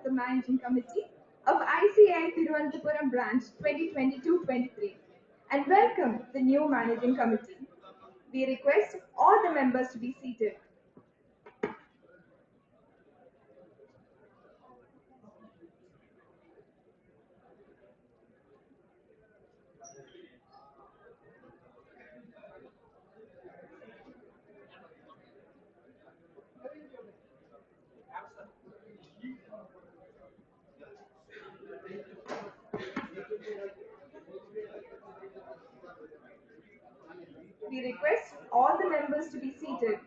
the Managing Committee of ICAI TVM Branch 2022-23 and welcome the new Managing Committee. We request all the members to be seated. We request all the members to be seated.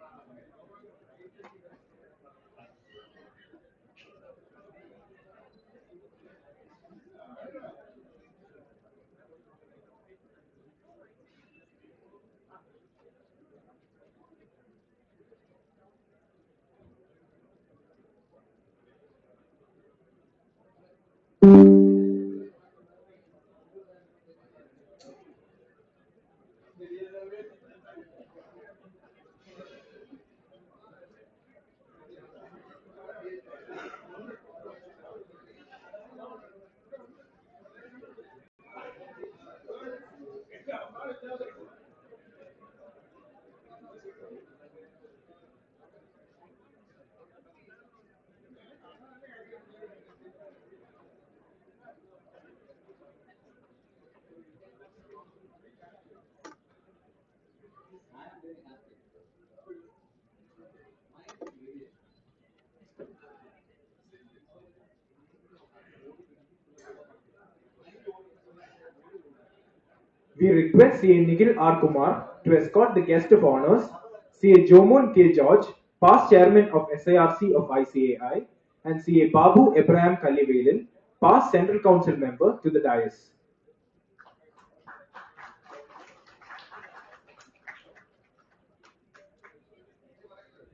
We request CA Nikhil R. Kumar to escort the guest of honors, CA Jomon K. George, past chairman of SIRC of ICAI, and CA Babu Abraham Kallivelil, past Central Council member, to the dais.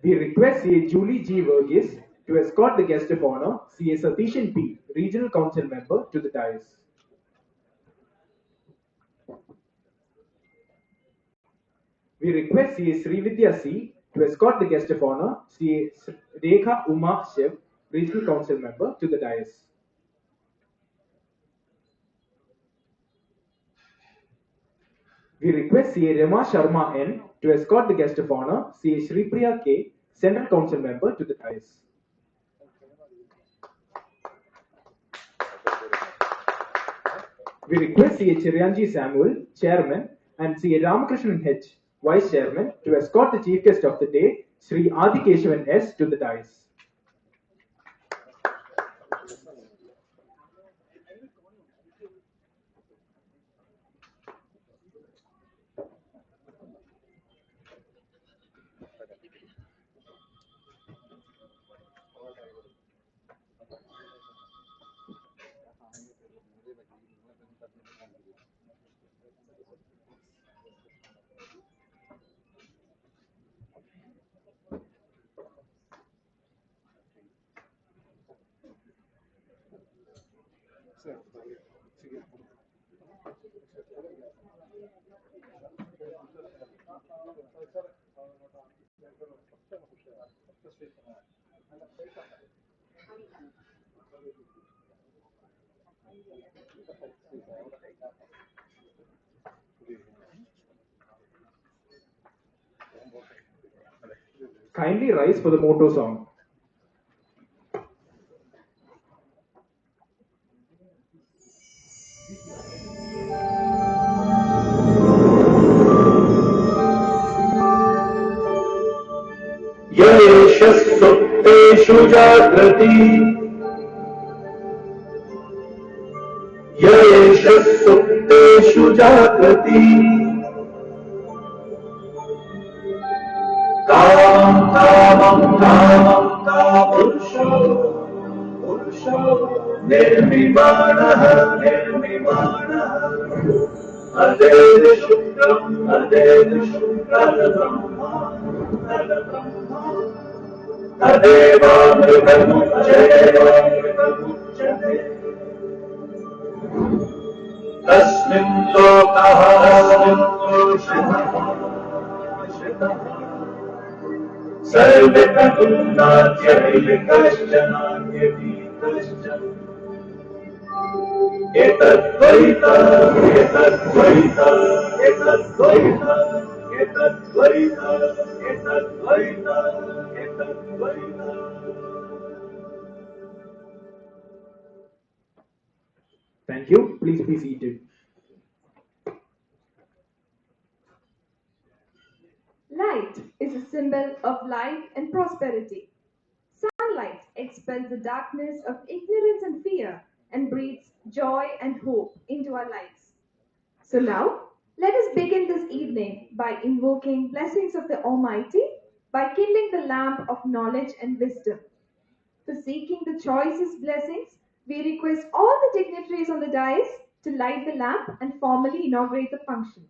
We request CA Julie G. Verghese to escort the guest of honor, CA Satishan P., Regional Council member, to the dais. We request CA Srividya C. to escort the guest of honor, CA Rekha Uma Shiv, Regional Council member, to the dais. We request CA Rama Sharma N. to escort the guest of honor, CA Shripriya K., Central Council member, to the dais. We request CA Chiryanji Samuel, Chairman, and CA Ramakrishnan H., Vice Chairman, to escort the Chief Guest of the day, Sri Adikeshavan S., to the dais. Kindly rise for the motto song. येष सुप्तेषु जागृति येष सुप्तेषु जागृति कामं पुरुषो निर्मिमाणः अदेव शुक्रम् तदेवामृतमुच्यते तस्मिन् लोकः सर्वे प्रकुन्नात्यैकश्चनान्यतीतः एतद्वैत एतद्वैत एतद्वैत एतद्वैत एतद्वैत एतद्वैत. Thank you. Please be seated. Light is a symbol of life and prosperity. Sunlight expels the darkness of ignorance and fear and breathes joy and hope into our lives. So now, let us begin this evening by invoking blessings of the Almighty by kindling the lamp of knowledge and wisdom. For seeking the choicest blessings, we request all the dignitaries on the dais to light the lamp and formally inaugurate the function.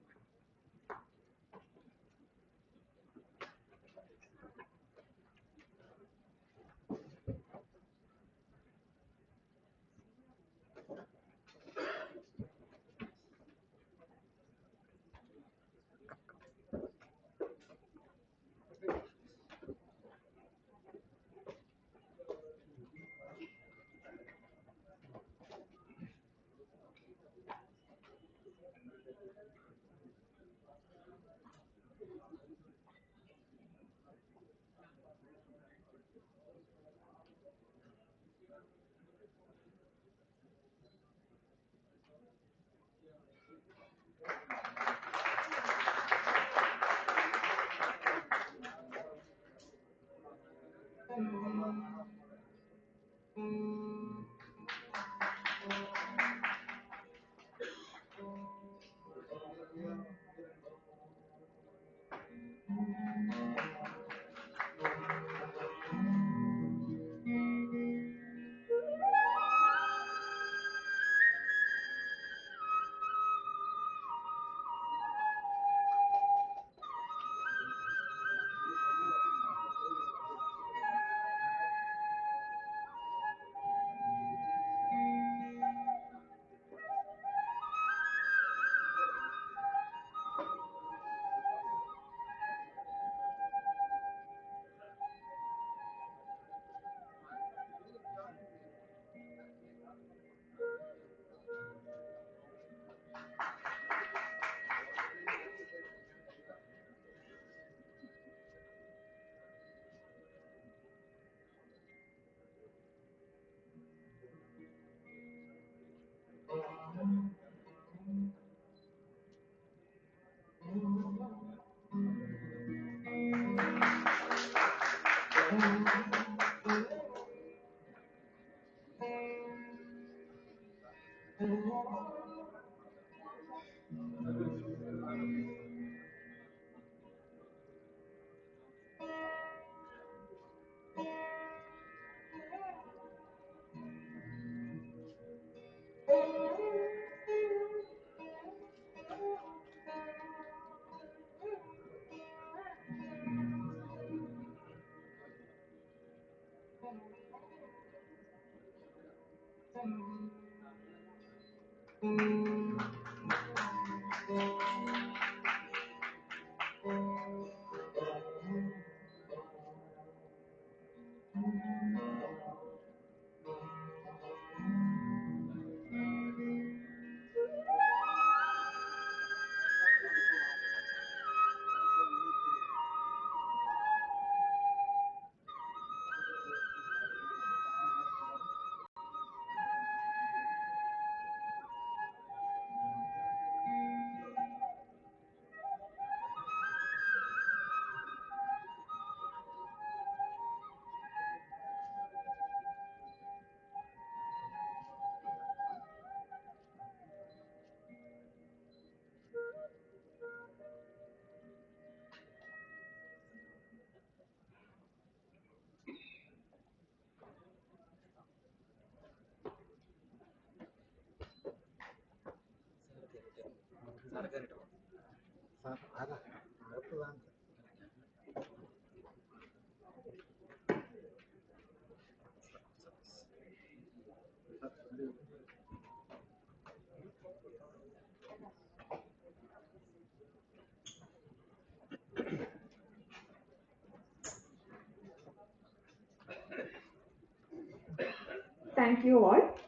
Thank you all.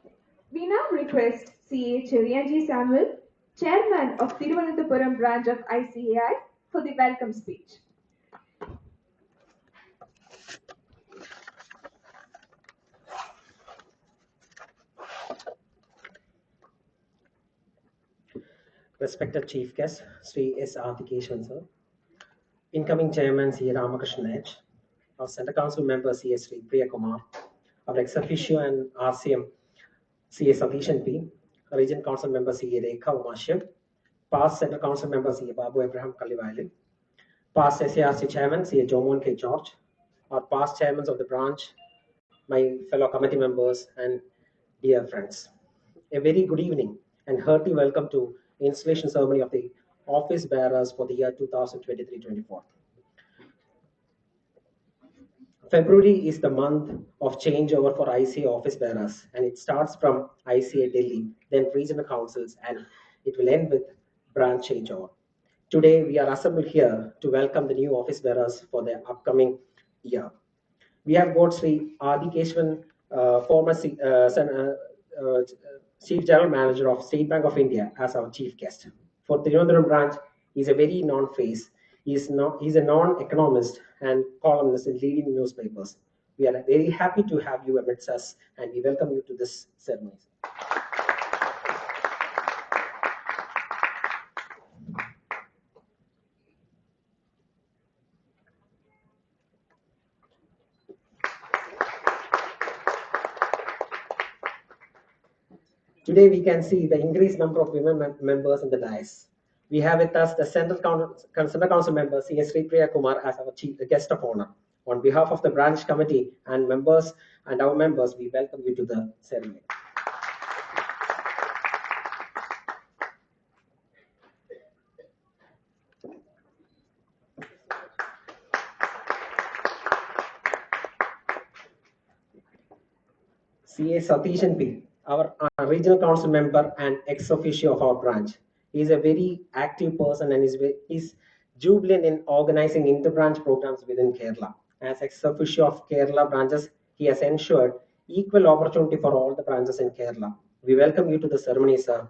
We now request CA Cherianji Samuel, Chairman of Thiruvananthapuram branch of ICAI, for the welcome speech. Respected Chief Guest, Sri S. Arthikeshwan sir, incoming Chairman C. Ramakrishnan H., our Centre Council member C. S. Sri Priya Kumar, our ex officio and RCM C. A. Satishan P., Region Council member C. A. Rekha Umashiv, past Centre Council member C. A. Babu Abraham Kalivaili, past SARC Chairman C. A. Jomon K. George, our past chairmen of the branch, my fellow committee members, and dear friends. A very good evening and hearty welcome to installation ceremony of the office bearers for the year 2023-24. February is the month of changeover for ICA office bearers, and it starts from ICA Delhi, then regional councils, and it will end with branch changeover. Today, we are assembled here to welcome the new office bearers for the upcoming year. We have got Sri Adi Keshwan, former Chief General Manager of State Bank of India, as our chief guest. For Tirunelveli branch, he's a very known face. He's a non-economist and columnist in leading newspapers. We are very happy to have you amidst us, and we welcome you to this ceremony. Today we can see the increased number of women members in the dais. We have with us the Central Council member C.S. Sri Priya Kumar as our chief guest of honor. On behalf of the branch committee and members and our members, we welcome you to the ceremony. C.A. Satishan P., our regional council member and ex officio of our branch. He is a very active person and is jubilant in organizing inter-branch programs within Kerala. As ex officio of Kerala branches, he has ensured equal opportunity for all the branches in Kerala. We welcome you to the ceremony, sir.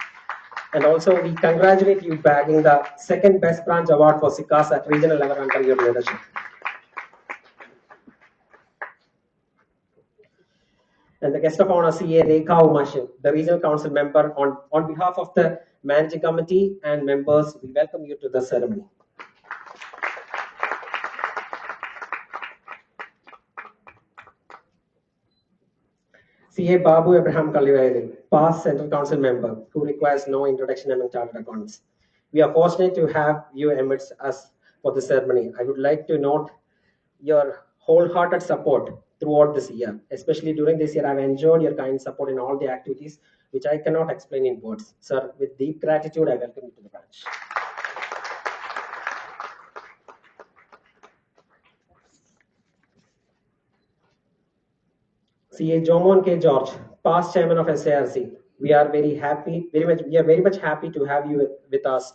And also, we congratulate you bagging the second best branch award for SICAS at regional level under your leadership. And the guest of honor, CA Rekha Umashiv, the regional council member, on behalf of the managing committee and members, we welcome you to the ceremony. CA Babu Abraham Kalivaili, past central council member, who requires no introduction among chartered accountants. We are fortunate to have you amidst us for the ceremony. I would like to note your wholehearted support throughout this year. Especially during this year, I've enjoyed your kind support in all the activities, which I cannot explain in words. Sir, with deep gratitude, I welcome you to the branch. CA Jomon K. George, past chairman of SARC. We are very much happy to have you with us.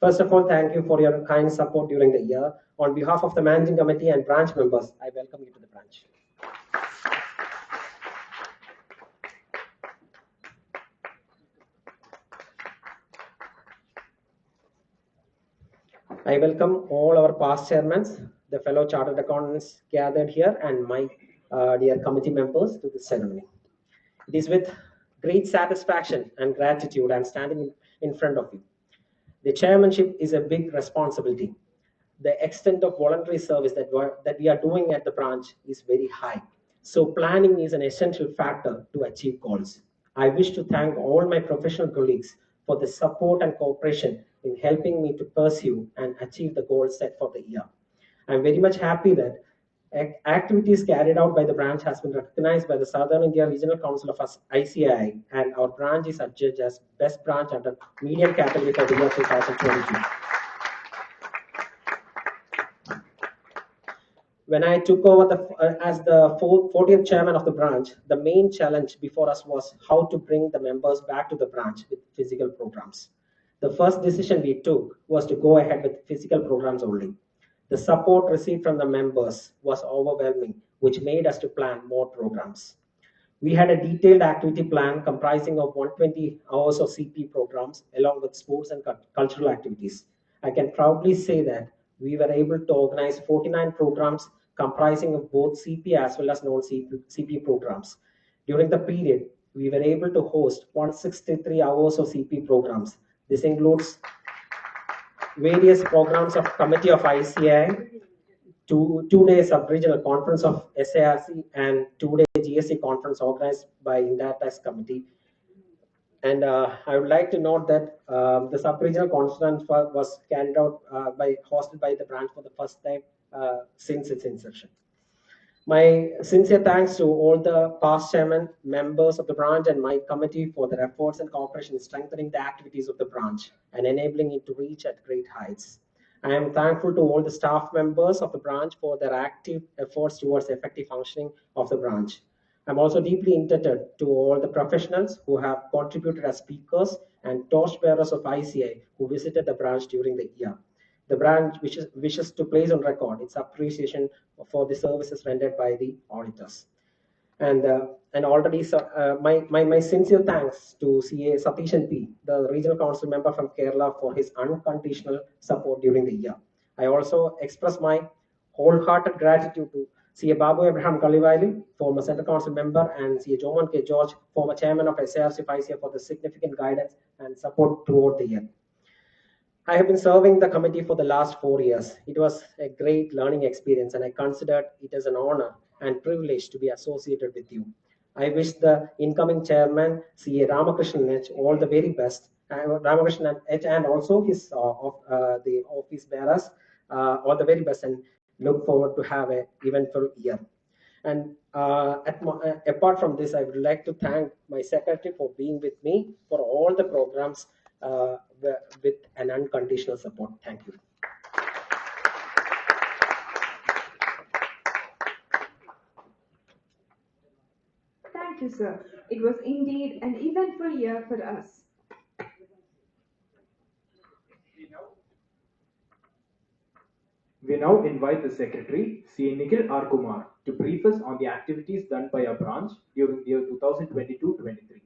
First of all, thank you for your kind support during the year. On behalf of the managing committee and branch members, I welcome you to the branch. I welcome all our past chairmen, the fellow chartered accountants gathered here, and my dear committee members to this ceremony. It is with great satisfaction and gratitude I'm standing in front of you. The chairmanship is a big responsibility. The extent of voluntary service that we are doing at the branch is very high. So planning is an essential factor to achieve goals. I wish to thank all my professional colleagues for the support and cooperation in helping me to pursue and achieve the goals set for the year. I'm very much happy that activities carried out by the branch has been recognized by the Southern India Regional Council of ICAI, and our branch is adjudged as best branch under medium category for the year 2022. When I took over as the 40th chairman of the branch, the main challenge before us was how to bring the members back to the branch with physical programs. The first decision we took was to go ahead with physical programs only. The support received from the members was overwhelming, which made us to plan more programs. We had a detailed activity plan comprising of 120 hours of CP programs along with sports and cultural activities. I can proudly say that we were able to organize 49 programs comprising of both CP as well as non-CP programs. During the period, we were able to host 163 hours of CP programs. This includes various programs of Committee of ICAI, two days of regional conference of SARC, and 2-day GSC conference organized by Indata's committee. And I would like to note that the sub-regional conference was carried out hosted by the branch for the first time since its inception. My sincere thanks to all the past chairmen, members of the branch, and my committee for their efforts and cooperation in strengthening the activities of the branch and enabling it to reach at great heights. I am thankful to all the staff members of the branch for their active efforts towards the effective functioning of the branch. I'm also deeply indebted to all the professionals who have contributed as speakers and torchbearers of ICI who visited the branch during the year. The branch wishes to place on record its appreciation for the services rendered by the auditors. And already, my sincere thanks to CA Satishan P, the regional council member from Kerala, for his unconditional support during the year. I also express my wholehearted gratitude to CA Babu Abraham Kalivaili, former Central Council member, and CA Joman K. George, former chairman of SARC FICA, for the significant guidance and support throughout the year. I have been serving the committee for the last 4 years. It was a great learning experience, and I considered it as an honor and privilege to be associated with you. I wish the incoming chairman, CA Ramakrishnan H, all the very best, Ramakrishnan H, and also his the office bearers, all the very best, and look forward to have an eventful year. And apart from this, I would like to thank my secretary for being with me for all the programs with an unconditional support. Thank you. Thank you, sir. It was indeed an eventful year for us. We now invite the Secretary, CA Nikhil R. Kumar, to brief us on the activities done by our branch during the year 2022-23.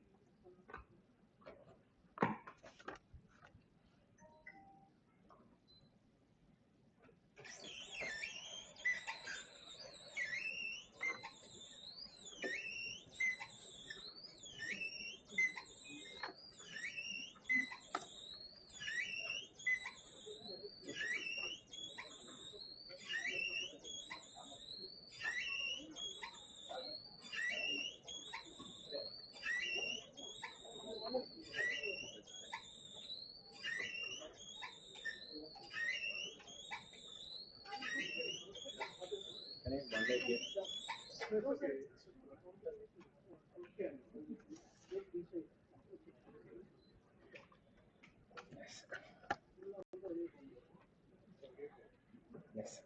Yes.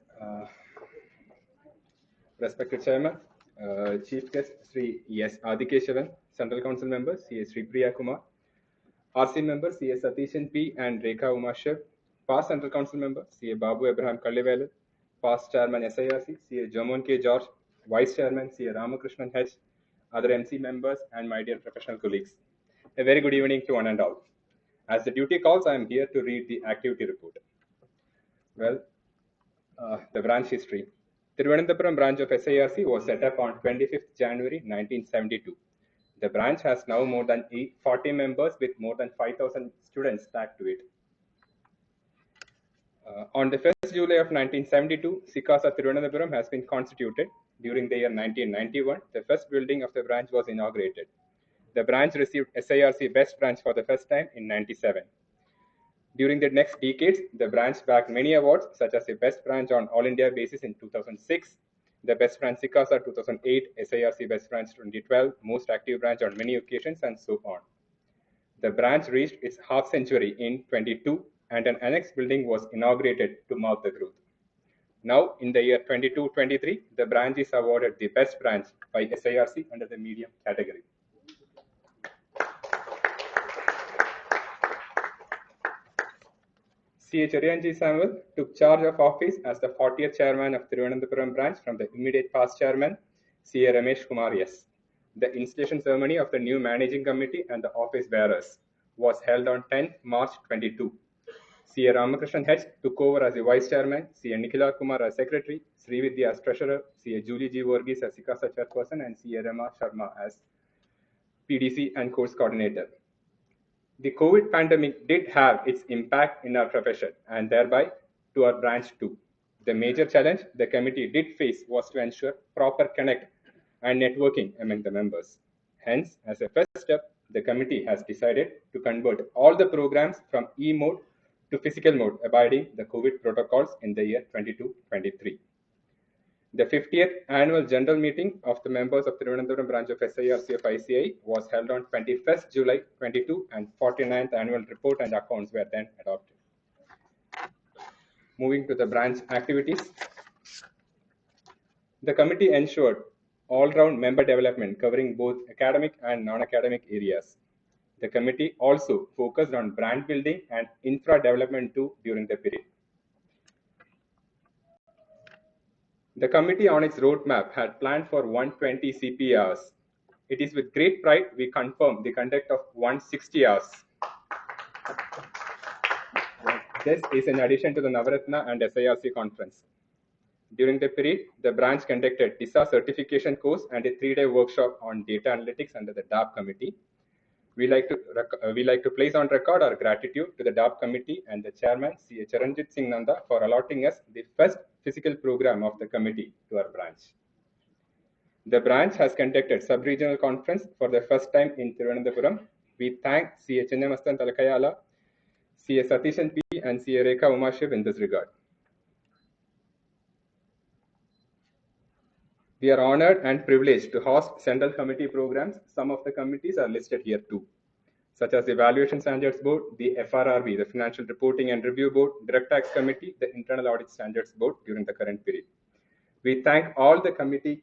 Respected Chairman, Chief Guest Sri S. Adikeshavan, Central Council Members C. S. Sri Priya Kumar, RC Members C. S. Satishan P. and Rekha Umashev, past Central Council Member C. A. Babu Abraham Kallivelu, past Chairman SIRC C. A. Jamon K. George, Vice Chairman C. A. Ramakrishnan H., other MC members, and my dear professional colleagues. A very good evening to one and all. As the duty calls, I am here to read the activity report. Well, the branch history. Thiruvananthapuram branch of SIRC was set up on 25th January 1972. The branch has now more than 40 members with more than 5,000 students tagged to it. On the 1st July of 1972, SICASA Thiruvananthapuram has been constituted. During the year 1991, the first building of the branch was inaugurated. The branch received SIRC Best Branch for the first time in 1997. During the next decades, the branch bagged many awards, such as the Best Branch on All India basis in 2006, the Best Branch SICASA 2008, SIRC Best Branch 2012, Most Active Branch on many occasions, and so on. The branch reached its half century in 22, and an annex building was inaugurated to mark the growth. Now, in the year 22-23, the branch is awarded the Best Branch by SIRC under the medium category. C. H. Cheriyanji Samuel took charge of office as the 40th chairman of Thiruvananthapuram branch from the immediate past chairman, C. A. Ramesh Kumar S. The installation ceremony of the new managing committee and the office bearers was held on 10th March 22. CA Ramakrishnan H took over as the vice chairman, CA Nikhila Kumar as secretary, Srividya as treasurer, CA Julie G. Varghese as Sikasa chairperson, and CA Rama Sharma as PDC and course coordinator. The COVID pandemic did have its impact in our profession and thereby to our branch too. The major challenge the committee did face was to ensure proper connect and networking among the members. Hence, as a first step, the committee has decided to convert all the programs from e-mode to physical mode, abiding the COVID protocols in the year 22-23. The 50th annual general meeting of the members of the Thiruvananthapuram branch of SIRC of ICAI was held on 21st July 22 and 49th annual report and accounts were then adopted. Moving to the branch activities, the committee ensured all-round member development covering both academic and non-academic areas. The committee also focused on brand building and infra development too during the period. The committee on its roadmap had planned for 120 CP hours. It is with great pride we confirm the conduct of 160 hours. This is in addition to the Navaratna and SIRC conference. During the period, the branch conducted DISA certification course and a 3-day workshop on data analytics under the DAP committee. We like to place on record our gratitude to the DAP committee and the chairman, CA Charanjit Singh Nanda, for allotting us the first physical program of the committee to our branch. The branch has conducted sub-regional conference for the first time in Thiruvananthapuram. We thank CA Chinnamastan Talakayala, CA Satishan P and CA Rekha Umashiv in this regard. We are honored and privileged to host central committee programs. Some of the committees are listed here too, such as the Evaluation Standards Board, the FRRB, the Financial Reporting and Review Board, Direct Tax Committee, the Internal Audit Standards Board during the current period. We thank all the committee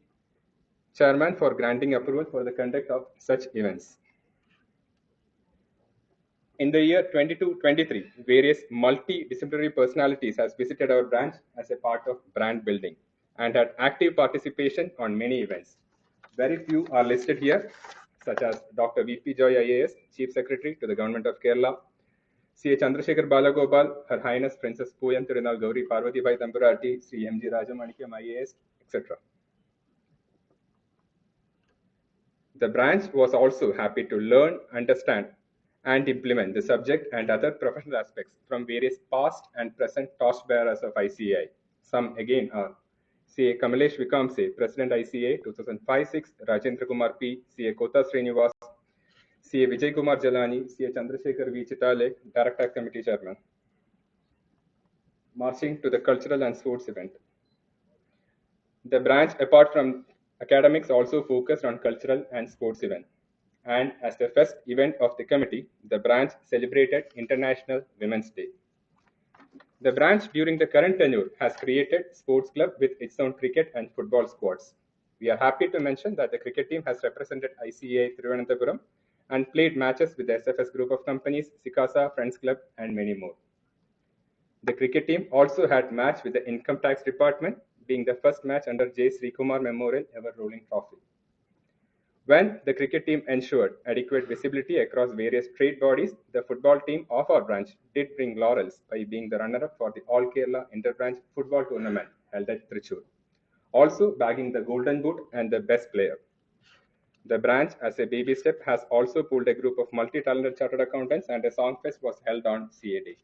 chairman for granting approval for the conduct of such events. In the year 22-23, various multidisciplinary personalities has visited our branch as a part of brand building and had active participation on many events. Very few are listed here, such as Dr. V.P. Joy IAS, Chief Secretary to the Government of Kerala, C.A. Chandrasekhar Balagopal, Her Highness Princess Pooyam Tirunal Gauri Parvati Bhai Tamburati, Sri M.G. Rajamanikam IAS, etc. The branch was also happy to learn, understand, and implement the subject and other professional aspects from various past and present torchbearers of ICAI. Some again are CA Kamalesh Vikamse, President ICAI 2005-6, Rajendra Kumar P, CA Kota Srinivas, CA Vijay Kumar Jalani, CA Chandrasekhar V. Chitale, Director Committee Chairman. Marching to the cultural and sports event. The branch, apart from academics, also focused on cultural and sports events. And as the first event of the committee, the branch celebrated International Women's Day. The branch during the current tenure has created sports club with its own cricket and football squads. We are happy to mention that the cricket team has represented ICAI Thiruvananthapuram and played matches with the SFS group of companies, Sikasa, Friends Club, and many more. The cricket team also had match with the Income Tax Department, being the first match under J. Srikumar Memorial Ever Rolling Trophy. When the cricket team ensured adequate visibility across various trade bodies, the football team of our branch did bring laurels by being the runner-up for the All Kerala Interbranch Football Tournament held at Trichur, also bagging the Golden Boot and the Best Player. The branch, as a baby step, has also pulled a group of multi-talented chartered accountants, and a song fest was held on CA Day.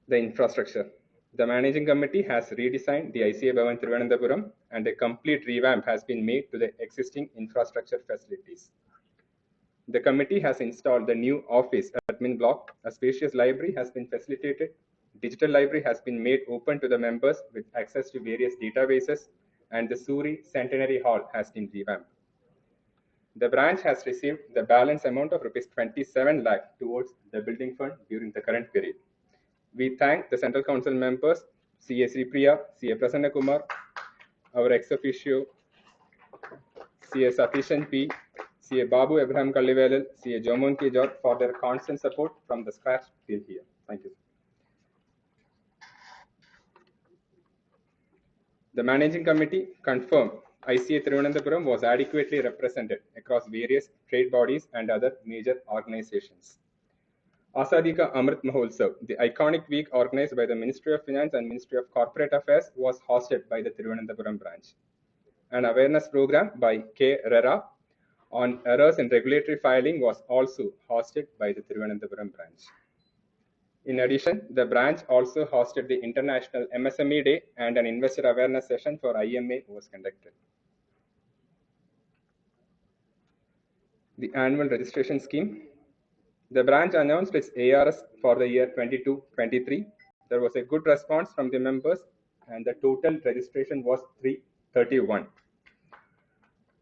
The infrastructure. The managing committee has redesigned the ICAI Bhavan Thiruvananthapuram, and a complete revamp has been made to the existing infrastructure facilities. The committee has installed the new office admin block. A spacious library has been facilitated. Digital library has been made open to the members with access to various databases, and the Suri Centenary Hall has been revamped. The branch has received the balance amount of Rs 27 lakh towards the building fund during the current period. We thank the Central Council members, CA Sripriya, CA Prasanna Kumar, our ex-officio, CA Satishan P, CA Babu Abraham Kallivelal, CA Jomon K. George for their constant support from the scratch till here. Thank you. The managing committee confirmed ICA Thiruvananthapuram was adequately represented across various trade bodies and other major organizations. Azadi Ka Amrit Mahotsav, the iconic week organized by the Ministry of Finance and Ministry of Corporate Affairs, was hosted by the Thiruvananthapuram branch. An awareness program by K. Rera on errors in regulatory filing was also hosted by the Thiruvananthapuram branch. In addition, the branch also hosted the International MSME Day, and an investor awareness session for IMA was conducted. The annual registration scheme. The branch announced its ARS for the year 22-23. There was a good response from the members, and the total registration was 331.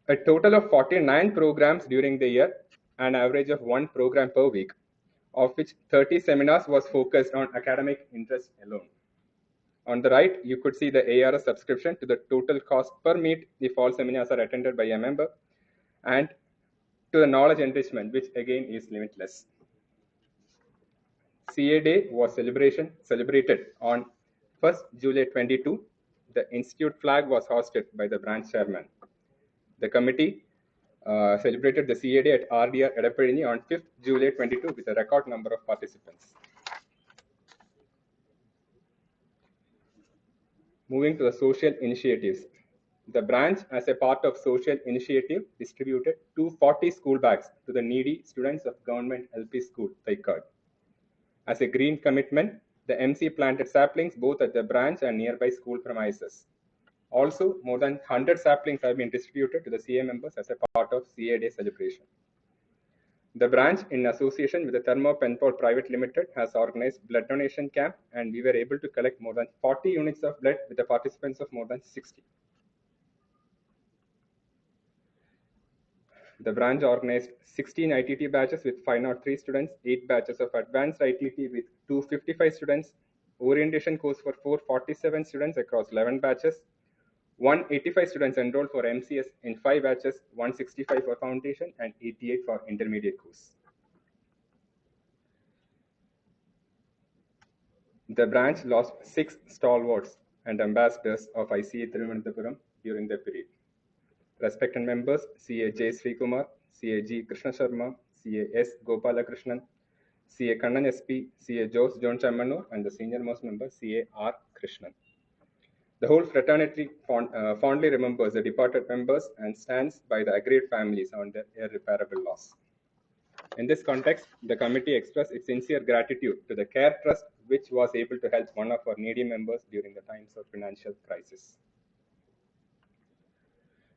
A total of 49 programs during the year, an average of 1 program per week, of which 30 seminars was focused on academic interest alone. On the right, you could see the ARS subscription to the total cost per meet if all seminars are attended by a member, and to the knowledge enrichment, which again is limitless. CA Day was celebrated on 1st July 22. The institute flag was hosted by the branch chairman. The committee celebrated the CA Day at RDR Edappazhi on 5th July 22 with a record number of participants. Moving to the social initiatives. The branch, as a part of social initiative, distributed 240 school bags to the needy students of Government LP School, Thaikad. As a green commitment, the MC planted saplings both at the branch and nearby school premises. Also, more than 100 saplings have been distributed to the CA members as a part of CA Day celebration. The branch, in association with the Thermo Penpol Private Limited, has organized blood donation camp, and we were able to collect more than 40 units of blood with the participants of more than 60. The branch organized 16 ITT batches with 503 students, 8 batches of advanced ITT with 255 students, orientation course for 447 students across 11 batches, 185 students enrolled for MCS in 5 batches, 165 for foundation and 88 for intermediate course. The branch lost 6 stalwarts and ambassadors of ICA Thiruvananthapuram during the period. Respected members, CA J. Srikumar, CA G. Krishna Sharma, CA S. Gopalakrishnan, CA Kannan SP, CA Jose John Chammanur, and the senior most member, CA R. Krishnan. The whole fraternity fondly remembers the departed members and stands by the aggrieved families on their irreparable loss. In this context, the committee expressed its sincere gratitude to the Care Trust, which was able to help one of our needy members during the times of financial crisis.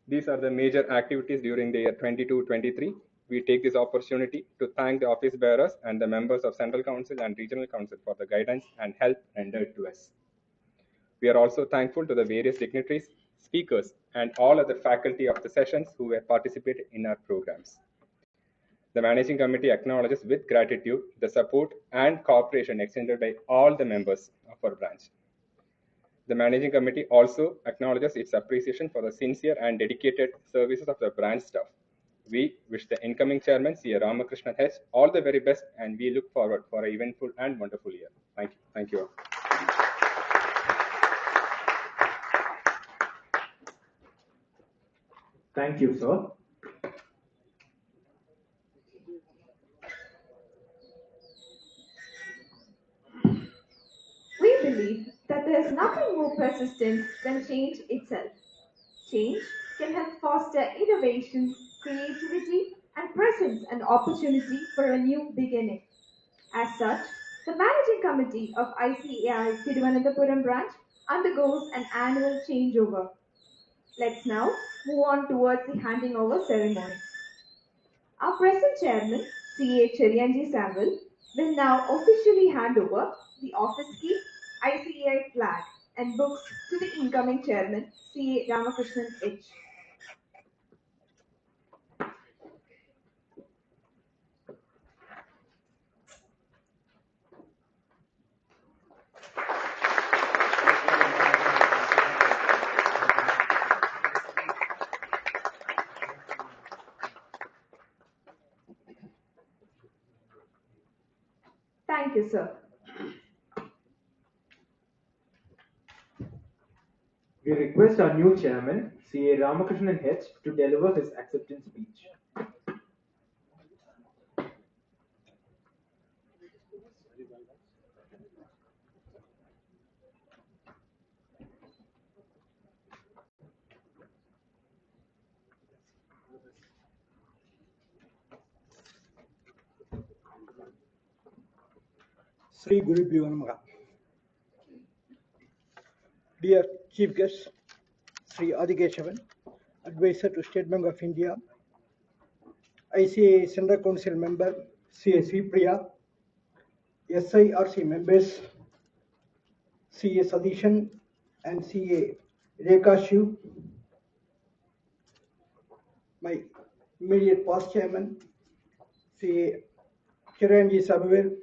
These are the major activities during the year 22-23. We take this opportunity to thank the office bearers and the members of Central Council and Regional Council for the guidance and help rendered to us. We are also thankful to the various dignitaries, speakers, and all other faculty of the sessions who have participated in our programs. The Managing Committee acknowledges with gratitude the support and cooperation extended by all the members of our branch. The Managing Committee also acknowledges its appreciation for the sincere and dedicated services of the branch staff. We wish the incoming chairman, C. Ramakrishnan H., all the very best, and we look forward for an eventful and wonderful year. Thank you. Thank you all. Thank you, sir. We believe that there is nothing more persistent than change itself. Change can help foster innovation, creativity, and presents an opportunity for a new beginning. As such, the Managing Committee of ICAI Thiruvananthapuram branch undergoes an annual changeover. Let's now move on towards the handing over ceremony. Our present chairman, CA Cherianji Samuel, will now officially hand over the office key, ICAI flag, and books to the incoming chairman, CA Ramakrishnan H. Thank you, sir. We request our new chairman, CA Ramakrishnan H, to deliver his acceptance speech. Sri Gurubhyo Namaha. Dear Chief Guest, Sri Adikeshavan, Advisor to State Bank of India, ICAI Central Council Member, CA Sri Priya, SIRC members, CA Sadishan and CA Rekha Shiv, my immediate past chairman, CA Chiranji Samuel,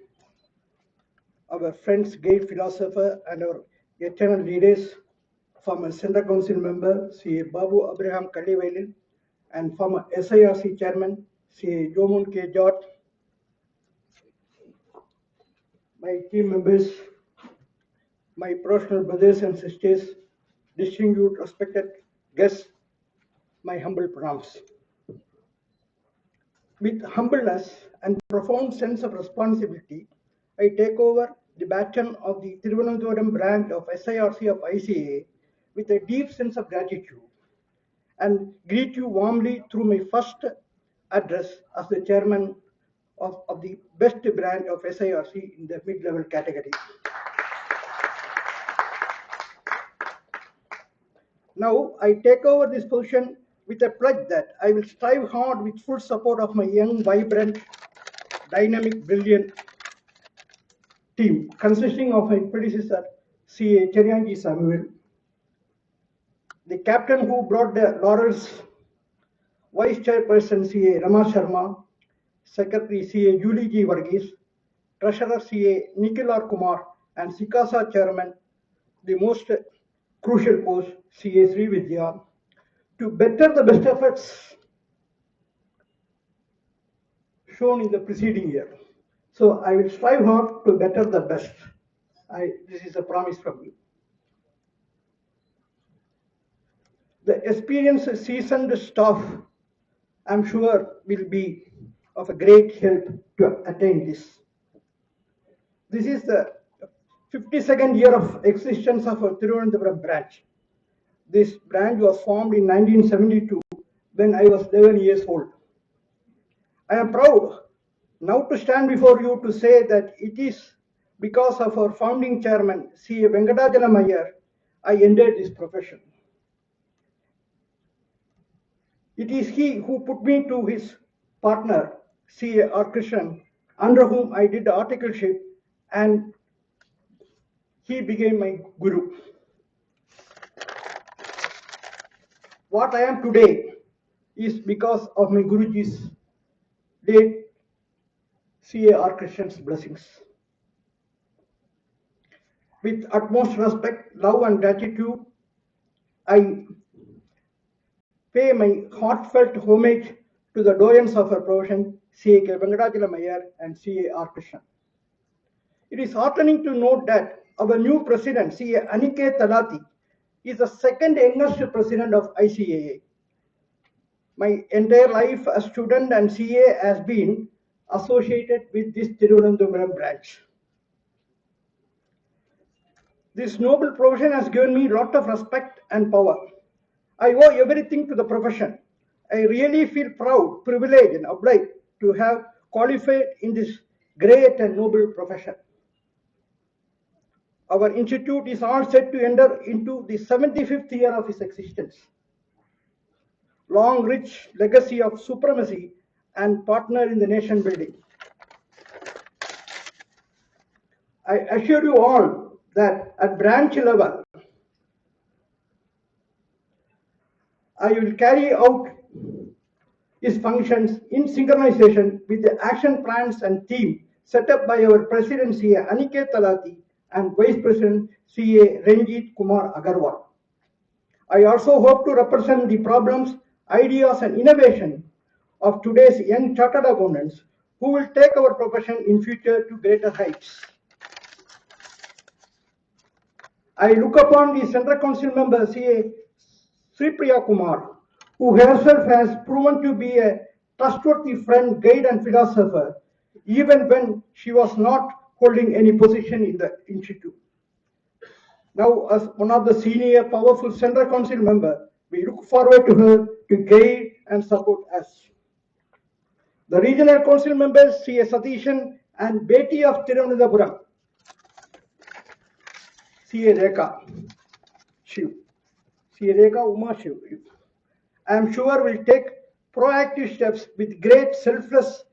our friends, great philosopher, and our eternal leaders, former Central Council member, CA Babu Abraham Kallivailil, and former SIRC chairman, CA Jomun K. George, my team members, my professional brothers and sisters, distinguished, respected guests, my humble pranams. With humbleness and profound sense of responsibility, I take over the baton of the Thiruvananthapuram branch of SIRC of ICAI with a deep sense of gratitude and greet you warmly through my first address as the chairman of the best branch of SIRC in the mid-level category. Now I take over this position with a pledge that I will strive hard with full support of my young, vibrant, dynamic, brilliant team consisting of my predecessor, CA Chiranji Samuel, the captain who brought the laurels, Vice Chairperson CA Rama Sharma, Secretary CA Julie G. Varghese, Treasurer CA Nikhil R. Kumar, and SICASA Chairman, the most crucial post, CA Sri Vidya, to better the best efforts shown in the preceding year. So I will strive hard to better the best. This is a promise from me. The experienced, seasoned staff, I'm sure, will be of a great help to attain this. This is the 52nd year of existence of our Thiruvananthapuram branch. This branch was formed in 1972 when I was 11 years old. I am proud now to stand before you to say that it is because of our founding chairman, C.A. Venkatachalam Iyer, I entered this profession. It is he who put me to his partner, C.A. R. Krishnan, under whom I did the articleship, and he became my guru. What I am today is because of my Guruji's late C.A. R. Krishnan's blessings. With utmost respect, love, and gratitude, I pay my heartfelt homage to the doyens of our profession, C.A. Venkatachalam Iyer and C.A. R. Krishnan. It is heartening to note that our new president, C.A. ICAI Talati, is the second youngest president of ICAI. My entire life as student and CA has been associated with this Thiruvananthapuram branch. This noble profession has given me a lot of respect and power. I owe everything to the profession. I really feel proud, privileged, and obliged to have qualified in this great and noble profession. Our institute is all set to enter into the 75th year of its existence. Long, rich legacy of supremacy and partner in the nation building. I assure you all that at branch level, I will carry out its functions in synchronization with the action plans and team set up by our President CA ICAI Talati and Vice President CA Ranjit Kumar Agarwal. I also hope to represent the problems, ideas, and innovation of today's young chartered accountants who will take our profession in future to greater heights. I look upon the Central Council member CA Sri Priya Kumar, who herself has proven to be a trustworthy friend, guide, and philosopher, even when she was not holding any position in the institute. Now, as one of the senior, powerful Central Council member, we look forward to her to guide and support us. The regional council members, C.A. Satishan and Beti of Tirunelveli, C.A. Rekha Shiv, C.A. Rekha Uma Shiv, I am sure will take proactive steps with great selfless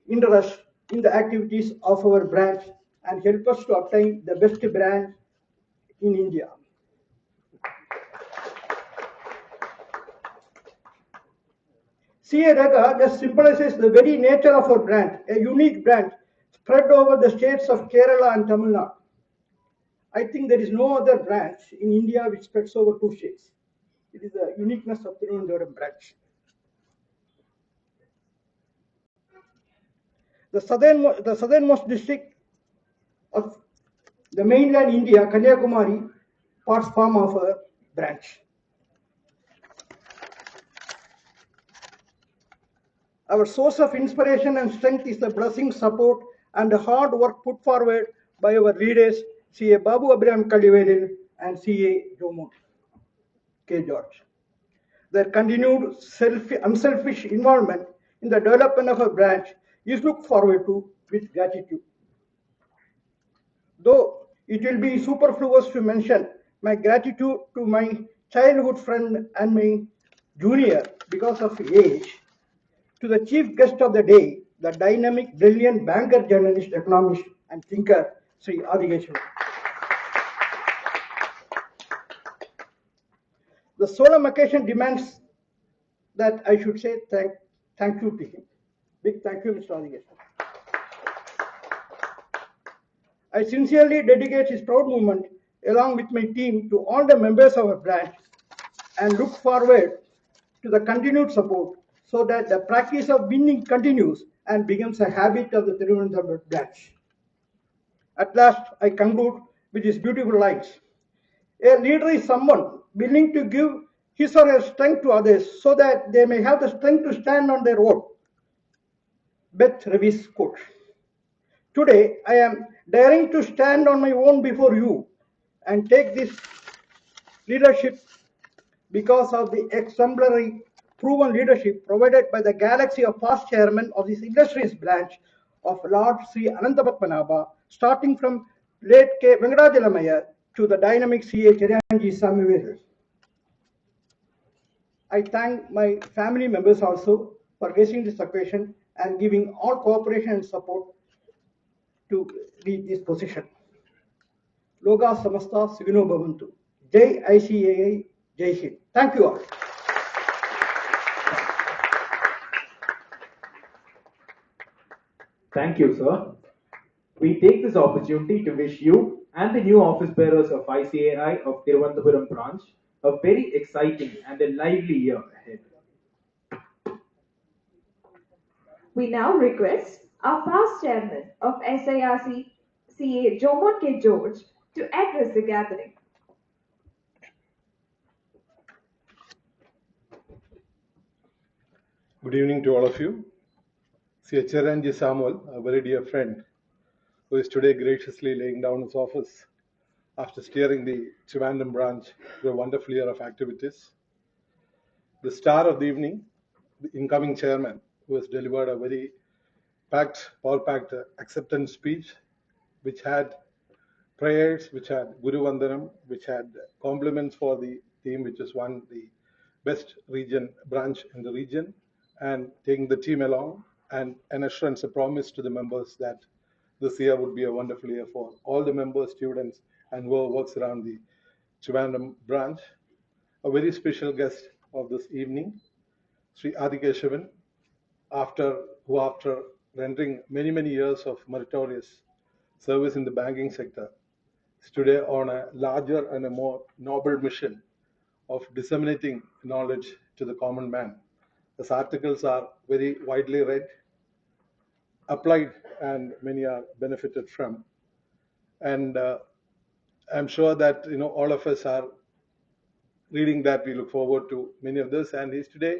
interest in the activities of our branch and help us to obtain the best branch in India. CA Raga just symbolizes the very nature of our branch, a unique branch spread over the states of Kerala and Tamil Nadu. I think there is no other branch in India which spreads over two states. It is the uniqueness of Tirunelveli branch. The southernmost district of the mainland India, Kanyakumari, form of a branch. Our source of inspiration and strength is the blessing, support, and the hard work put forward by our leaders, CA Babu Abraham Kalivelil and CA Jomo K. George. Their continued unselfish involvement in the development of our branch is looked forward to with gratitude. Though it will be superfluous to mention my gratitude to my childhood friend and my junior because of age, to the chief guest of the day, the dynamic, brilliant banker, journalist, economist, and thinker, Sri Adhikeshwar. The solemn occasion demands that I should say thank you to him. Big thank you, Mr. Adhikeshwar. I sincerely dedicate his proud movement along with my team to all the members of our branch and look forward to the continued support so that the practice of winning continues and becomes a habit of the Tirunelveli branch. At last, I conclude with these beautiful lines. A leader is someone willing to give his or her strength to others so that they may have the strength to stand on their own. Beth Revis quote. Today, I am daring to stand on my own before you and take this leadership because of the exemplary proven leadership provided by the galaxy of past chairmen of this illustrious branch of Lord Sri Anantapatmanabha, starting from late K. Venkatachalamaya to the dynamic CA Chiryanji Samuel. I thank my family members also for raising this occasion and giving all cooperation and support to reach this position. Loga Samasta Sugino Bhavantu. Jai ICAI, Jai Hind. Thank you all. Thank you, sir. We take this opportunity to wish you and the new office bearers of ICAI of Thiruvananthapuram branch a very exciting and a lively year ahead. We now request our past chairman of SIRC, CA Jomo K. George, to address the gathering. Good evening to all of you. C. Chiranji Samuel, a very dear friend, who is today graciously laying down his office after steering the Trivandrum branch through a wonderful year of activities. The star of the evening, the incoming chairman, who has delivered a very power-packed acceptance speech, which had prayers, which had Guru Vandanam, which had compliments for the team, which has won the best region branch in the region, and taking the team along, and an assurance, a promise to the members that this year would be a wonderful year for all the members, students, and whoever works around the Trivandrum branch. A very special guest of this evening, Sri Adhikeshwaran, who after rendering many years of meritorious service in the banking sector, is today on a larger and a more noble mission of disseminating knowledge to the common man. His articles are very widely read, applied, and many are benefited from. And I'm sure that all of us are reading that. We look forward to many of this, and he's today,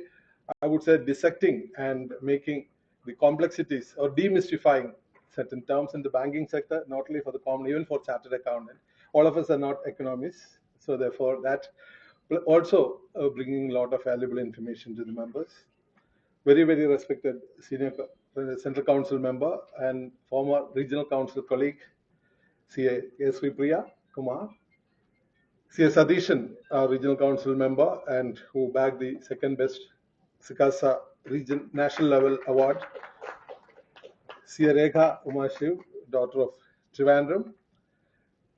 I would say, dissecting and making the complexities or demystifying certain terms in the banking sector, not only for the common, even for chartered accountant. All of us are not economists, so therefore that also bringing a lot of valuable information to the members. Very, very respected senior central council member and former regional council colleague, CA Sri Priya Kumar, CA Satishan, our regional council member, and who bagged the second best Sikasa region national level award. CA Rekha Umashiv, daughter of Trivandrum.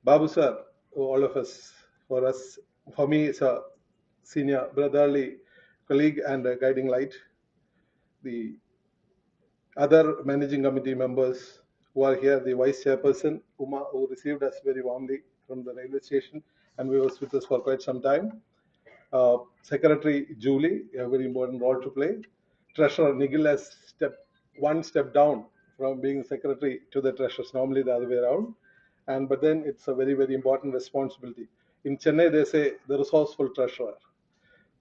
Babu sir, all of us, for me, is a senior brotherly colleague and a guiding light. The other managing committee members who are here, the vice chairperson, Uma, who received us very warmly from the railway station and was with us for quite some time. Secretary Julie, a very important role to play. Treasurer Nigel has one step down from being secretary to the treasurer, normally the other way around. But then it's a very, very important responsibility. In Chennai, they say the resourceful treasurer.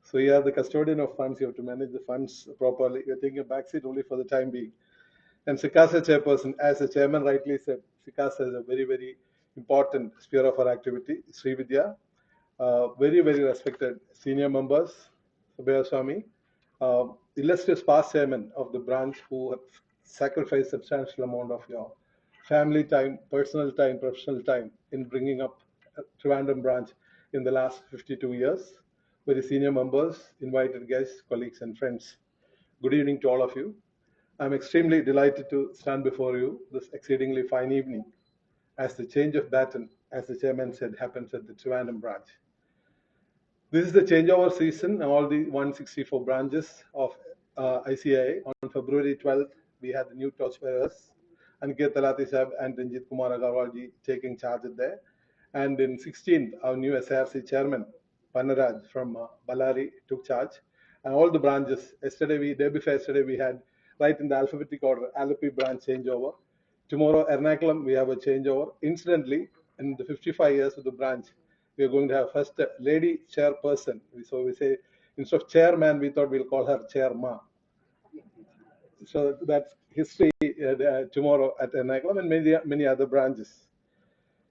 So you are the custodian of funds, you have to manage the funds properly. You're taking a backseat only for the time being. And Sikasa chairperson, as the chairman rightly said, Sikasa is a very, very important sphere of our activity. Sri Vidya, very, very respected senior members, Subhaya Swami, illustrious past chairman of the branch who have sacrificed substantial amount of your family time, personal time, professional time in bringing up Trivandrum branch in the last 52 years. Very senior members, invited guests, colleagues and friends. Good evening to all of you. I'm extremely delighted to stand before you this exceedingly fine evening as the change of baton, as the chairman said, happens at the Trivandrum branch. This is the changeover season. All the 164 branches of ICAI. On February 12th, we had the new torchbearers, Aniket Talati Sahib and Ranjit Kumar Agarwalji taking charge there. And in 16th, our new SRC chairman, Panaraj from Ballari, took charge. And all the branches, day before yesterday, we had, right in the alphabetic order, Alapi branch changeover. Tomorrow, Ernakulam, we have a changeover. Incidentally, in the 55 years of the branch, we are going to have first lady chairperson. So we say, instead of chairman, we thought we'll call her chairma. So that's history tomorrow at Ernakulam and many other branches.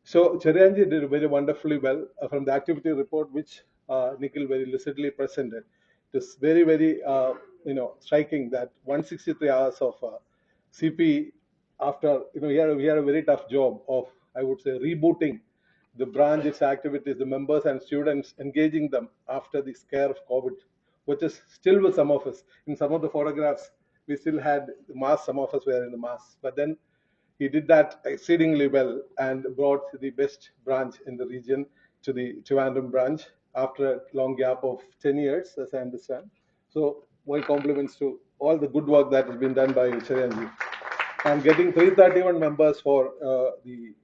So Charyanji did very wonderfully well from the activity report, which Nikhil very lucidly presented. It is very, very striking that 163 hours of CP after we had a very tough job of, I would say, rebooting the branch, its activities, the members and students, engaging them after the scare of COVID, which is still with some of us. In some of the photographs, we still had the mask. Some of us were in the mask, but then he did that exceedingly well and brought the best branch in the region to the Trivandrum branch after a long gap of 10 years, as I understand. So, my compliments to all the good work that has been done by Charyanji. And getting 331 members for the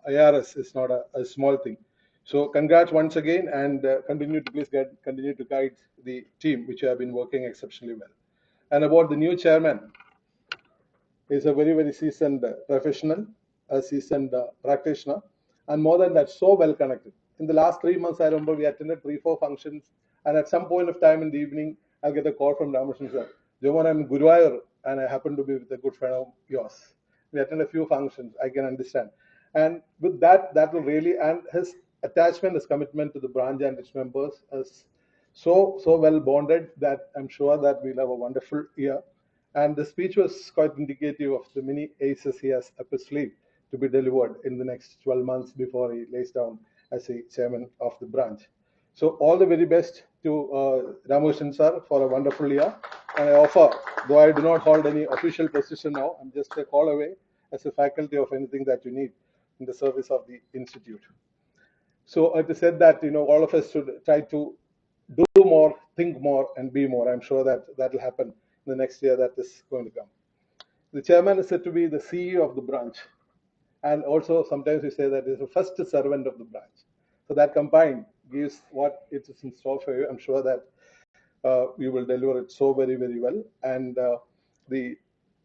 IRS is not a small thing. So, congrats once again, and continue to guide the team, which have been working exceptionally well. And about the new chairman, is a very, very seasoned professional, a seasoned practitioner, and more than that, so well connected. In the last 3 months, I remember we attended 3-4 functions, and at some point of time in the evening, I'll get a call from Ramakrishnan sir. Joman, I'm in Guruvayur, and I happen to be with a good friend of yours. We attended a few functions, I can understand. And with that, that will really, and his attachment, his commitment to the branch and its members is so well bonded that I'm sure that we'll have a wonderful year. And the speech was quite indicative of the many aces he has up his sleeve to be delivered in the next 12 months before he lays down as a chairman of the branch. So all the very best to Ramakrishnan sir for a wonderful year. And I offer, though I do not hold any official position now, I'm just a call away as a faculty of anything that you need in the service of the institute. So it is said that all of us should try to do more, think more, and be more. I'm sure that will happen in the next year that is going to come. The chairman is said to be the CEO of the branch, and also sometimes we say that he's the first servant of the branch. So that combined gives what it is in store for you. I'm sure that you will deliver it so very, very well. And the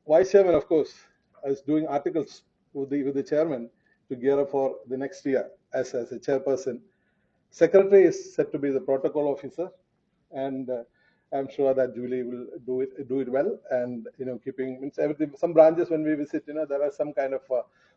vice chairman, of course, is doing articles with the chairman to gear up for the next year. as a chairperson. Secretary is said to be the protocol officer, and I'm sure that Julie will do it well. And keeping means everything. Some branches when we visit, there are some kind of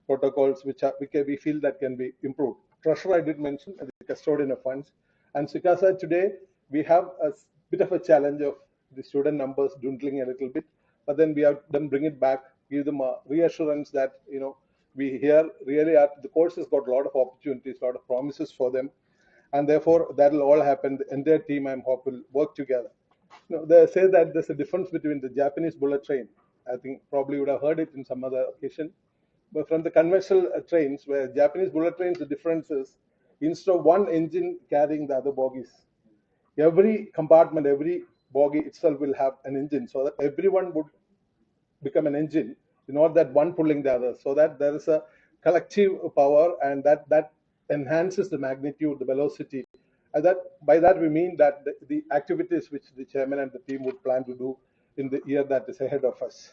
protocols which we feel that can be improved. Treasurer I did mention, the custodian of funds, and Sikasa today we have a bit of a challenge of the student numbers dwindling a little bit, but then we have them bring it back, give them a reassurance that we here really are the course has got a lot of opportunities, a lot of promises for them, and therefore that will all happen. The entire team, I'm hope, will work together. They say that there's a difference between the Japanese bullet train. I think probably you would have heard it in some other occasion. But from the conventional trains, where Japanese bullet trains, the difference is instead of one engine carrying the other bogies, every compartment, every bogie itself will have an engine, so that everyone would become an engine, not that one pulling the other, so that there is a collective power, and that enhances the magnitude, the velocity. And that by that we mean that the activities which the chairman and the team would plan to do in the year that is ahead of us.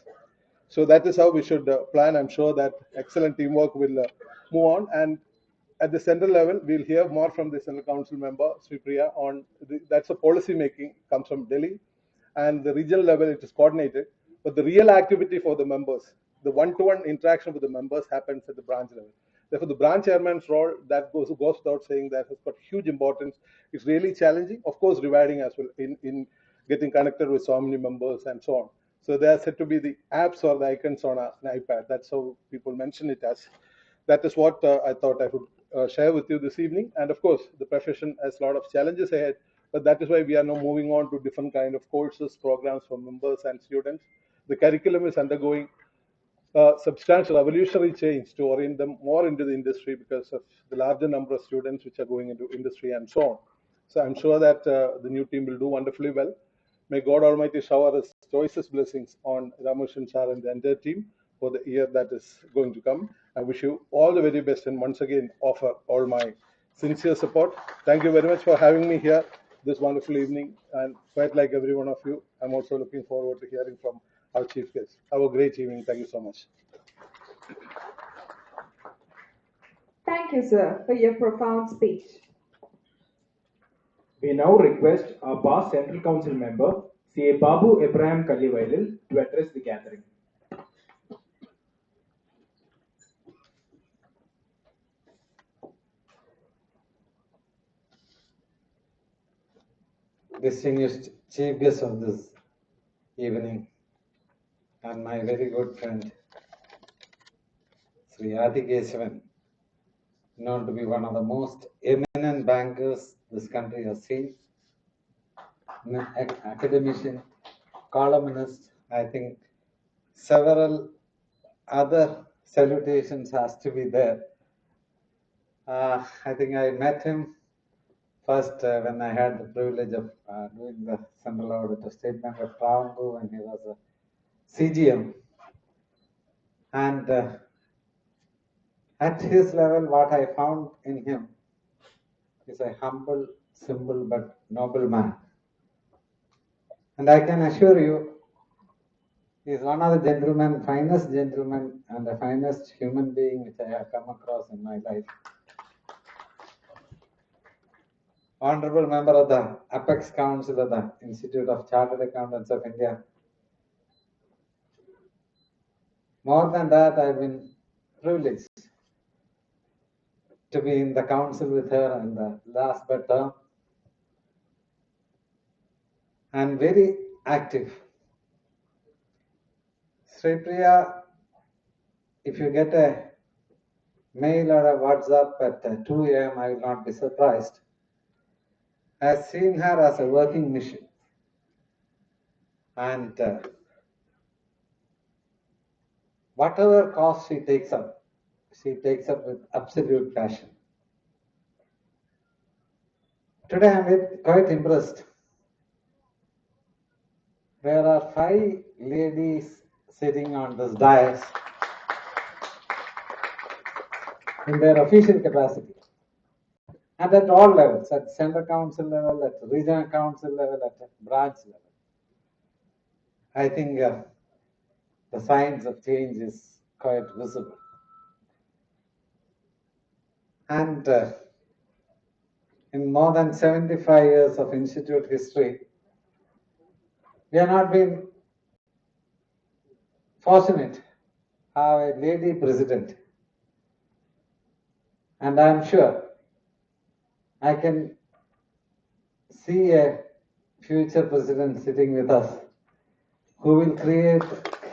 So that is how we should plan. I'm sure that excellent teamwork will move on. And at the central level, we'll hear more from the central council member, Sri Priya, on that's a policy making, comes from Delhi. And the regional level, it is coordinated. But the real activity for the members, the one-to-one interaction with the members happens at the branch level. Therefore, the branch chairman's role, that goes without saying, that has got huge importance. It's really challenging, of course, rewarding as well in getting connected with so many members and so on. So they are said to be the apps or the icons on an iPad. That's how people mention it as. That is what I thought I would share with you this evening. And of course, the profession has a lot of challenges ahead, but that is why we are now moving on to different kind of courses, programs for members and students. The curriculum is undergoing substantial evolutionary change to orient them more into the industry because of the larger number of students which are going into industry and so on. So I'm sure that the new team will do wonderfully well. May God Almighty shower His choicest blessings on Ramushan Sir and the entire team for the year that is going to come. I wish you all the very best and once again offer all my sincere support. Thank you very much for having me here this wonderful evening, and quite like every one of you, I'm also looking forward to hearing from our chief guest. Have a great evening. Thank you so much. Thank you, sir, for your profound speech. We now request our past Central Council member, CA Babu Abraham Kallivailil, to address the gathering. Distinguished chief guest of this evening, and my very good friend, Sri ICAI, known to be one of the most eminent bankers this country has seen, an academician, columnist. I think several other salutations has to be there. I think I met him first when I had the privilege of doing the Central Audit of State Bank of Travancore when he was a CGM. And at his level, what I found in him is a humble, simple, but noble man. And I can assure you, he is one of the gentlemen, finest gentlemen, and the finest human being which I have come across in my life. Honorable member of the Apex Council of the Institute of Chartered Accountants of India. More than that, I've been privileged to be in the council with her in the last term, and very active. Sri Priya, if you get a mail or a WhatsApp at 2 a.m., I will not be surprised. I have seen her as a working machine, and whatever cause she takes up with absolute passion. Today I am quite impressed. There are 5 ladies sitting on this dais in their official capacity, and at all levels, at central council level, at regional council level, at branch level. I think the signs of change is quite visible. And in more than 75 years of institute history, we have not been fortunate to have a lady president. And I am sure I can see a future president sitting with us who will create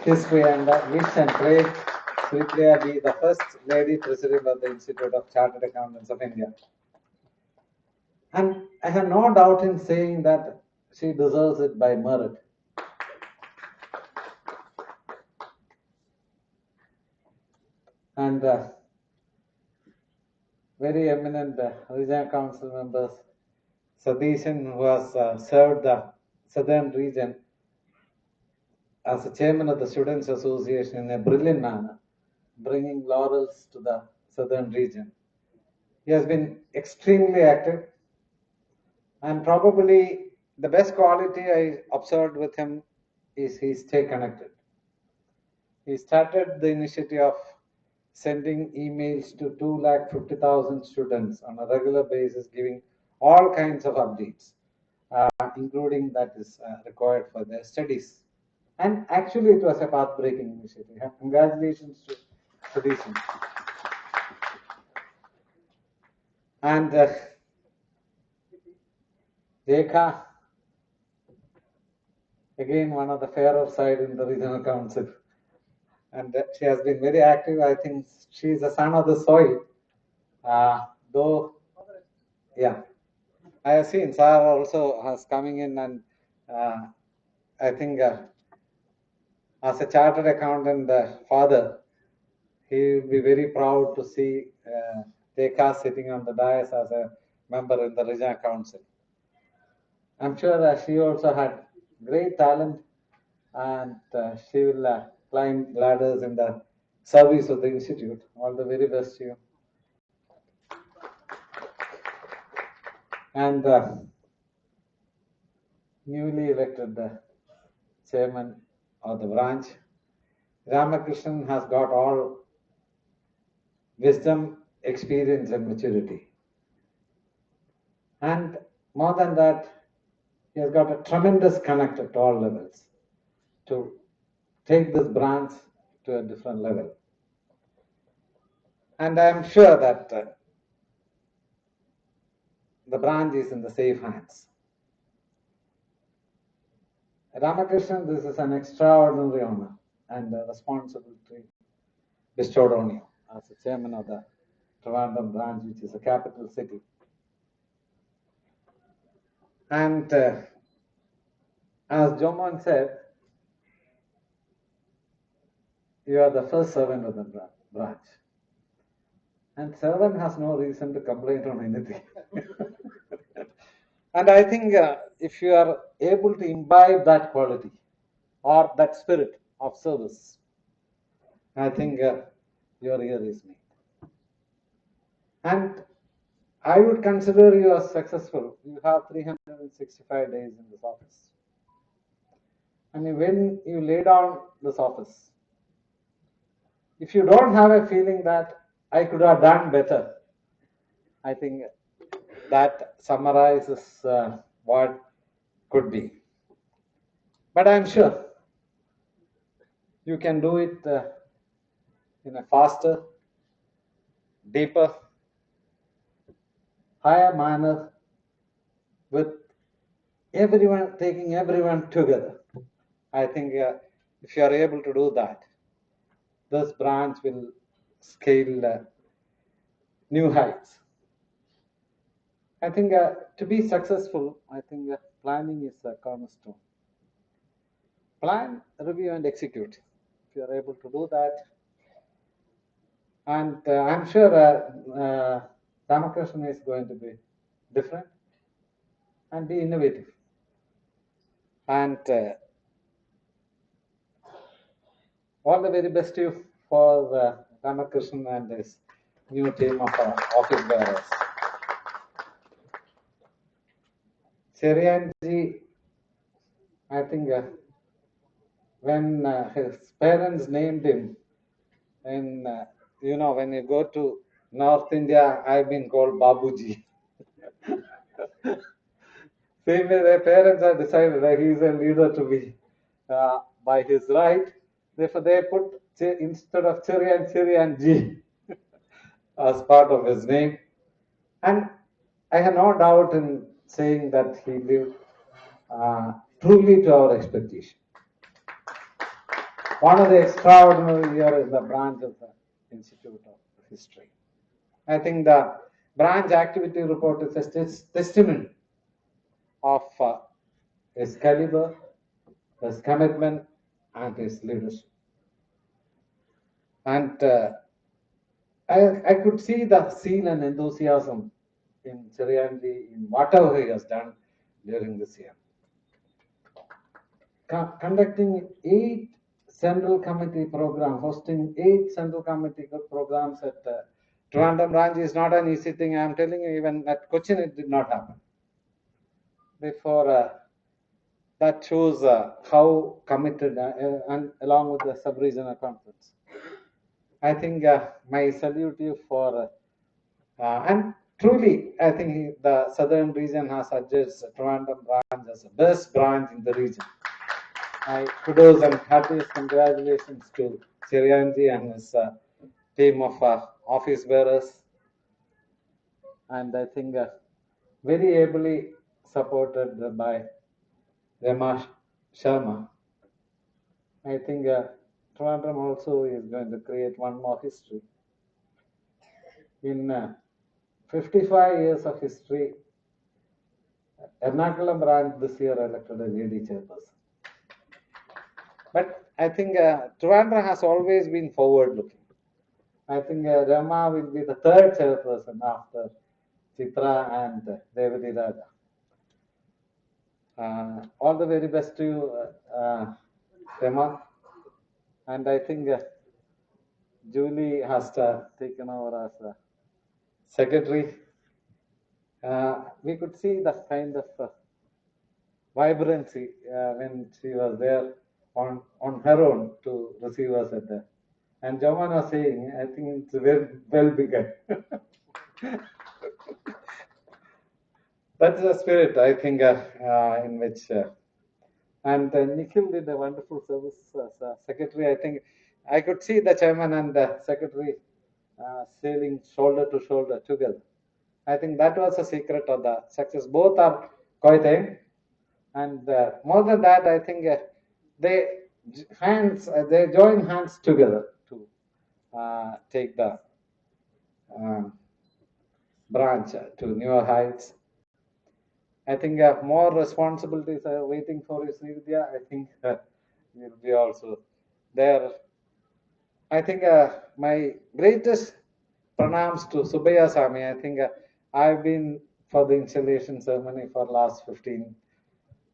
history, and wish and pray Sri Priya be the first lady president of the Institute of Chartered Accountants of India. And I have no doubt in saying that she deserves it by merit. And very eminent regional council members, Satishan, who has served the southern region as the chairman of the Students Association in a brilliant manner, bringing laurels to the southern region. He has been extremely active, and probably the best quality I observed with him is he stay connected. He started the initiative of sending emails to 250,000 students on a regular basis, giving all kinds of updates, including that is required for their studies. And actually, it was a path-breaking initiative. Congratulations to Sudhishan. And Rekha, again, one of the fairer side in the regional council. And she has been very active. I think she is a son of the soil. Though, yeah, I have seen Sarah also has coming in, and I think as a chartered accountant father, he will be very proud to see Rekha sitting on the dais as a member in the regional council. I'm sure she also had great talent, and she will climb ladders in the service of the institute. All the very best to you. And newly elected chairman of the branch, Ramakrishnan has got all wisdom, experience, and maturity. And more than that, he has got a tremendous connect at all levels to take this branch to a different level. And I am sure that the branch is in the safe hands. Ramakrishnan, this is an extraordinary honor and responsibility bestowed on you as the chairman of the Trivandrum branch, which is a capital city. And as Joman said, you are the first servant of the branch. And servant has no reason to complain on anything. And I think if you are able to imbibe that quality or that spirit of service, I think your year is made. And I would consider you as successful. You have 365 days in this office. And when you lay down this office, if you don't have a feeling that I could have done better, I think that summarizes what could be. But I'm sure you can do it in a faster, deeper, higher manner, with everyone, taking everyone together. I think if you are able to do that, this branch will scale new heights. I think to be successful, I think planning is a cornerstone. Plan, review, and execute. If you are able to do that, and I'm sure Ramakrishnan is going to be different and be innovative. And all the very best to you for Ramakrishnan and his new team of office bearers. Serianji, I think when his parents named him, and when you go to North India, I've been called Babuji. Same way their parents have decided that he is a leader to be by his right. Therefore, they put instead of Chiri and G as part of his name. And I have no doubt in saying that he lived truly to our expectation. One of the extraordinary year in the branch of the Institute of History. I think the branch activity report is a testament of his caliber, his commitment, and his leadership. And I could see the zeal and enthusiasm in Chirianji in whatever he has done during this year. Conducting 8 central committee programs, hosting 8 central committee programs at Trivandrum branch is not an easy thing. I am telling you, even at Cochin it did not happen. Therefore, that shows how committed and along with the sub-regional conference. I think my salute you for and truly I think the southern region has adjudged Trivandrum branch as the best branch in the region. I kudos and happiest congratulations to Chirianji and his team of office bearers, and I think very ably supported by Rama Sharma. I think Trivandrum also is going to create one more history. In 55 years of history, Ernakulam branch this year elected a lady chairperson. But I think Trivandrum has always been forward-looking. I think Rama will be the 3rd chairperson after Chitra and Devadi Raja. All the very best to you, Rama. And I think Julie has taken over as secretary. We could see the kind of vibrancy when she was there on her own to receive us at that. And Joman was saying, I think it's very well begun. That's the spirit, I think, in which. And Nikhil did a wonderful service as secretary. I think I could see the chairman and the secretary sailing shoulder to shoulder together. I think that was a secret of the success. Both are quite young. And more than that, I think they join hands together to take the branch to newer heights. I think more responsibilities are waiting for Srividya. I think will be also there. I think my greatest pranams to Subaya Sami. I think I've been for the installation ceremony for last 15,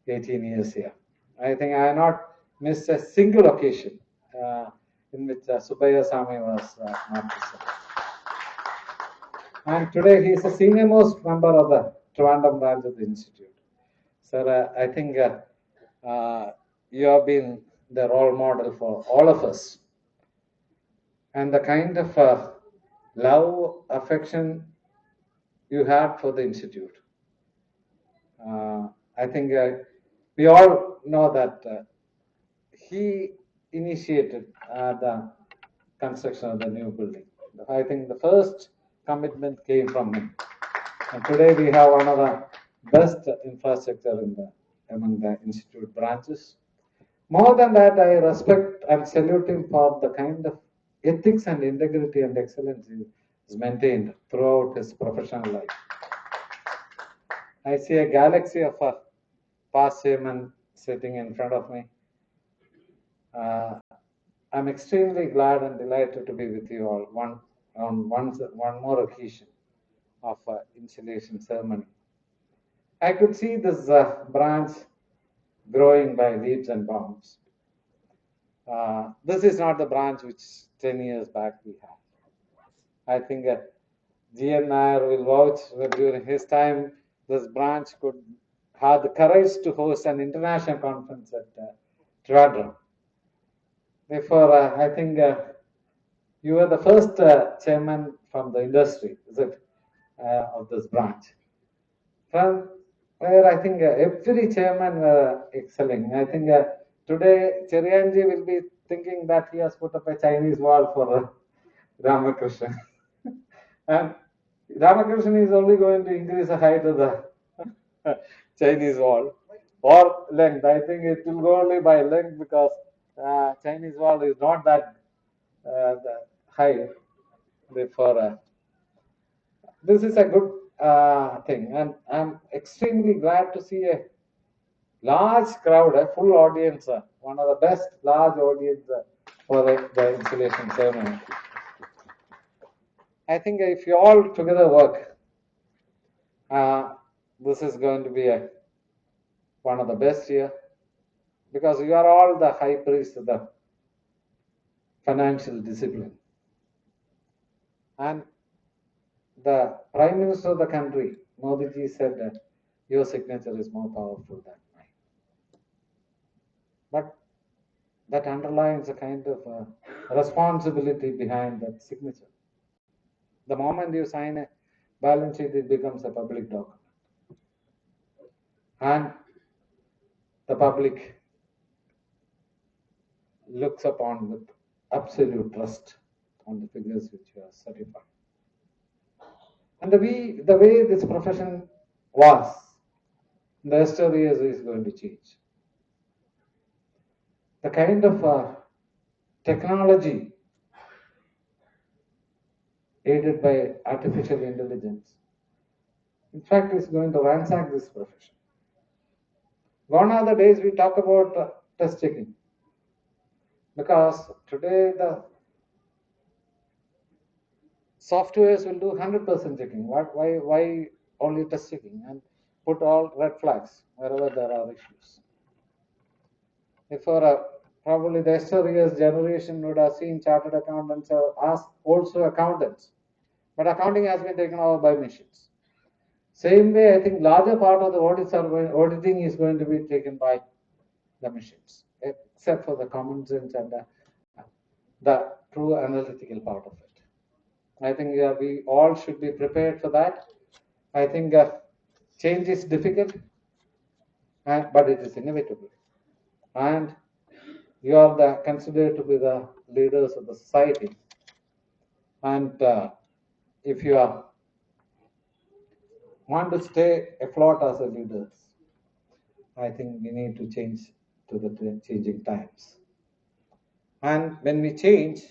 18 years here. I think I have not missed a single occasion in which Subaya Sami was not present. And today he is the senior most member of the Trivandrum branch of the Institute. Sir, I think you have been the role model for all of us. And the kind of love, affection you have for the Institute. I think we all know that he initiated the construction of the new building. I think the first commitment came from him. And today we have one of the best infrastructure among the Institute branches. More than that, I respect and salute him for the kind of ethics and integrity and excellence he has maintained throughout his professional life. I see a galaxy of past chairmen sitting in front of me. I'm extremely glad and delighted to be with you all on one more occasion of installation ceremony. I could see this branch growing by leaps and bounds. This is not the branch which 10 years back we had. I think GN Nair will vouch that during his time, this branch could have the courage to host an international conference at Trivandrum. Therefore, I think You were the first chairman from the industry, is it, of this branch? From where I think every chairman were excelling. I think today Cherianji will be thinking that he has put up a Chinese wall for Ramakrishna. And Ramakrishna is only going to increase the height of the Chinese wall or length. I think it will go only by length because Chinese wall is not that high. Therefore, this is a good thing, and I'm extremely glad to see a large crowd, a full audience, one of the best large audience for the installation ceremony. I think if you all together work, this is going to be one of the best year, because you are all the high priests of the financial discipline. And the Prime Minister of the country, Modi ji, said that your signature is more powerful than mine. But that underlines a kind of responsibility behind that signature. The moment you sign a balance sheet, it becomes a public document. And the public looks upon with absolute trust on the figures which you are certifying. And the way this profession was, the history is going to change. The kind of technology aided by artificial intelligence, in fact, is going to ransack this profession. Gone are the days we talk about test checking, because today the softwares will do 100% checking. Why only test checking and put all red flags wherever there are issues? If probably the yesteryear's generation would have seen chartered accountants as also accountants, but accounting has been taken over by machines. Same way, I think larger part of the auditing is going to be taken by the machines, except for the common sense and the true analytical part of it. I think we all should be prepared for that. I think change is difficult, but it is inevitable. And you are considered to be the leaders of the society. And if you want to stay afloat as a leaders, I think we need to change to the changing times. And when we change,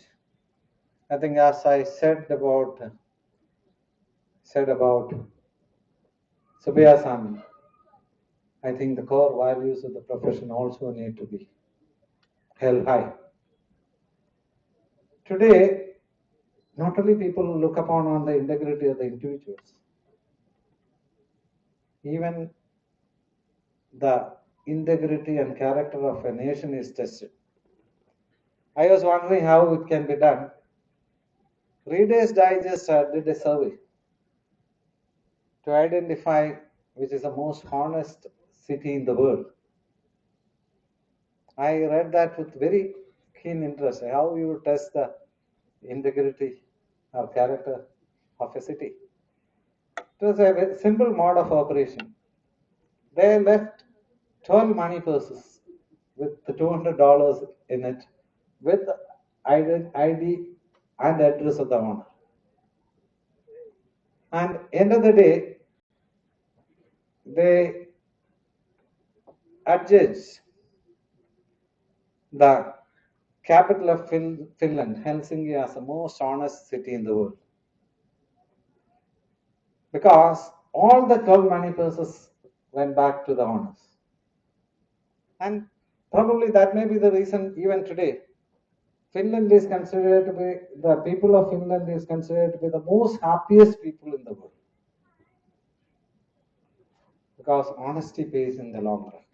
I think as I said about Subbiah Sami, I think the core values of the profession also need to be held high. Today, not only people look upon on the integrity of the individuals, even the integrity and character of a nation is tested. I was wondering how it can be done. Reader's Digest did a survey to identify which is the most honest city in the world. I read that with very keen interest, how you test the integrity or character of a city. It was a very simple mode of operation. They left 12 money purses with the $200 in it, with ID and address of the owner. And end of the day, they adjudged the capital of Finland, Helsinki, as the most honest city in the world, because all the 12 money purses went back to the owners. And probably that may be the reason even today Finland is considered to be, the people of Finland is considered to be the most happiest people in the world, because honesty pays in the long run.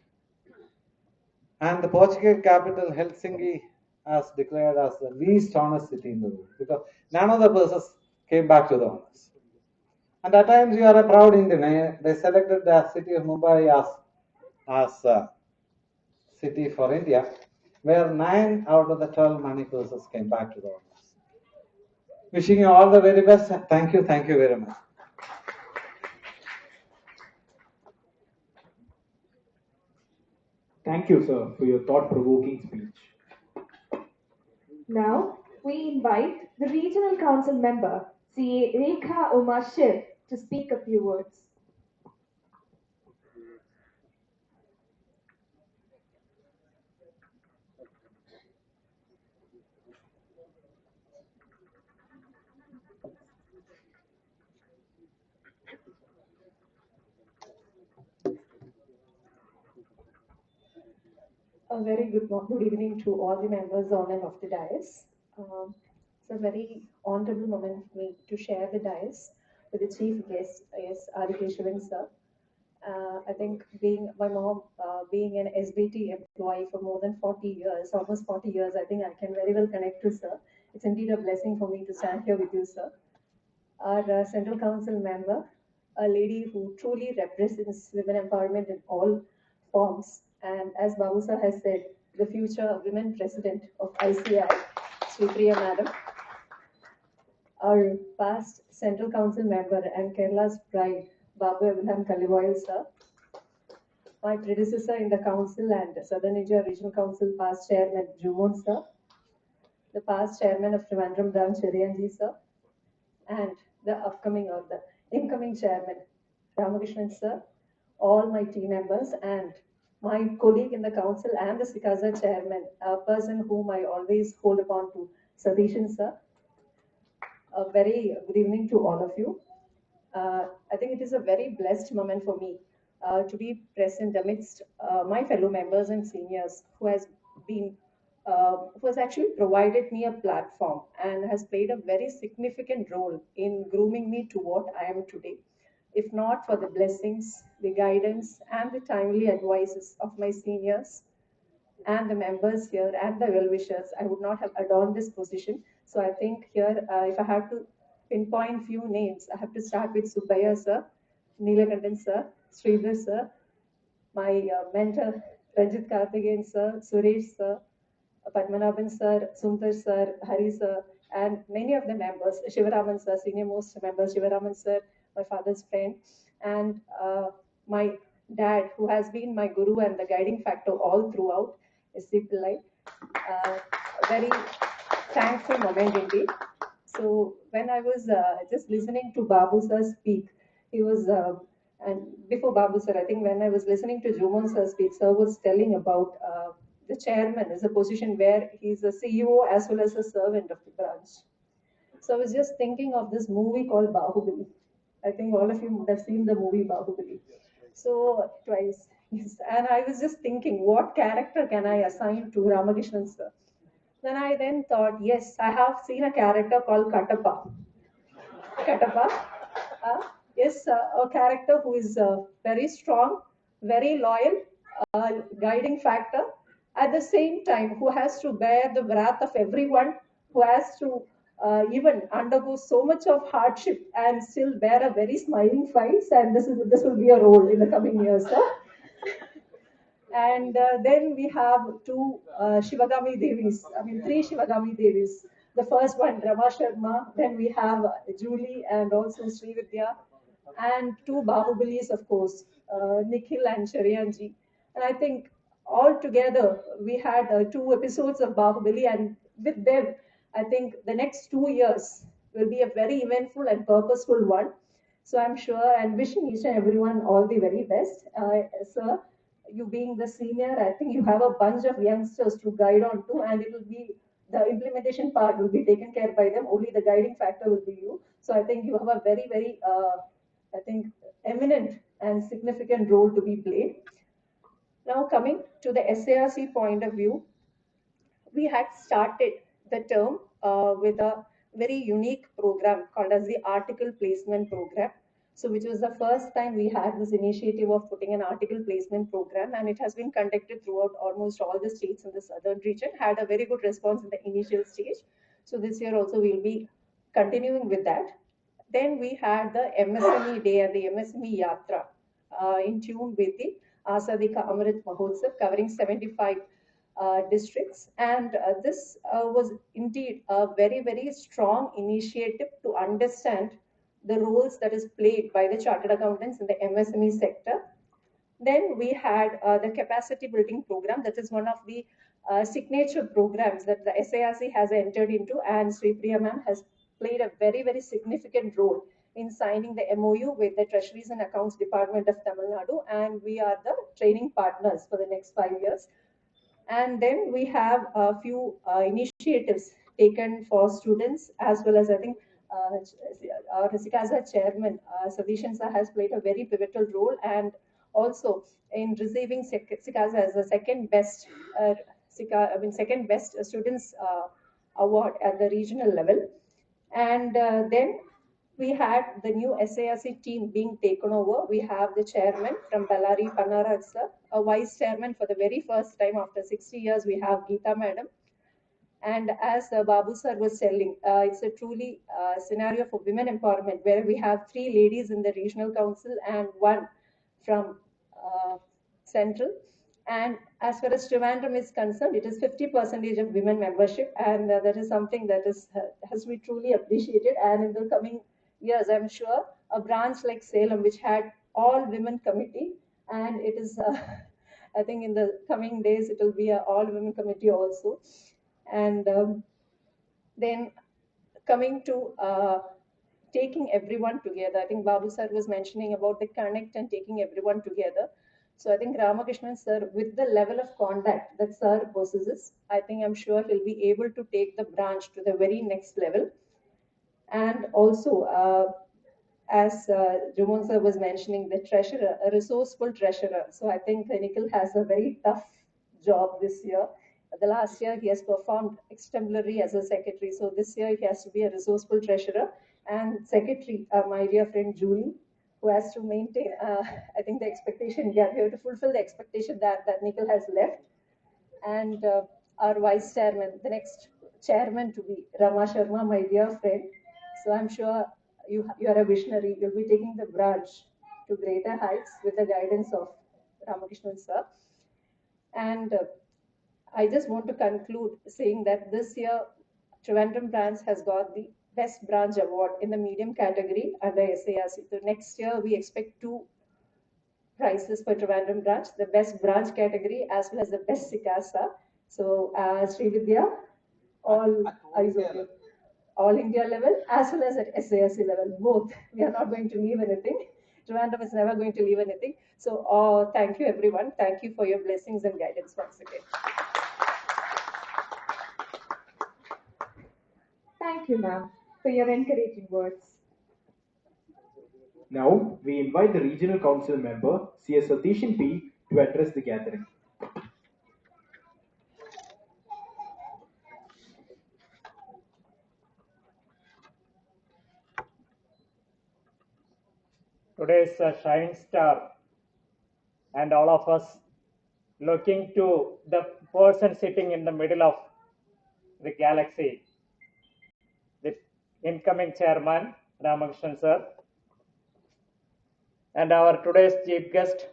And the Portuguese capital, Helsinki, has declared as the least honest city in the world, because none of the persons came back to the owners. And at times you are a proud Indian. They selected the city of Mumbai as a city for India, where 9 out of the 12 money purses came back to the owners. Wishing you all the very best. Thank you very much. Thank you, sir, for your thought-provoking speech. Now, we invite the Regional Council member, CA Rekha Uma Shiv, to speak a few words. A very good evening to all the members on and off the dais. It's a very honorable moment for me to share the dais with the chief guest, yes, Adikeshwaran sir. I think being my mom, being an SBT employee for more than 40 years, almost 40 years, I think I can very well connect to sir. It's indeed a blessing for me to stand here with you, sir. Our Central Council member, a lady who truly represents women empowerment in all forms. And as Babu sir has said, the future women president of ICAI, Sri Priya Madam, our past Central Council member and Kerala's pride, Babu Abraham Kalivoyal sir, my predecessor in the council and Southern India Regional Council past chairman Jumon sir, the past chairman of Trivandrum branch Cherianji sir, and the upcoming or the incoming chairman Ramakrishnan sir, all my team members, and my colleague in the council and the SICASA chairman, a person whom I always hold upon to, Satishan sir. A very good evening to all of you. I think it is a very blessed moment for me to be present amidst my fellow members and seniors who has actually provided me a platform and has played a very significant role in grooming me to what I am today. If not for the blessings, the guidance, and the timely advices of my seniors and the members here and the well-wishers, I would not have adorned this position. So I think here, if I have to pinpoint few names, I have to start with Subbaya sir, Neelakandan sir, Sridhar sir, my mentor Ranjit Karthikeyan sir, Suresh sir, Padmanabhan sir, Sundar sir, Hari sir, and many of the members, Shivaraman sir, senior most member Shivaraman sir, my father's friend, and my dad, who has been my guru and the guiding factor all throughout, S.C. Pillai. Very thankful moment indeed. So when I was just listening to Babu sir speak, he was, and before Babu sir, I think when I was listening to Jumon sir speak, sir was telling about the chairman is a position where he's a CEO as well as a servant of the branch. So I was just thinking of this movie called Bahubali. I think all of you would have seen the movie Bahubali. So twice. Yes. And I was just thinking, what character can I assign to Ramakrishnan sir? Then I then thought, yes, I have seen a character called Katappa. Katappa. Yes, a character who is very strong, very loyal, guiding factor. At the same time, who has to bear the wrath of everyone, who has to even undergo so much of hardship and still bear a very smiling face. And this will be a role in the coming years. And then we have two Shivagami Devis, I mean, three Shivagami Devis. The first one, Rama Sharma, then we have Julie and also Sri Vidya, and two Bahubalis, of course, Nikhil and Sharyanji. And I think all together we had two episodes of Bahubali, and with them, I think the next 2 years will be a very eventful and purposeful one. So I'm sure and wishing each and everyone all the very best. Sir, you being the senior, I think you have a bunch of youngsters to guide on to, and it will be the implementation part will be taken care by them. Only the guiding factor will be you. So I think you have a very, very, I think, eminent and significant role to be played. Now coming to the SARC point of view, we had started the term with a very unique program called as the article placement program. So which was the first time we had this initiative of putting an article placement program, and it has been conducted throughout almost all the states in the southern region, had a very good response in the initial stage. So this year also we'll be continuing with that. Then we had the MSME Day and the MSME Yatra in tune with the Asadika Amrit Mahotsav, covering 75 districts. And this was indeed a very, very strong initiative to understand the roles that is played by the chartered accountants in the MSME sector. Then we had the capacity building program. That is one of the signature programs that the SIRC has entered into, and Sri Priya ma'am has played a very, very significant role in signing the MOU with the Treasuries and Accounts Department of Tamil Nadu, and we are the training partners for the next 5 years. And then we have a few initiatives taken for students, as well as I think our SICASA chairman, Sadishan Sir, has played a very pivotal role, and also in receiving SICASA as the second best, second best students award at the regional level. And then we had the new SIRC team being taken over. We have the chairman from Ballari, Pannaraj sir, a vice chairman for the very first time after 60 years. We have Geeta madam. And as Babu sir was telling, it's a truly scenario for women empowerment, where we have 3 ladies in the regional council and 1 from central. And as far as Trivandrum is concerned, it is 50% of women membership, and that is something that is has to be truly appreciated. And in the coming years, I'm sure a branch like Salem, which had all women committee, and it is, I think in the coming days, it will be a all women committee also. And then coming to taking everyone together, I think Babu sir was mentioning about the connect and taking everyone together. So I think Ramakrishnan sir, with the level of conduct that sir possesses, I think I'm sure he'll be able to take the branch to the very next level. And also, as Jumon sir was mentioning, the treasurer, a resourceful treasurer. So I think Nikhil has a very tough job this year. The last year he has performed exemplary as a secretary. So this year he has to be a resourceful treasurer and secretary, my dear friend Julie, who has to maintain, I think the expectation, yeah, we have to fulfill the expectation that Nikhil has left. And our vice chairman, the next chairman to be Rama Sharma, my dear friend. So I'm sure you are a visionary. You'll be taking the branch to greater heights with the guidance of Ramakrishnan sir. And I just want to conclude saying that this year Trivandrum branch has got the best branch award in the medium category under SIRC. So next year we expect 2 prizes for Trivandrum branch, the best branch category as well as the best SICASA. So Sri Vidya, all eyes on you. All India level as well as at SIRC level, both. We are not going to leave anything. Trivandrum is never going to leave anything. So thank you everyone. Thank you for your blessings and guidance once again. Thank you, ma'am, for your encouraging words. Now, we invite the Regional Council member, CS Satishan P, to address the gathering. Today's shining star, and all of us looking to the person sitting in the middle of the galaxy, the incoming chairman, Ramakrishnan sir, and our today's chief guest,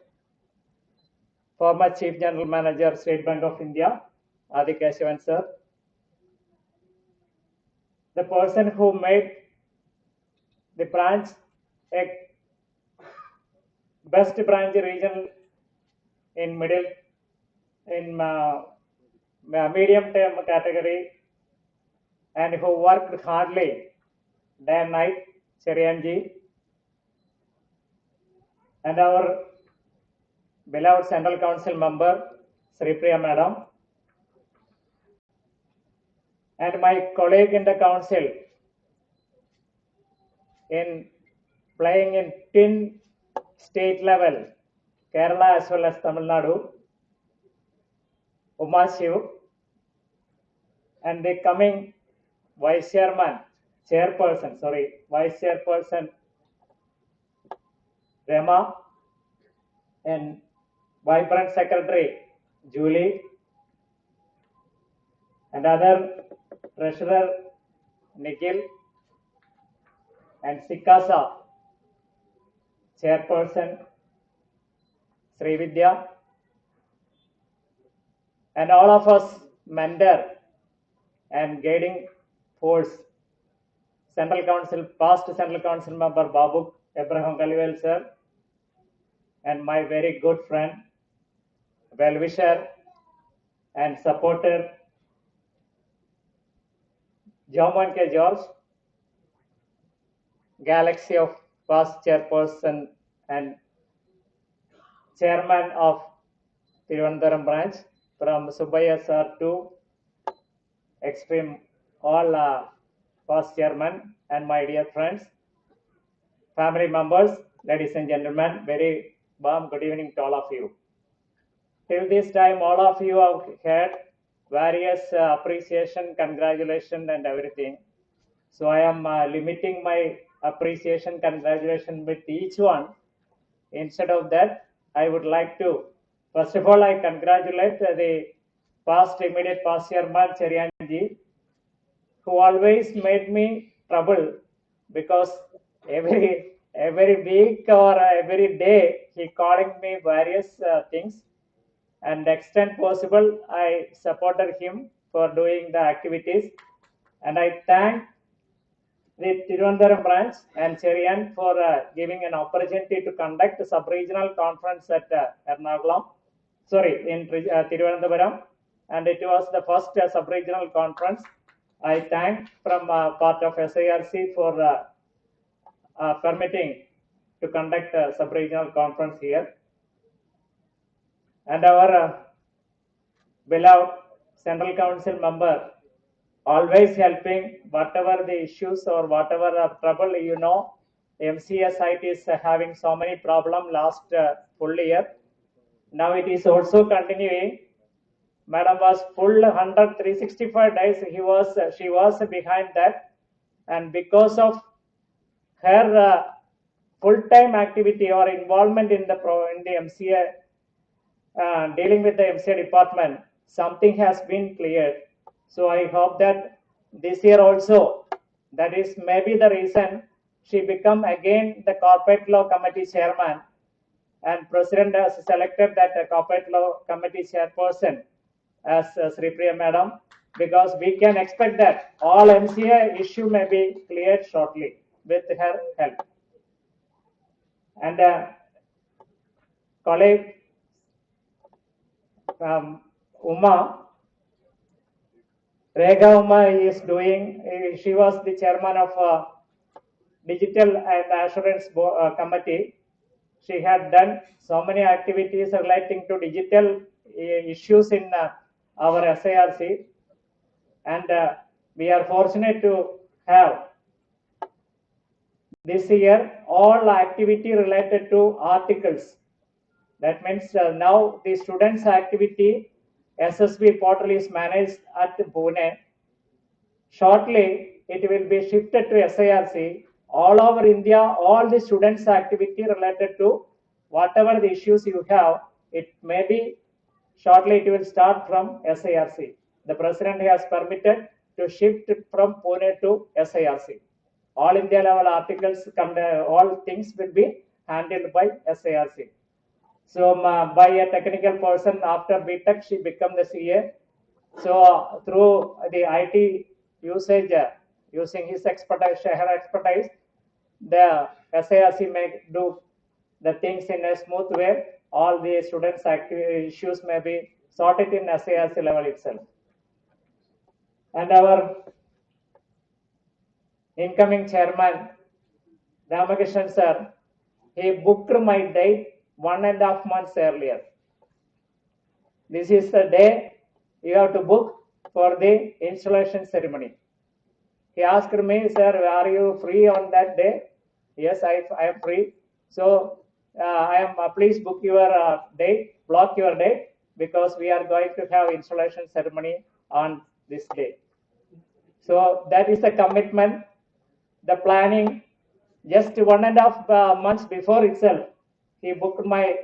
former Chief General Manager, State Bank of India, Adi Keshavan sir, the person who made the branch a best branch region in middle, in medium term category, and who worked hardly day and night, Cherianji, and our beloved Central Council member, Sri Priya Madam, and my colleague in the council in playing in tin state level, Kerala as well as Tamil Nadu, Uma Shiv, and the coming vice chairperson, Rema, and vibrant secretary, Julie, and other treasurer, Nikhil, and SICASA chairperson, Sri Vidya, and all of us mentor and guiding force. Central Council, past Central Council member Babu Abraham Kalivel sir, and my very good friend, well-wisher and supporter, John K. George, Galaxy of past chairperson and chairman of Thiruvananthapuram branch, from Subbayya sir to extreme all past chairman and my dear friends, family members, ladies and gentlemen, very warm good evening to all of you. Till this time, all of you have had various appreciation, congratulation, and everything. So I am limiting my appreciation, congratulation with each one. Instead of that, I would like to, first of all, I congratulate the immediate past chairman, Cherianji, who always made me trouble because every week or every day he calling me various things, and extent possible I supported him for doing the activities, and I thank the Tirunelveli branch and Cherian for giving an opportunity to conduct a sub-regional conference at Ernakulam, in Tirunelveli, and it was the first sub-regional conference. I thank from part of SIRC for permitting to conduct a sub-regional conference here. And our beloved Central Council member, always helping whatever the issues or whatever trouble, MCA site is having so many problems last full year. Now it is also continuing. Madam was full 365 days. She was behind that, and because of her full-time activity or involvement in the MCA, dealing with the MCA department, something has been cleared. So I hope that this year also, that is maybe the reason she become again the corporate law committee chairman, and president has selected that corporate law committee chairperson as Sri Priya madam, because we can expect that all MCA issue may be cleared shortly with her help. And colleague Uma, Rega Uma is doing, she was the chairman of Digital and Assurance Committee. She had done so many activities relating to digital issues in our SIRC, and we are fortunate to have this year all activity related to articles. That means now the students' activity SSB portal is managed at Pune. Shortly, it will be shifted to SIRC. All over India, all the students' activity related to whatever the issues you have, it may be shortly it will start from SIRC. The president has permitted to shift from Pune to SIRC. All India level articles, all things will be handled by SIRC. So by a technical person after BTech, she become the CA. So through the IT usage, using his expertise, her expertise, the SIRC may do the things in a smooth way. All the students' issues may be sorted in SIRC level itself. And our incoming chairman, Ramakrishnan sir, he booked my date 1.5 months earlier. This is the day you have to book for the installation ceremony. He asked me, sir, are you free on that day? Yes, I am free. So please book your date, block your date, because we are going to have installation ceremony on this day. So that is the commitment, the planning. Just 1.5 months before itself, he blocked my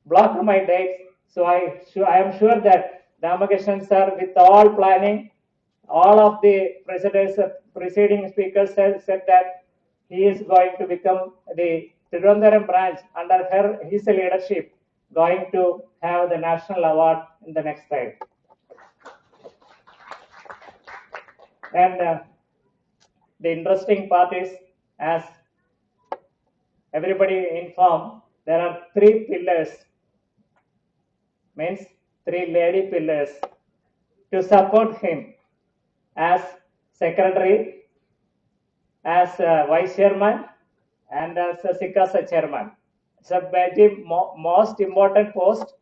dates. So I am sure that Ramakrishnan sir, with all planning, all of the preceding speakers said that he is going to become the Tirunelveli branch under his leadership. going to have the national award in the next time. And the interesting part is, as everybody informed, there are three pillars, means three lady pillars, to support him as secretary, as vice chairman, and as a SICASA chairman. So very most important post,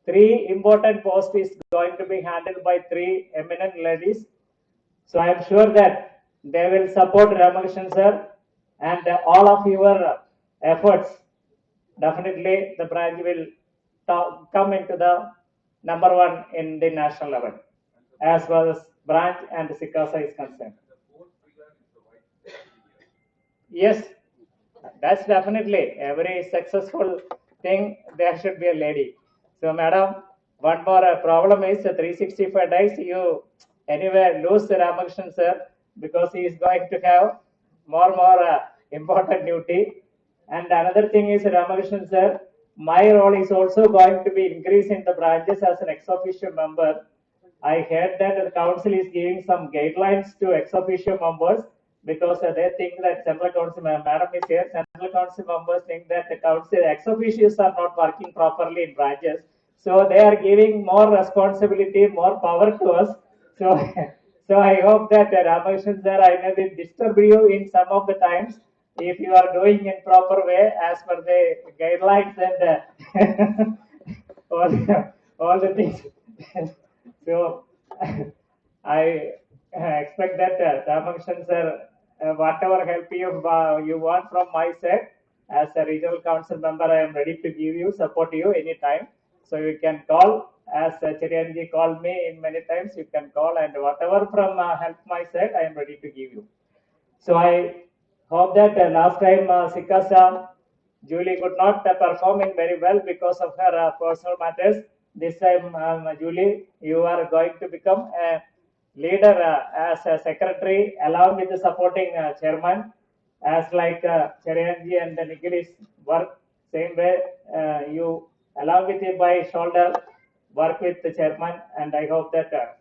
three important posts is going to be handled by three eminent ladies. So I am sure that they will support Ramakrishnan sir, and all of your efforts. Definitely the branch will come into the number one in the national level as far as branch and SICASA is concerned. Yes, that's definitely every successful thing. There should be a lady. So, madam, one more problem is 365 days. You anyway lose Ramakrishnan sir because he is going to have more important duty. And another thing is Ramakrishnan sir, my role is also going to be increased in the branches as an ex officio member. I heard that the council is giving some guidelines to ex officio members because they think that central council, madam is here, central council members think that the council ex officios are not working properly in branches. So they are giving more responsibility, more power to us. So, so I hope that Ramakrishnan sir, I may be disturb you in some of the times if you are doing in proper way as per the guidelines and all the things. So I expect that Ramakrishnan sir, whatever help you want from my side, as a regional council member, I am ready to give you, support you anytime. So you can call, as Chirianji called me in many times, you can call, and whatever from help my side, I am ready to give you. So I hope that last time Sikasa Julie could not perform in very well because of her personal matters. This time, Julie, you are going to become a leader as a secretary along with the supporting chairman, as like Cherianji and Nikhil's work. Same way, you along with it by shoulder work with the chairman, and I hope that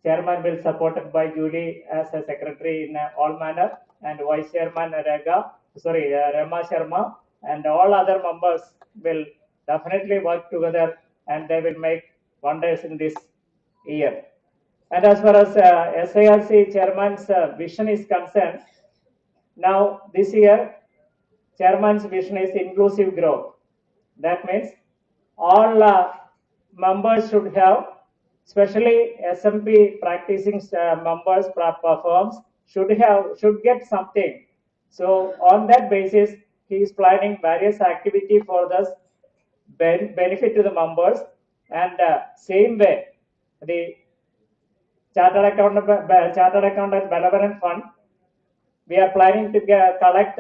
chairman will supported by Julie as a secretary in all manner, and vice chairman Rama Sharma, and all other members will definitely work together, and they will make wonders in this year. And as far as SIRC chairman's vision is concerned, now this year chairman's vision is inclusive growth. That means all members should have, especially SMP practicing members, firms should get something. So on that basis, he is planning various activity for the benefit to the members, and same way the chartered accountant benevolent fund, we are planning to collect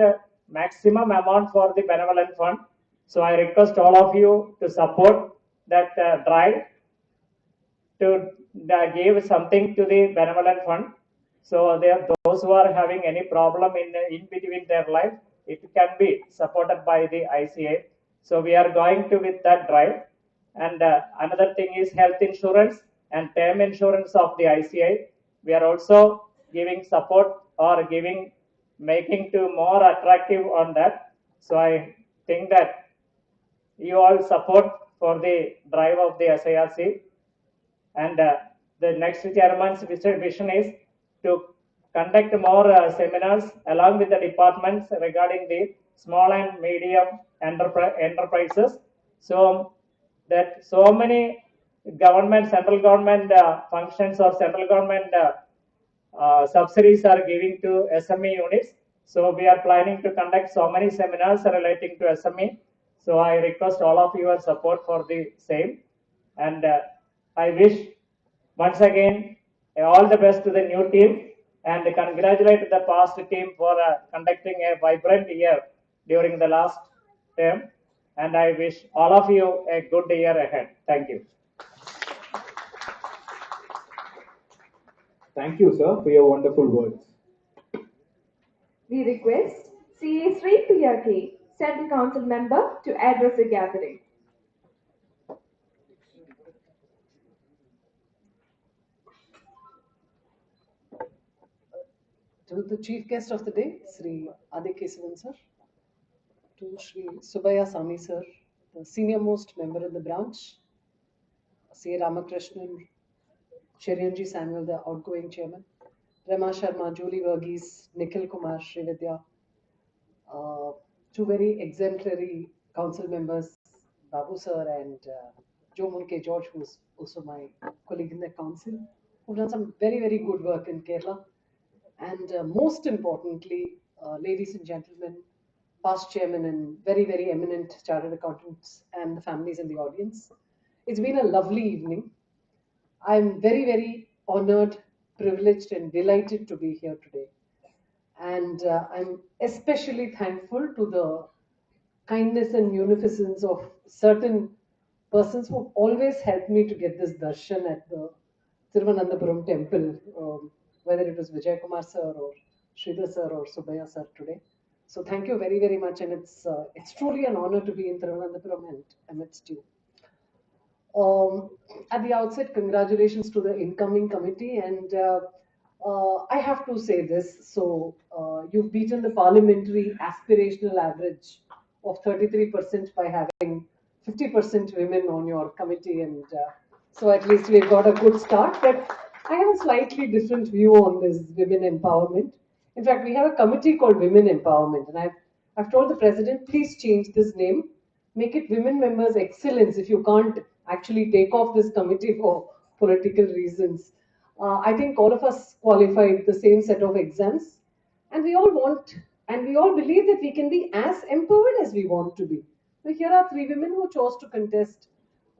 maximum amount for the benevolent fund. So I request all of you to support that drive to give something to the benevolent fund. So those who are having any problem in between their life, it can be supported by the ICAI. So we are going to with that drive. And another thing is health insurance and term insurance of the ICAI. We are also giving support or making to more attractive on that. So I think that you all support for the drive of the SIRC. And the next chairman's vision is to conduct more seminars along with the departments regarding the small and medium enterprises. So that so many central government functions or central government subsidies are giving to SME units. So we are planning to conduct so many seminars relating to SME. So I request all of your support for the same. And I wish once again all the best to the new team, and congratulate the past team for conducting a vibrant year during the last term. And I wish all of you a good year ahead. Thank you. Thank you, sir, for your wonderful words. We request CA Sri Priya K, Central Council member, to address the gathering. To the chief guest of the day, Sri Adikesavan sir, to Sri Subaya Sami sir, the senior most member in the branch, C. Ramakrishnan, Shiryanji Samuel, the outgoing chairman, Rema Sharma, Julie Verghese, Nikhil Kumar, Srividya, two very exemplary council members, Babu sir and Jomun K. George, who's also my colleague in the council, who've done some very, very good work in Kerala. And most importantly, ladies and gentlemen, past chairman and very, very eminent chartered accountants and the families in the audience. It's been a lovely evening. I'm very, very honored, privileged, and delighted to be here today. And I'm especially thankful to the kindness and munificence of certain persons who always helped me to get this darshan at the Thiruvananthapuram temple, whether it was Vijay Kumar sir or Sridhar sir or Subaya sir today. So thank you very, very much, and it's truly an honor to be in Thiruvananthapuram and amidst you. At the outset, congratulations to the incoming committee, and I have to say this. So, you've beaten the parliamentary aspirational average of 33% by having 50% women on your committee, and so at least we've got a good start. But I have a slightly different view on this women empowerment. In fact, we have a committee called Women Empowerment, and I've told the president, please change this name, make it Women Members Excellence if you can't actually take off this committee for political reasons. I think all of us qualified the same set of exams, and we all want and we all believe that we can be as empowered as we want to be. So here are three women who chose to contest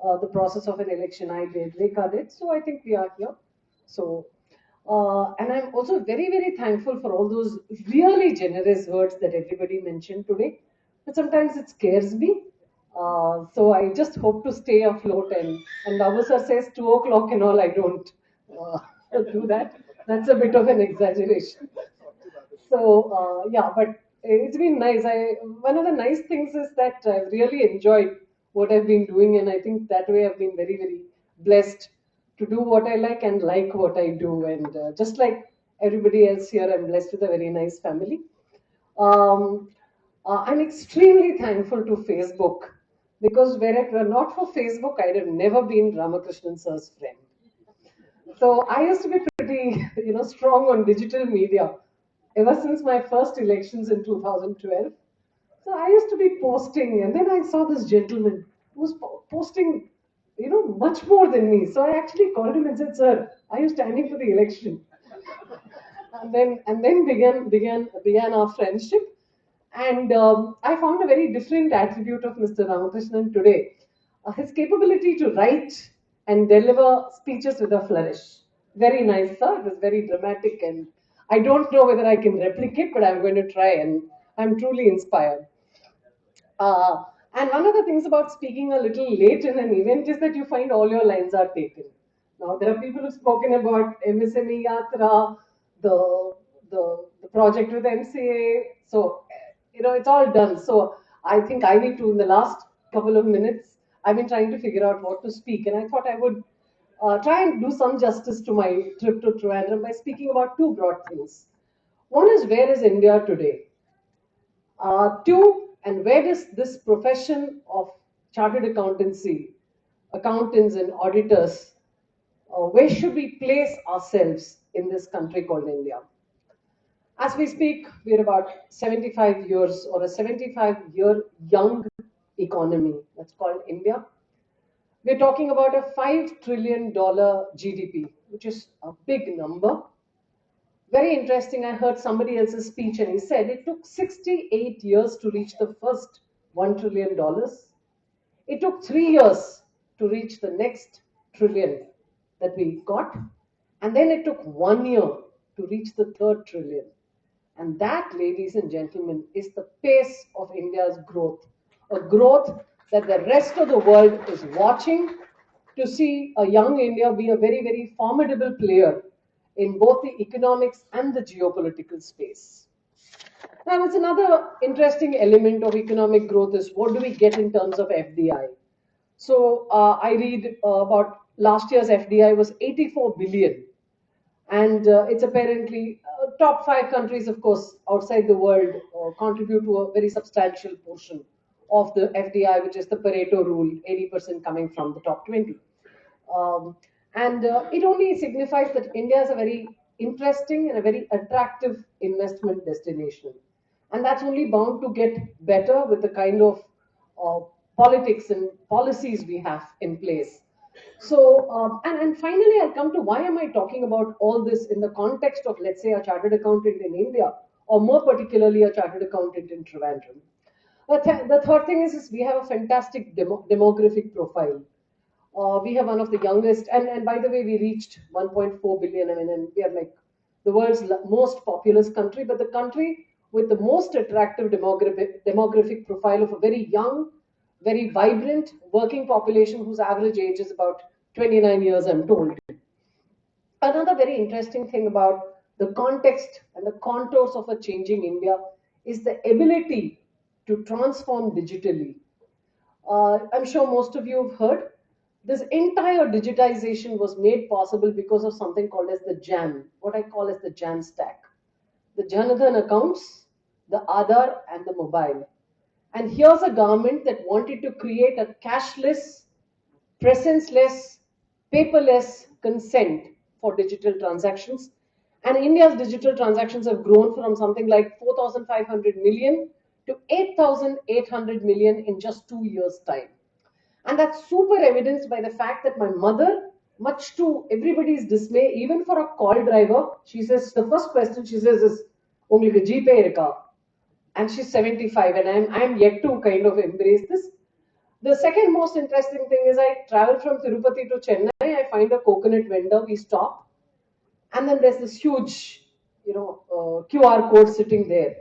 the process of an election. I did, Rekha did, so I think we are here. So, and I'm also very, very thankful for all those really generous words that everybody mentioned today. But sometimes it scares me. So I just hope to stay afloat. And Babu sir says 2 o'clock and all. I don't uh, do that. That's a bit of an exaggeration. So yeah, but it's been nice. One of the nice things is that I've really enjoyed what I've been doing, and I think that way I've been very, very blessed to do what I like what I do. And just like everybody else here, I'm blessed with a very nice family. Um, I'm extremely thankful to Facebook because were it were not for Facebook, I'd have never been Ramakrishnan sir's friend. So I used to be pretty, strong on digital media ever since my first elections in 2012. So I used to be posting, and then I saw this gentleman who was posting, much more than me. So I actually called him and said, "Sir, are you standing for the election?" And then began our friendship. And I found a very different attribute of Mr. Ramakrishnan today. His capability to write and deliver speeches with a flourish. Very nice, sir. It was very dramatic, and I don't know whether I can replicate, but I'm going to try, and I'm truly inspired. And one of the things about speaking a little late in an event is that you find all your lines are taken. Now, there are people who've spoken about MSME Yatra, the project with MCA. So, it's all done. So, I think I need to, in the last couple of minutes, I've been trying to figure out what to speak. And I thought I would try and do some justice to my trip to Trivandrum by speaking about two broad things. One is, where is India today? Two, and where does this profession of chartered accountancy, accountants and auditors, where should we place ourselves in this country called India? As we speak, we're about 75 years or a 75-year young economy that's called India. We're talking about a $5 trillion GDP, which is a big number. Very interesting. I heard somebody else's speech and he said it took 68 years to reach the first $1 trillion. It took 3 years to reach the next trillion that we got. And then it took 1 year to reach the third trillion. And that, ladies and gentlemen, is the pace of India's growth. A growth that the rest of the world is watching to see a young India be a very, very formidable player in both the economics and the geopolitical space. Now, it's another interesting element of economic growth is what do we get in terms of FDI? So I read about last year's FDI was 84 billion, and it's apparently top 5 countries, of course, outside the world contribute to a very substantial portion of the FDI, which is the Pareto rule, 80% coming from the top 20. Um, and it only signifies that India is a very interesting and a very attractive investment destination. And that's only bound to get better with the kind of uh, politics and policies we have in place. So, and finally, I'll come to why am I talking about all this in the context of, let's say, a chartered accountant in India, or more particularly, a chartered accountant in Trivandrum. The third thing is we have a fantastic demographic profile. We have one of the youngest, and by the way, we reached 1.4 billion. I mean, and we are like the world's most populous country, but the country with the most attractive demographic profile of a very young, very vibrant working population whose average age is about 29 years, I'm told. Another very interesting thing about the context and the contours of a changing India is the ability to transform digitally. I'm sure most of you have heard this entire digitization was made possible because of something called as the JAN, what I call as the JAN stack. The Janadhan accounts, the Aadhaar, and the mobile. And here's a government that wanted to create a cashless, presence-less, paperless consent for digital transactions. And India's digital transactions have grown from something like 4,500 million to 8,800 million in just 2 years' time. And that's super evidenced by the fact that my mother, much to everybody's dismay, even for a call driver, she says, the first question she says is, உங்களுக்கு GPay இருக்கா? And she's 75, and I'm yet to kind of embrace this. The second most interesting thing is I travel from Tirupati to Chennai, I find a coconut vendor, we stop, and then there's this huge, QR code sitting there.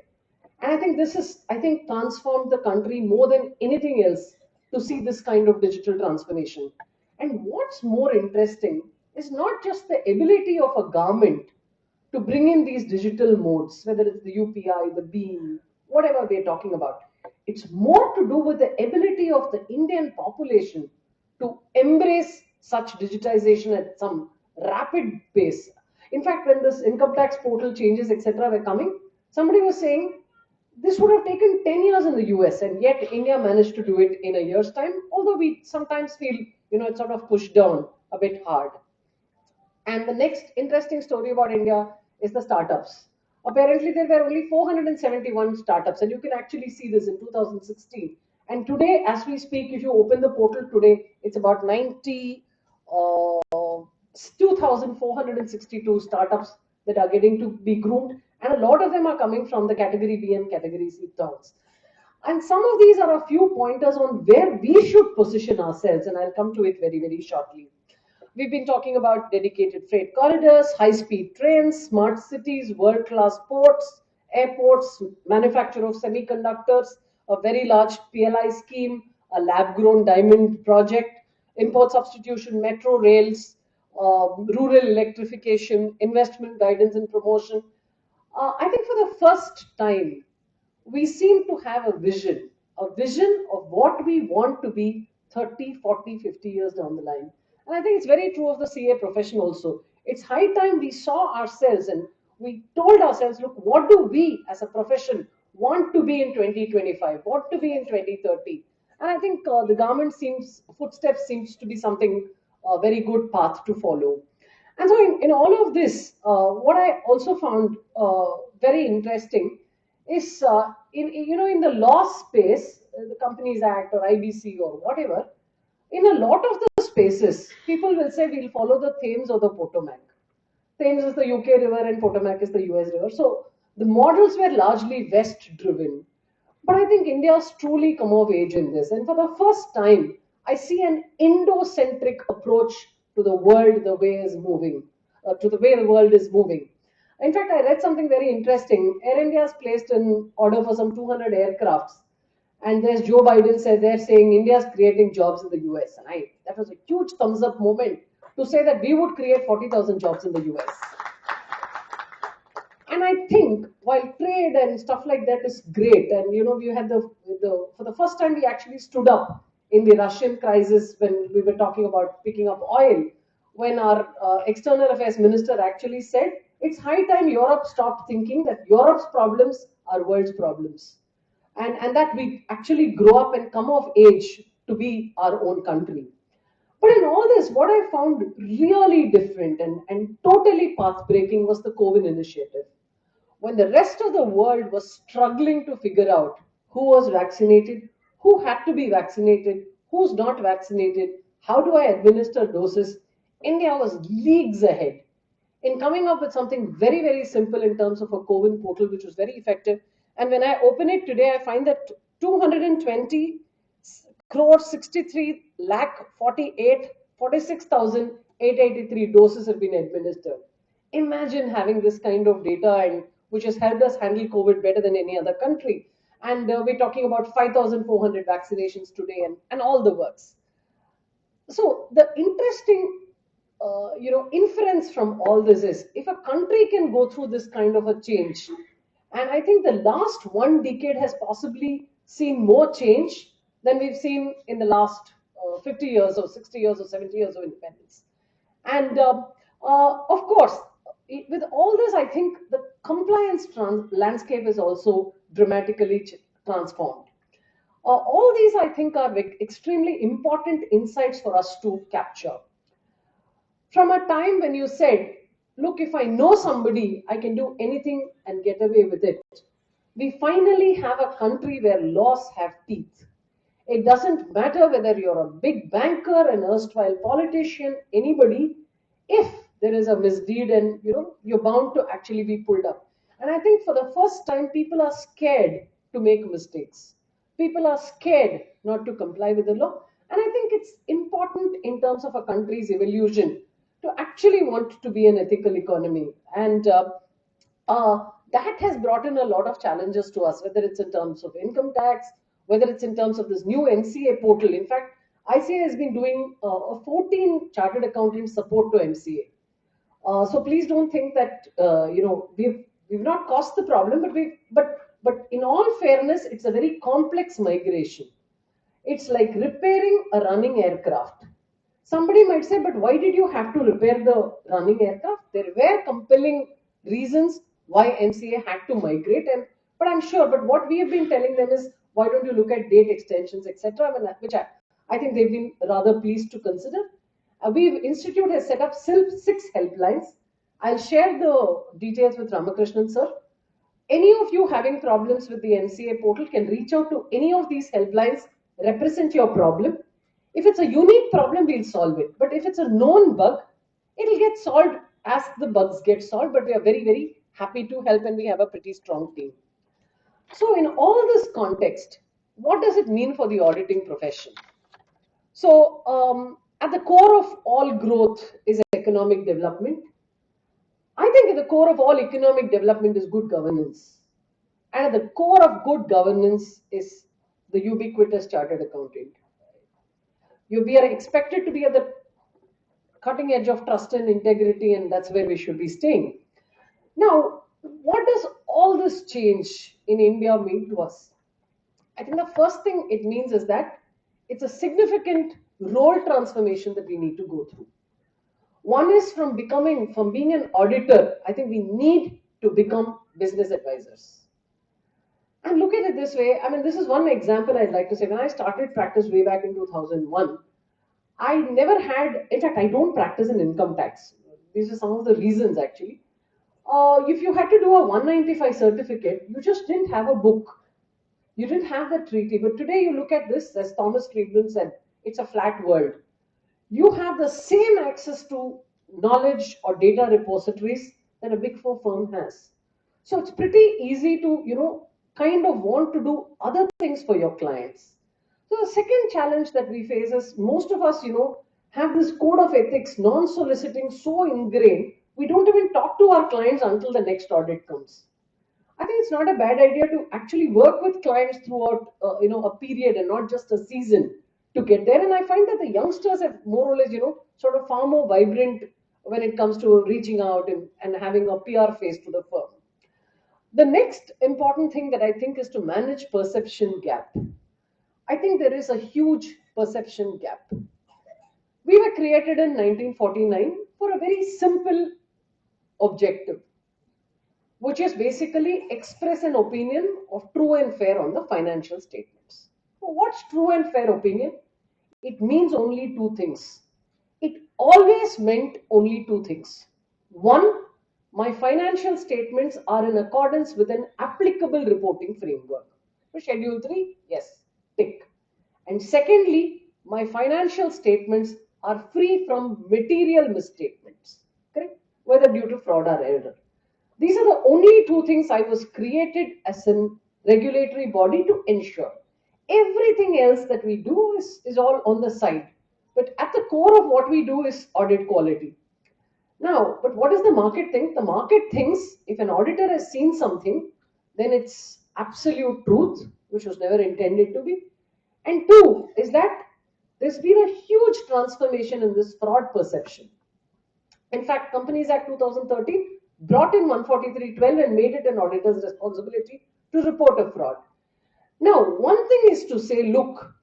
And I think this is, I think, transformed the country more than anything else to see this kind of digital transformation. And what's more interesting is not just the ability of a government to bring in these digital modes, whether it's the UPI, the Beam, whatever we're talking about. It's more to do with the ability of the Indian population to embrace such digitization at some rapid pace. In fact, when this income tax portal changes, etc., were coming, somebody was saying this would have taken 10 years in the US, and yet India managed to do it in a year's time, although we sometimes feel, it's sort of pushed down a bit hard. And the next interesting story about India is the startups. Apparently, there were only 471 startups, and you can actually see this in 2016. And today, as we speak, if you open the portal today, it's about 2,462 startups that are getting to be groomed, and a lot of them are coming from the category B and category C towns. And some of these are a few pointers on where we should position ourselves, and I'll come to it very, very shortly. We've been talking about dedicated freight corridors, high-speed trains, smart cities, world-class ports, airports, manufacture of semiconductors, a very large PLI scheme, a lab-grown diamond project, import substitution, metro rails, rural electrification, investment guidance and promotion. I think for the first time, we seem to have a vision of what we want to be 30, 40, 50 years down the line. And I think it's very true of the CA profession also. It's high time we saw ourselves and we told ourselves, look, what do we as a profession want to be in 2025, want to be in 2030? And I think the government footsteps seems to be something very good path to follow. And so in all of this, what I also found very interesting is in the law space, the Companies Act or IBC or whatever, in a lot of the spaces, people will say we'll follow the Thames or the Potomac. Thames is the UK river and Potomac is the US river. So the models were largely west driven. But I think India's truly come of age in this. And for the first time, I see an Indo-centric approach to the world, the way is moving, to the way the world is moving. In fact, I read something very interesting. Air India has placed an order for some 200 aircrafts. And there's Joe Biden said they're saying India's creating jobs in the US. And that was a huge thumbs up moment to say that we would create 40,000 jobs in the US. And I think while trade and stuff like that is great, and we had for the first time we actually stood up in the Russian crisis when we were talking about picking up oil, when our external affairs minister actually said it's high time Europe stopped thinking that Europe's problems are world's problems, and that we actually grow up and come of age to be our own country. But in all this, what I found really different and totally path breaking was the COVID initiative. When the rest of the world was struggling to figure out who was vaccinated, who had to be vaccinated, who's not vaccinated, how do I administer doses, India was leagues ahead in coming up with something very, very simple in terms of a COVID portal, which was very effective. And when I open it today, I find that 220 crore 63 lakh 46,883 doses have been administered. Imagine having this kind of data, and which has helped us handle COVID better than any other country. And we're talking about 5,400 vaccinations today, and all the works. So the interesting inference from all this is, if a country can go through this kind of a change, and I think the last one decade has possibly seen more change than we've seen in the last 50 years or 60 years or 70 years of independence. And of course, with all this, I think the compliance landscape is also dramatically transformed. All these, I think, are extremely important insights for us to capture. From a time when you said, look, if I know somebody, I can do anything and get away with it, we finally have a country where laws have teeth. It doesn't matter whether you're a big banker, an erstwhile politician, anybody, if there is a misdeed, and you're bound to actually be pulled up. And I think for the first time, people are scared to make mistakes. People are scared not to comply with the law. And I think it's important in terms of a country's evolution to actually want to be an ethical economy. And that has brought in a lot of challenges to us, whether it's in terms of income tax, whether it's in terms of this new NCA portal. In fact, ICAI has been doing a 14 chartered accountant support to MCA. So please don't think that we've not caused the problem, but in all fairness, it's a very complex migration. It's like repairing a running aircraft. Somebody might say, but why did you have to repair the running aircraft? There were compelling reasons why MCA had to migrate, but I'm sure. But what we have been telling them is, why don't you look at date extensions, etc., which I think they've been rather pleased to consider. Institute has set up 6 helplines. I'll share the details with Ramakrishnan sir. Any of you having problems with the MCA portal can reach out to any of these helplines, represent your problem. If it's a unique problem, we'll solve it. But if it's a known bug, it'll get solved as the bugs get solved. But we are very, very happy to help, and we have a pretty strong team. So in all this context, what does it mean for the auditing profession? So at the core of all growth is economic development. I think at the core of all economic development is good governance. And at the core of good governance is the ubiquitous chartered accountant. We are expected to be at the cutting edge of trust and integrity, and that's where we should be staying. Now, what does all this change in India mean to us? I think the first thing it means is that it's a significant role transformation that we need to go through. One is from being an auditor, I think we need to become business advisors. And look at it this way, I mean, this is one example I'd like to say. When I started practice way back in 2001, I never had, in fact, I don't practice in income tax. These are some of the reasons actually. If you had to do a 195 certificate, you just didn't have a book. You didn't have the treaty. But today you look at this, as Thomas Friedman said, it's a flat world. You have the same access to knowledge or data repositories that a big four firm has. So it's pretty easy to, kind of want to do other things for your clients. So the second challenge that we face is most of us, have this code of ethics, non-soliciting so ingrained, we don't even talk to our clients until the next audit comes. I think it's not a bad idea to actually work with clients throughout, a period and not just a season to get there. And I find that the youngsters have more or less, sort of far more vibrant when it comes to reaching out and having a PR face to the firm. The next important thing that I think is to manage perception gap. I think there is a huge perception gap. We were created in 1949 for a very simple objective. which is basically express an opinion of true and fair on the financial statements. So what's true and fair opinion? It means only two things. It always meant only two things. One, my financial statements are in accordance with an applicable reporting framework. So Schedule 3, yes, tick. And secondly, my financial statements are free from material misstatements, correct? Whether due to fraud or error. These are the only two things I was created as a regulatory body to ensure. Everything else that we do is all on the side. But at the core of what we do is audit quality. Now, but what does the market think? The market thinks if an auditor has seen something, then it's absolute truth, which was never intended to be. And two is that there's been a huge transformation in this fraud perception. In fact, Companies Act 2013 brought in 143.12 and made it an auditor's responsibility to report a fraud. Now, one thing is to say, look,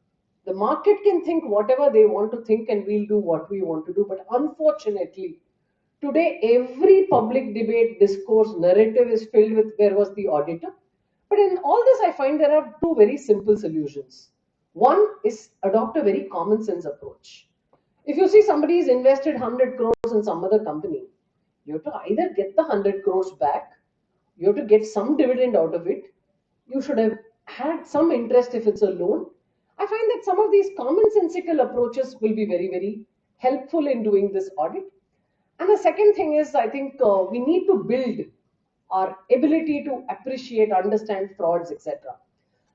the market can think whatever they want to think and we'll do what we want to do. But unfortunately, today every public debate, discourse, narrative is filled with where was the auditor. But in all this, I find there are two very simple solutions. One is adopt a very common sense approach. If you see somebody has invested 100 crores in some other company, you have to either get the 100 crores back, you have to get some dividend out of it, you should have had some interest if it's a loan. I find that some of these commonsensical approaches will be very, very helpful in doing this audit. And the second thing is, I think we need to build our ability to appreciate, understand frauds, etc.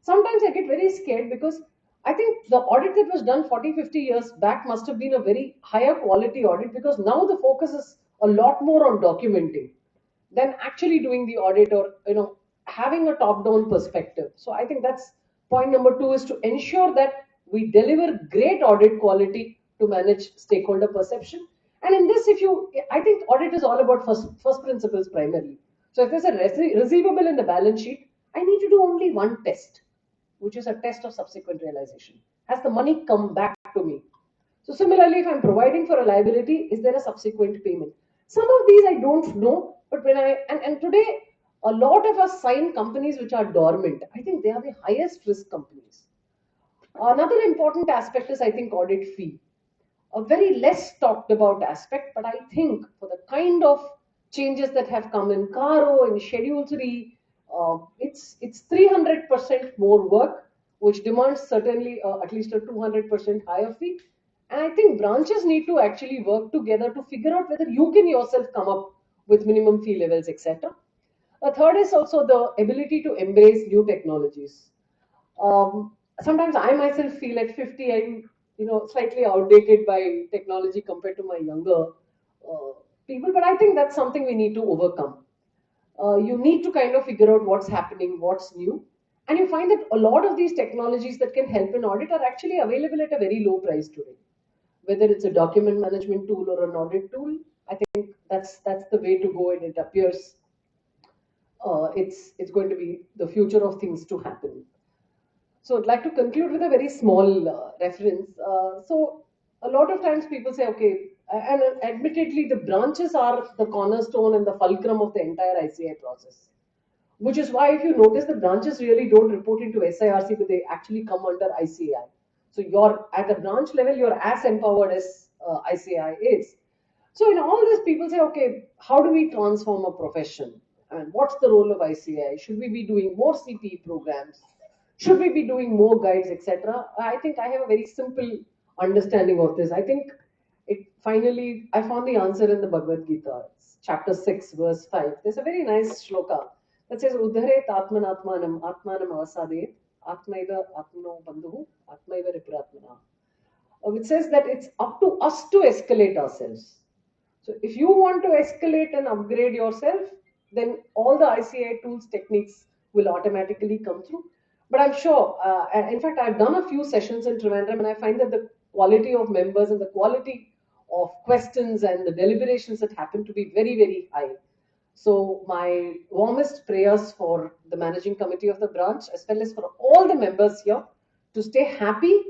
Sometimes I get very scared because I think the audit that was done 40, 50 years back must have been a very higher quality audit because now the focus is a lot more on documenting than actually doing the audit or having a top-down perspective. So I think that's point number two is to ensure that we deliver great audit quality to manage stakeholder perception. And in this, I think audit is all about first principles primarily. So if there's a receivable in the balance sheet, I need to do only one test, which is a test of subsequent realization. Has the money come back to me? So similarly, if I'm providing for a liability, is there a subsequent payment? Some of these I don't know, but and today a lot of us sign companies which are dormant. I think they are the highest risk companies. Another important aspect is I think audit fee. A very less talked about aspect, but I think for the kind of changes that have come in Caro, in Schedule 3, it's 300% more work, which demands certainly at least a 200% higher fee. And I think branches need to actually work together to figure out whether you can yourself come up with minimum fee levels, etc. A third is also the ability to embrace new technologies. Sometimes I myself feel at 50, I'm slightly outdated by technology compared to my younger people, but I think that's something we need to overcome. You need to kind of figure out what's happening, what's new, and you find that a lot of these technologies that can help in audit are actually available at a very low price today. Whether it's a document management tool or an audit tool, I think that's the way to go, and it appears it's going to be the future of things to happen. So I'd like to conclude with a very small reference. So a lot of times people say, okay, and admittedly the branches are the cornerstone and the fulcrum of the entire ICAI process. Which is why if you notice the branches really don't report into SIRC, but they actually come under ICAI. So you're at the branch level, you're as empowered as ICAI is. So in all this, people say, okay, how do we transform a profession? And what's the role of ICAI? Should we be doing more CPE programs? Should we be doing more guides, etc.? I think I have a very simple understanding of this. I think I found the answer in the Bhagavad Gita, chapter 6, verse 5. There's a very nice shloka that says, Udharet Atmanatmanam Atmanam Avasadet Atmaiva Atmano Bandhu Atmaiva Ripratmana. Which says that it's up to us to escalate ourselves. So if you want to escalate and upgrade yourself, then all the ICAI tools, techniques will automatically come through. But I'm sure, in fact, I've done a few sessions in Trivandrum and I find that the quality of members and the quality of questions and the deliberations that happen to be very, very high. So my warmest prayers for the managing committee of the branch, as well as for all the members here, to stay happy,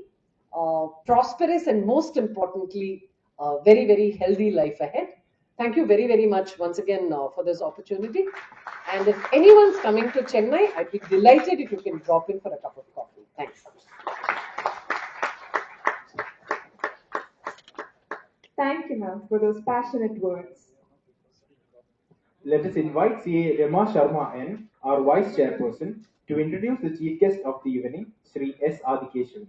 prosperous, and most importantly, very, very healthy life ahead. Thank you very, very much once again for this opportunity. And if anyone's coming to Chennai, I'd be delighted if you can drop in for a cup of coffee. Thanks. Thank you, ma'am, for those passionate words. Let us invite CA Rema Sharma N, our Vice Chairperson, to introduce the Chief Guest of the evening, Sri S. Adikeshavan.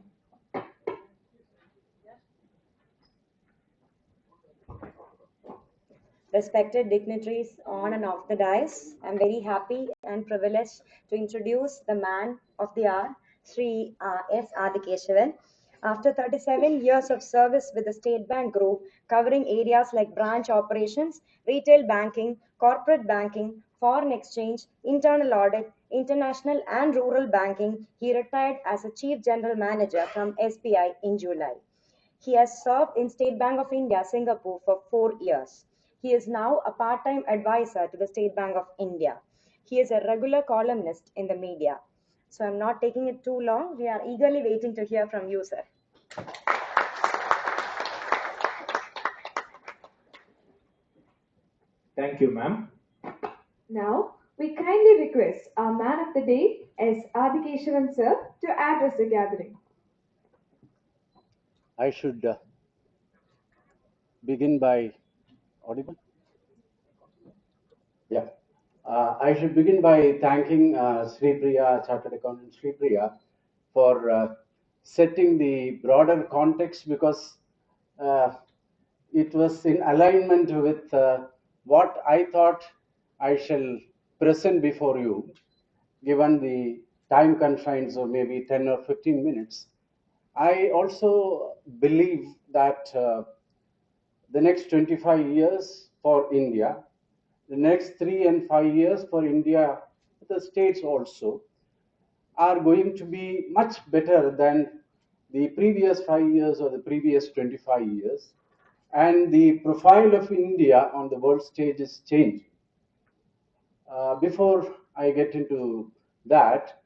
Respected dignitaries on and off the dais, I'm very happy and privileged to introduce the man of the hour, Sri S. Adikeshavan. After 37 years of service with the State Bank Group, covering areas like branch operations, retail banking, corporate banking, foreign exchange, internal audit, international and rural banking, he retired as a Chief General Manager from SBI in July. He has served in State Bank of India, Singapore for 4 years. He is now a part-time advisor to the State Bank of India. He is a regular columnist in the media. So I'm not taking it too long. We are eagerly waiting to hear from you, sir. Thank you, ma'am. Now, we kindly request our man of the day, S. Adikeshavan sir, to address the gathering. I should begin by audible. Yeah, I should begin by thanking Sri Priya, Chartered Accountant Sri Priya, for setting the broader context because uh, it was in alignment with what I thought I shall present before you, given the time constraints of maybe 10 or 15 minutes. I also believe that the next 25 years for India, the next 3 and 5 years for India, the states also, are going to be much better than the previous 5 years or the previous 25 years. And the profile of India on the world stage is changing. Before I get into that,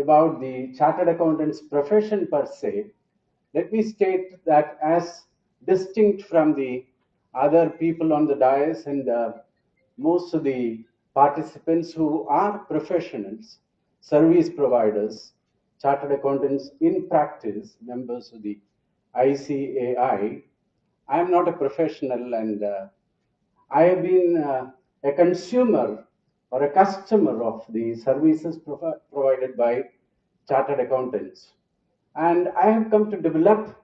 about the chartered accountant's profession per se, let me state that as distinct from the other people on the dais and most of the participants who are professionals, service providers, chartered accountants in practice, members of the ICAI, I am not a professional and I have been a consumer or a customer of the services provided by chartered accountants. And I have come to develop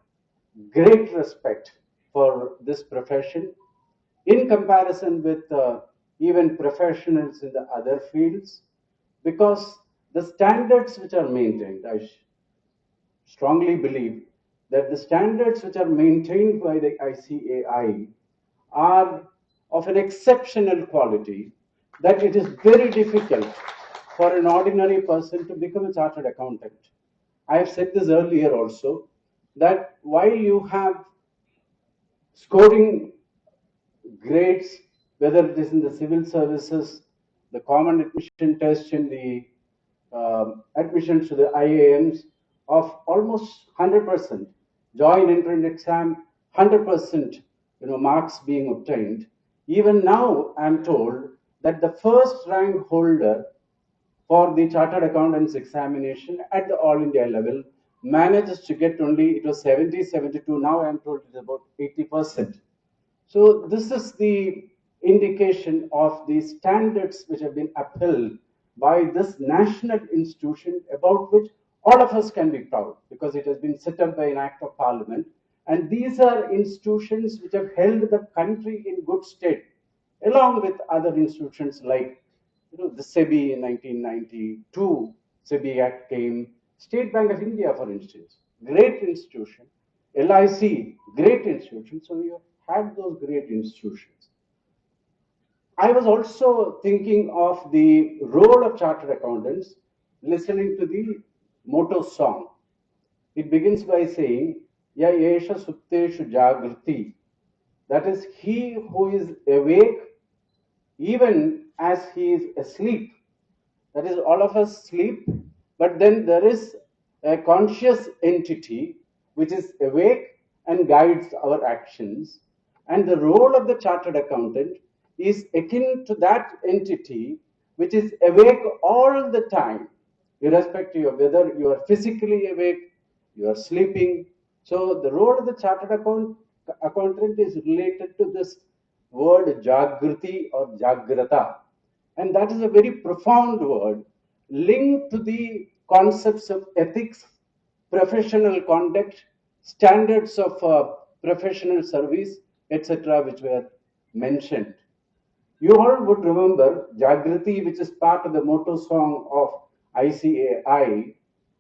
great respect for this profession in comparison with even professionals in the other fields because the standards which are maintained, I strongly believe that the standards which are maintained by the ICAI are of an exceptional quality that it is very difficult for an ordinary person to become a chartered accountant. I have said this earlier also that while you have scoring grades, whether it is in the civil services, the common admission test, in the admissions to the IAMs of almost 100%, joint entrance exam 100%, marks being obtained. Even now, I'm told that the first rank holder for the chartered accountants examination at the all India level manages to get only, it was 70, 72, now I'm told it's about 80%. So this is the indication of the standards which have been upheld by this national institution about which all of us can be proud because it has been set up by an act of parliament. And these are institutions which have held the country in good state, along with other institutions like the SEBI in 1992, SEBI Act came, State Bank of India, for instance, great institution, LIC, great institution. So you had those great institutions. I was also thinking of the role of chartered accountants, listening to the motto song. It begins by saying, Ya Yesha Sutteshu Jagriti. That is, he who is awake even as he is asleep. That is, all of us sleep, but then there is a conscious entity which is awake and guides our actions. And the role of the chartered accountant is akin to that entity which is awake all the time, irrespective of whether you are physically awake, you are sleeping. So the role of the accountant is related to this word Jagriti or Jagrata. And that is a very profound word linked to the concepts of ethics, professional conduct, standards of professional service, etc., which were mentioned. You all would remember Jagriti, which is part of the motto song of ICAI,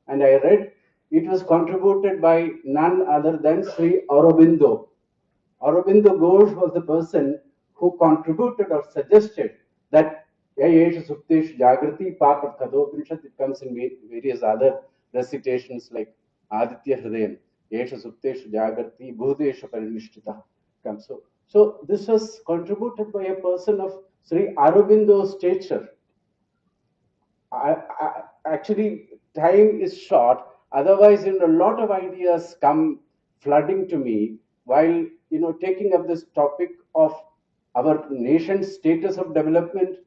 and I read it was contributed by none other than Sri Aurobindo. Aurobindo Ghosh was the person who contributed or suggested that Yesha Suktesh Jagrati, part of Kathopanishad, it comes in various other recitations like Aditya Hridayam, Yesha Suktesh Jagrati, Bhutesha Parinishthita comes. So this was contributed by a person of Sri Aurobindo's stature. Actually, time is short. Otherwise, a lot of ideas come flooding to me while taking up this topic of our nation's status of development,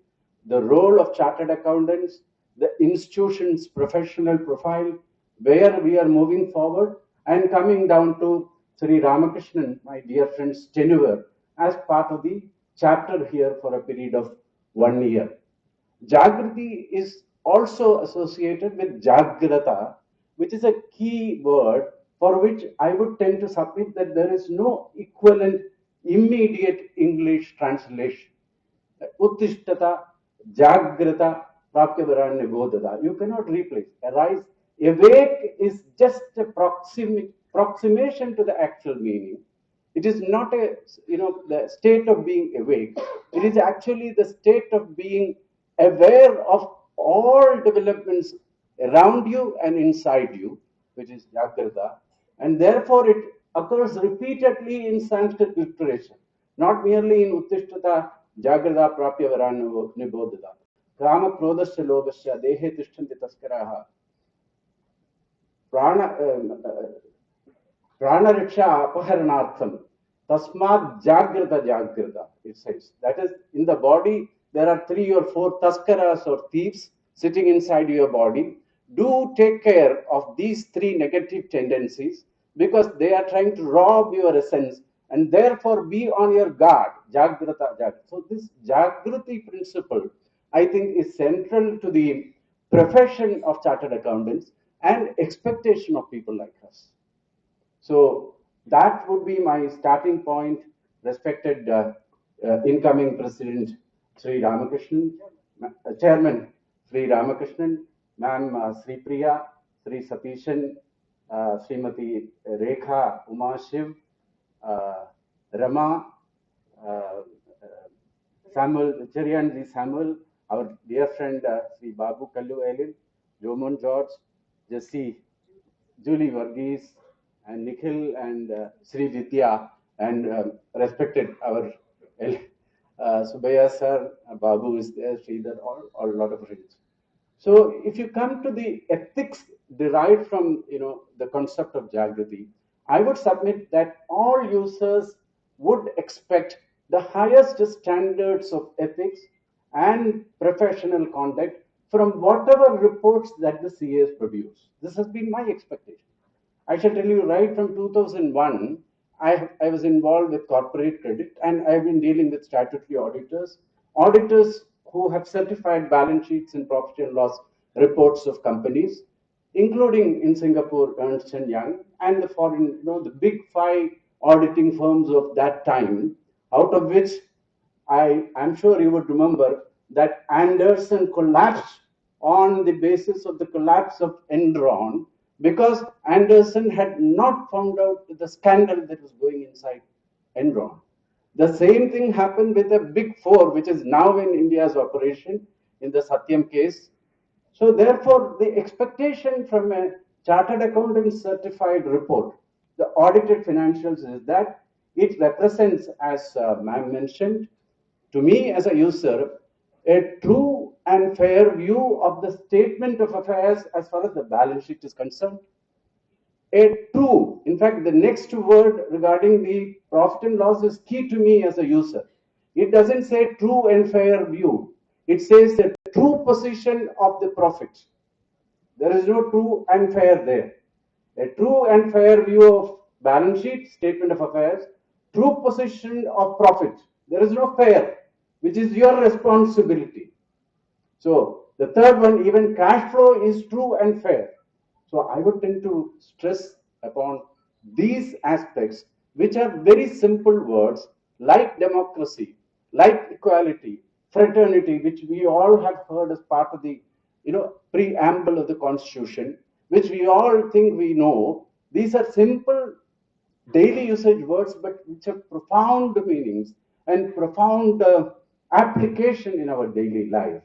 the role of chartered accountants, the institution's professional profile, where we are moving forward, and coming down to Sri Ramakrishnan, my dear friend's tenure as part of the chapter here for a period of 1 year. Jagrati is also associated with Jagrata, which is a key word for which I would tend to submit that there is no equivalent immediate English translation. Uttishtata, Jagrata, Prapyavaranya Bodhada. You cannot replace. Arise, awake is just a approximation to the actual meaning. It is not the state of being awake. It is actually the state of being aware of all developments around you and inside you, which is Jagrata, and therefore it occurs repeatedly in Sanskrit literature, not merely in Uttishtata, Jagrata, Prapyavaranya Nibodhata. Kama Krodasya Lobasya Dehe Tishtanti Taskaraha. Pranariksha Apaharanartham. Tasmat Jagrata Jagrata, it says. That is, in the body, there are 3 or 4 taskaras or thieves sitting inside your body. Do take care of these 3 negative tendencies because they are trying to rob your essence, and therefore be on your guard. Jagrata Jagrata. So this Jagrati principle, I think, is central to the profession of chartered accountants and expectation of people like us. So that would be my starting point, respected incoming President Sri Ramakrishnan, Chairman Sri Ramakrishnan, Ma'am Sri Priya, Sri Satishan, Srimati Rekha Umashiv, Rama, Samuel, Cherianji Samuel, our dear friend Sri Babu Kallu Elin, Jomon George, Jesse, Julie Varghese, and Nikhil and Sri Vidya, and respected our Subaya sir, Babu is there, Sridhar, all a lot of friends. So if you come to the ethics derived from the concept of Jagrati, I would submit that all users would expect the highest standards of ethics and professional conduct from whatever reports that the CAs produce. This has been my expectation. I shall tell you, right from 2001, I was involved with corporate credit, and I've been dealing with statutory auditors who have certified balance sheets and profit and loss reports of companies, including in Singapore, Ernst & Young, and the foreign, the big 5 auditing firms of that time, out of which I'm sure you would remember that Anderson collapsed on the basis of the collapse of Enron, because Anderson had not found out the scandal that was going inside Enron. The same thing happened with the big 4, which is now in India's operation in the Satyam case. So therefore, the expectation from a chartered accountant certified report, the audited financials, is that it represents, as ma'am mentioned, to me as a user, a true and fair view of the statement of affairs as far as the balance sheet is concerned. A true, in fact, the next word regarding the profit and loss is key to me as a user. It doesn't say true and fair view. It says a true position of the profit. There is no true and fair there. A true and fair view of balance sheet, statement of affairs, true position of profit. There is no fair, which is your responsibility. So the third one, even cash flow is true and fair. So I would tend to stress upon these aspects, which are very simple words like democracy, like equality, fraternity, which we all have heard as part of the preamble of the Constitution, which we all think we know. These are simple daily usage words, but which have profound meanings and profound application in our daily life.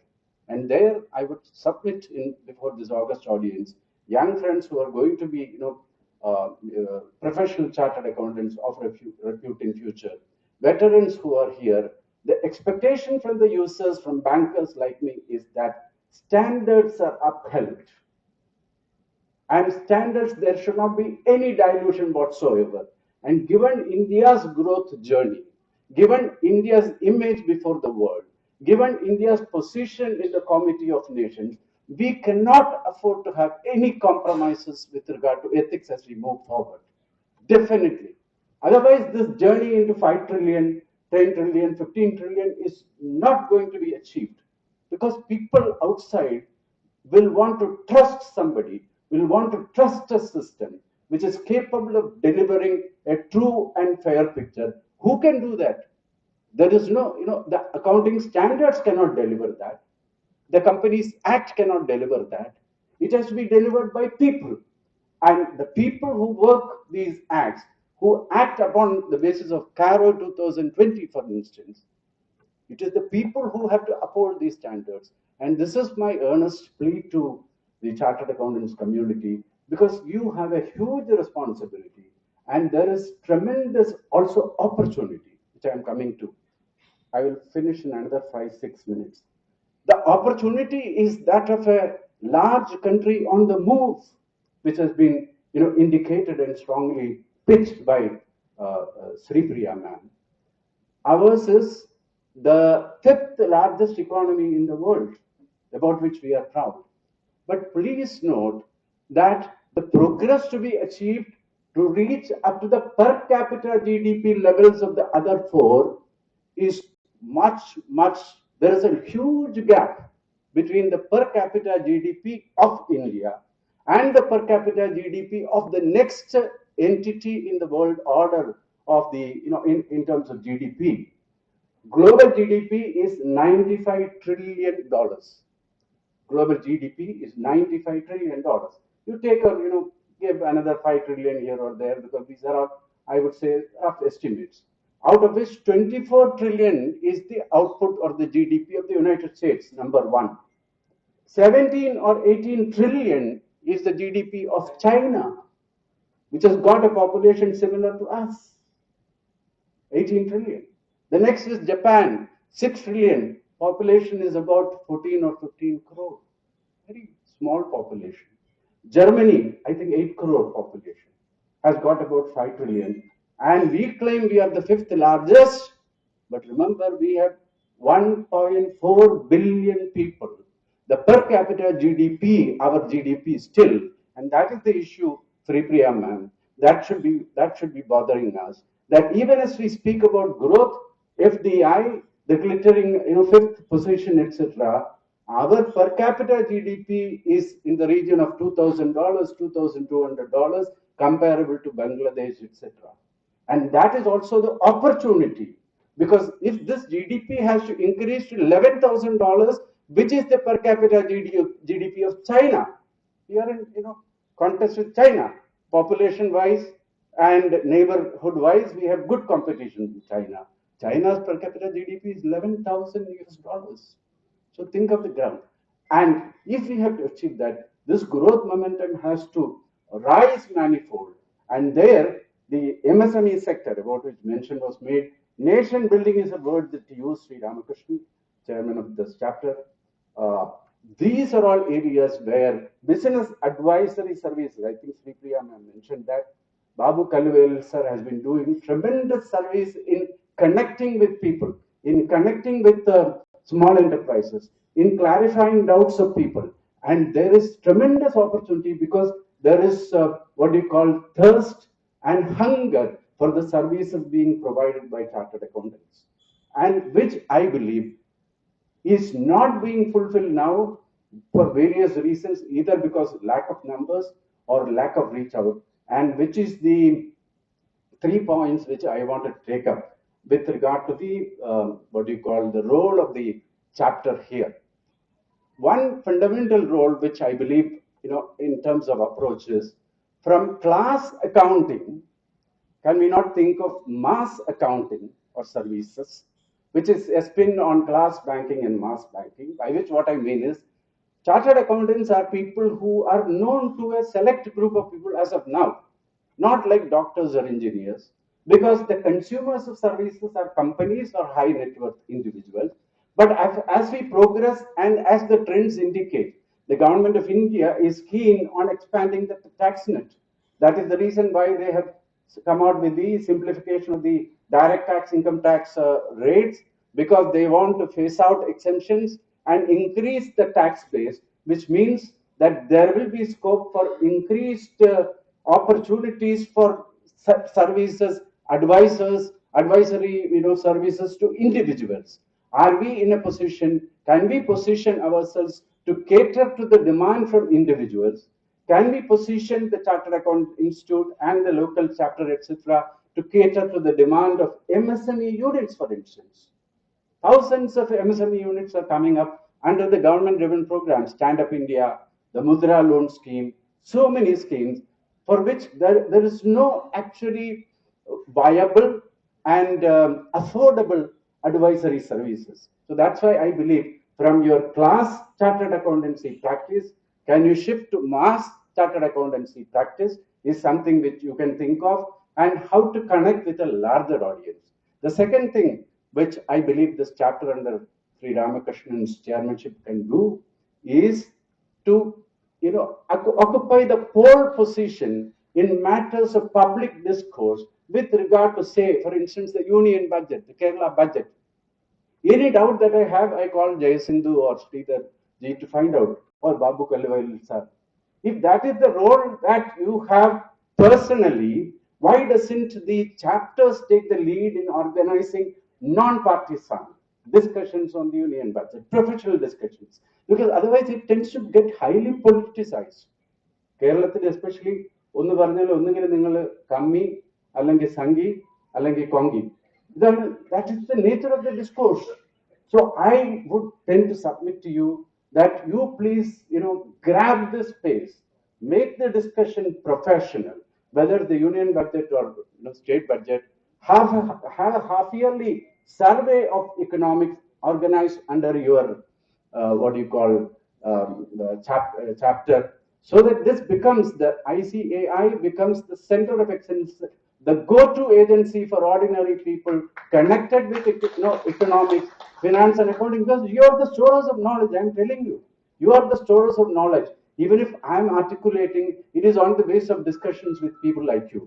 And there, I would submit in before this August audience, young friends who are going to be, professional chartered accountants of repute in future, veterans who are here. The expectation from the users, from bankers like me, is that standards are upheld. And standards, there should not be any dilution whatsoever. And given India's growth journey, given India's image before the world, given India's position in the Committee of Nations, we cannot afford to have any compromises with regard to ethics as we move forward. Definitely. Otherwise, this journey into 5 trillion, 10 trillion, 15 trillion is not going to be achieved, because people outside will want to trust somebody, will want to trust a system which is capable of delivering a true and fair picture. Who can do that? There is no, the accounting standards cannot deliver that. The Companies Act cannot deliver that. It has to be delivered by people. And the people who work these acts, who act upon the basis of CARO 2020, for instance, it is the people who have to uphold these standards. And this is my earnest plea to the chartered accountants community, because you have a huge responsibility and there is tremendous also opportunity, which I am coming to. I will finish in another 5-6 minutes. The opportunity is that of a large country on the move, which has been indicated and strongly pitched by Sri Priya ma'am. Ours is the 5th largest economy in the world, about which we are proud. But please note that the progress to be achieved to reach up to the per capita GDP levels of the other four is much, there is a huge gap between the per capita GDP of India and the per capita GDP of the next entity in the world order of the, in terms of GDP. Global GDP is $95 trillion. Global GDP is $95 trillion. You take give another 5 trillion here or there, because these are all, I would say, rough estimates. Out of which 24 trillion is the output or the GDP of the United States, number one. 17 or 18 trillion is the GDP of China, which has got a population similar to us. 18 trillion. The next is Japan, 6 trillion. Population is about 14 or 15 crore. Very small population. Germany, I think 8 crore population, has got about 5 trillion. And we claim we are the 5th largest, but remember we have 1.4 billion people. The per capita GDP, our GDP still, and that is the issue, Sri Priya ma'am, that should be bothering us. That even as we speak about growth, FDI, the glittering 5th position, etc., our per capita GDP is in the region of $2,000, $2,200, comparable to Bangladesh, etc. And that is also the opportunity, because if this GDP has to increase to $11,000, which is the per capita GDP of China, we are in contest with China, population wise and neighborhood wise. We have good competition with China. China's per capita GDP is $11,000. So think of the ground. And if we have to achieve that, this growth momentum has to rise manifold. And there, the MSME sector, about which mention was made, nation building is a word that used Sri Ramakrishnan, chairman of this chapter. These are all areas where business advisory services, I think Sri Priya mentioned that, Babu Kaluvel sir has been doing tremendous service in connecting with people, in connecting with small enterprises, in clarifying doubts of people. And there is tremendous opportunity because there is what you call thirst and hunger for the services being provided by chartered accountants, and which I believe is not being fulfilled now for various reasons, either because lack of numbers or lack of reach out, and which is the 3 points which I want to take up with regard to the what do you call the role of the chapter here. One fundamental role which I believe, in terms of approaches from class accounting, can we not think of mass accounting or services, which is a spin on class banking and mass banking, by which what I mean is chartered accountants are people who are known to a select group of people as of now, not like doctors or engineers, because the consumers of services are companies or high net worth individuals. But as we progress and as the trends indicate, the government of India is keen on expanding the tax net. That is the reason why they have come out with the simplification of the direct tax income tax rates, because they want to phase out exemptions and increase the tax base, which means that there will be scope for increased opportunities for services, advisory services to individuals. Are we in a position, can we position ourselves to cater to the demand from individuals? Can we position the Chartered Account Institute and the local chapter, etc., to cater to the demand of MSME units, for instance? Thousands of MSME units are coming up under the government-driven programs, Stand Up India, the Mudra loan scheme, so many schemes for which there is no actually viable and affordable advisory services. So that's why I believe from your class chartered accountancy practice, can you shift to mass chartered accountancy practice is something which you can think of, and how to connect with a larger audience. The second thing which I believe this chapter under Sri Ramakrishnan's chairmanship can do is to occupy the pole position in matters of public discourse with regard to, say, for instance, the union budget, the Kerala budget. Any doubt that I have, I call Jayasindhu or Sridhar ji to find out, or Babu Kallivail sir. If that is the role that you have personally, why doesn't the chapters take the lead in organizing non-partisan discussions on the union budget, professional discussions? Because otherwise it tends to get highly politicized. കേരളത്തിൽ especially ഒന്ന് പറഞ്ഞാൽ ഒന്നുകിൽ നിങ്ങൾ കമ്മി അല്ലെങ്കിൽ സംഘി അല്ലെങ്കിൽ കൊങ്കി ഇതാണ് that is the nature of the discourse. So I would tend to submit to you that you please grab this space, make the discussion professional, whether the union budget or state budget, have a half yearly survey of economics organized under your what do you call chapter, so that this becomes the ICAI becomes the center of excellence, the go-to agency for ordinary people connected with economics, finance and accounting, because you are the storers of knowledge. I am telling you, you are the storers of knowledge. Even if I am articulating, it is on the basis of discussions with people like you.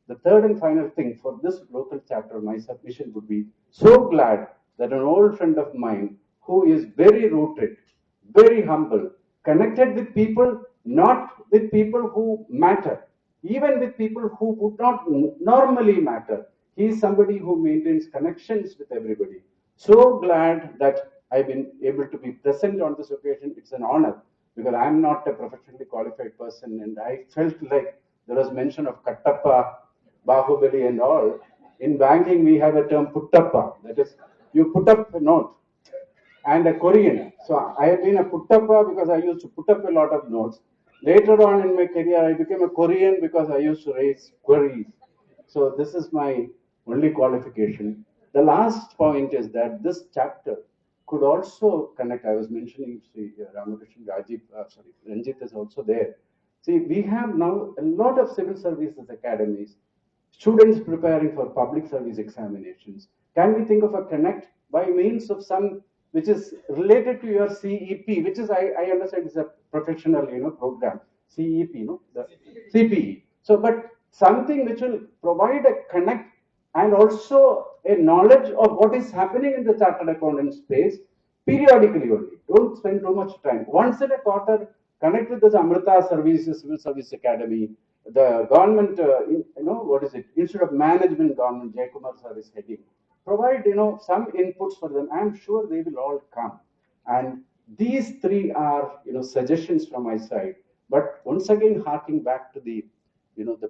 The third and final thing for this local chapter, my submission would be, so glad that an old friend of mine who is very rooted, very humble, connected with people, not with people who matter, even with people who would not normally matter. He is somebody who maintains connections with everybody. So glad that I've been able to be present on this occasion. It's an honor, because I'm not a professionally qualified person, and I felt like there was mention of Kattappa, Bahubali and all. In banking, we have a term Puttappa, that is, you put up a note, and a Korean. So I have been a Puttappa because I used to put up a lot of notes. Later on in my career, I became a Korean because I used to raise queries. So this is my only qualification. The last point is that this chapter could also connect. I was mentioning Sri Ramakrishnan Rajiv, sorry, Ranjit is also there. See, we have now a lot of civil services academies, students preparing for public service examinations. Can we think of a connect by means of some which is related to your CEP, which is I understand is a professional program, CEP, the CPE. So, but something which will provide a connect and also a knowledge of what is happening in the chartered accountant space, periodically only. Don't spend too much time. Once in a quarter, connect with the Amrita Services, Civil Service Academy, the government, what is it? Instead of management government, Jaikumar sir is heading. Provide, some inputs for them. I'm sure they will all come. And these three are, suggestions from my side. But once again, harking back to the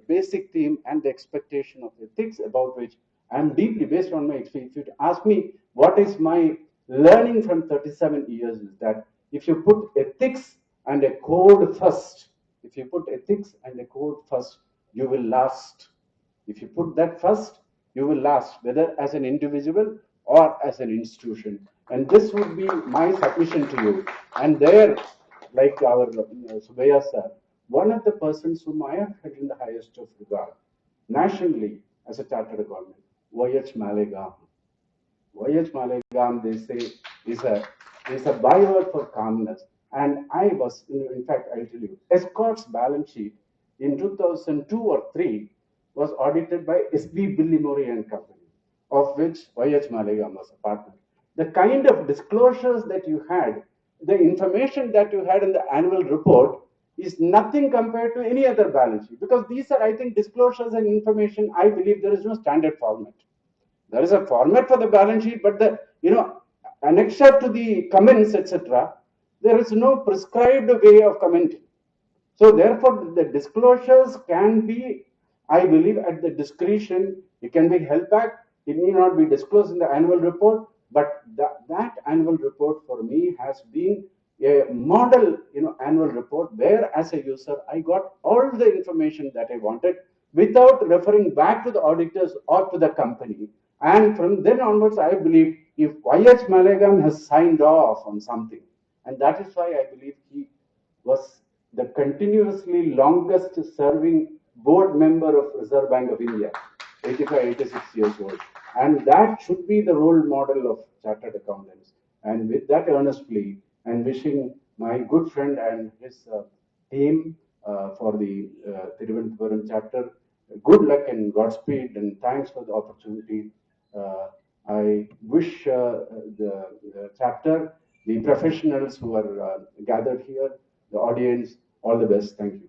basic theme and the expectation of ethics about which I'm deeply based on my experience. If you ask me what is my learning from 37 years is that if you put ethics and a code first, if you put ethics and a code first, you will last. If you put that first, you will last, whether as an individual or as an institution. And this would be my submission to you. And there, like our Subhaya sir, one of the persons whom I have held in the highest of regard, nationally as a chartered accountant, Y.H. Malegam. Y.H. Malegam, they say, is a byword for calmness. And I was, in fact, I'll tell you, Escort's balance sheet in 2002 or 3 was audited by S.B. Billimori and Company, of which Y.H. Malegam was a partner. The kind of disclosures that you had, the information that you had in the annual report is nothing compared to any other balance sheet, because these are, I think, disclosures and information. I believe there is no standard format. There is a format for the balance sheet, but the annexure to the comments, etc., there is no prescribed way of commenting. So therefore, the disclosures can be, I believe, at the discretion. It can be held back. It need not be disclosed in the annual report. But that annual report for me has been a model, annual report where, as a user, I got all the information that I wanted without referring back to the auditors or to the company. And from then onwards, I believe if Y.H. Malegam has signed off on something, and that is why I believe he was the continuously longest serving board member of Reserve Bank of India, 85, 86 years old. And that should be the role model of chartered accountants. And with that earnestly, and wishing my good friend and his team for the Thiruvananthapuram chapter good luck and Godspeed, and thanks for the opportunity. I wish the chapter, the professionals who are gathered here, the audience, all the best. Thank you.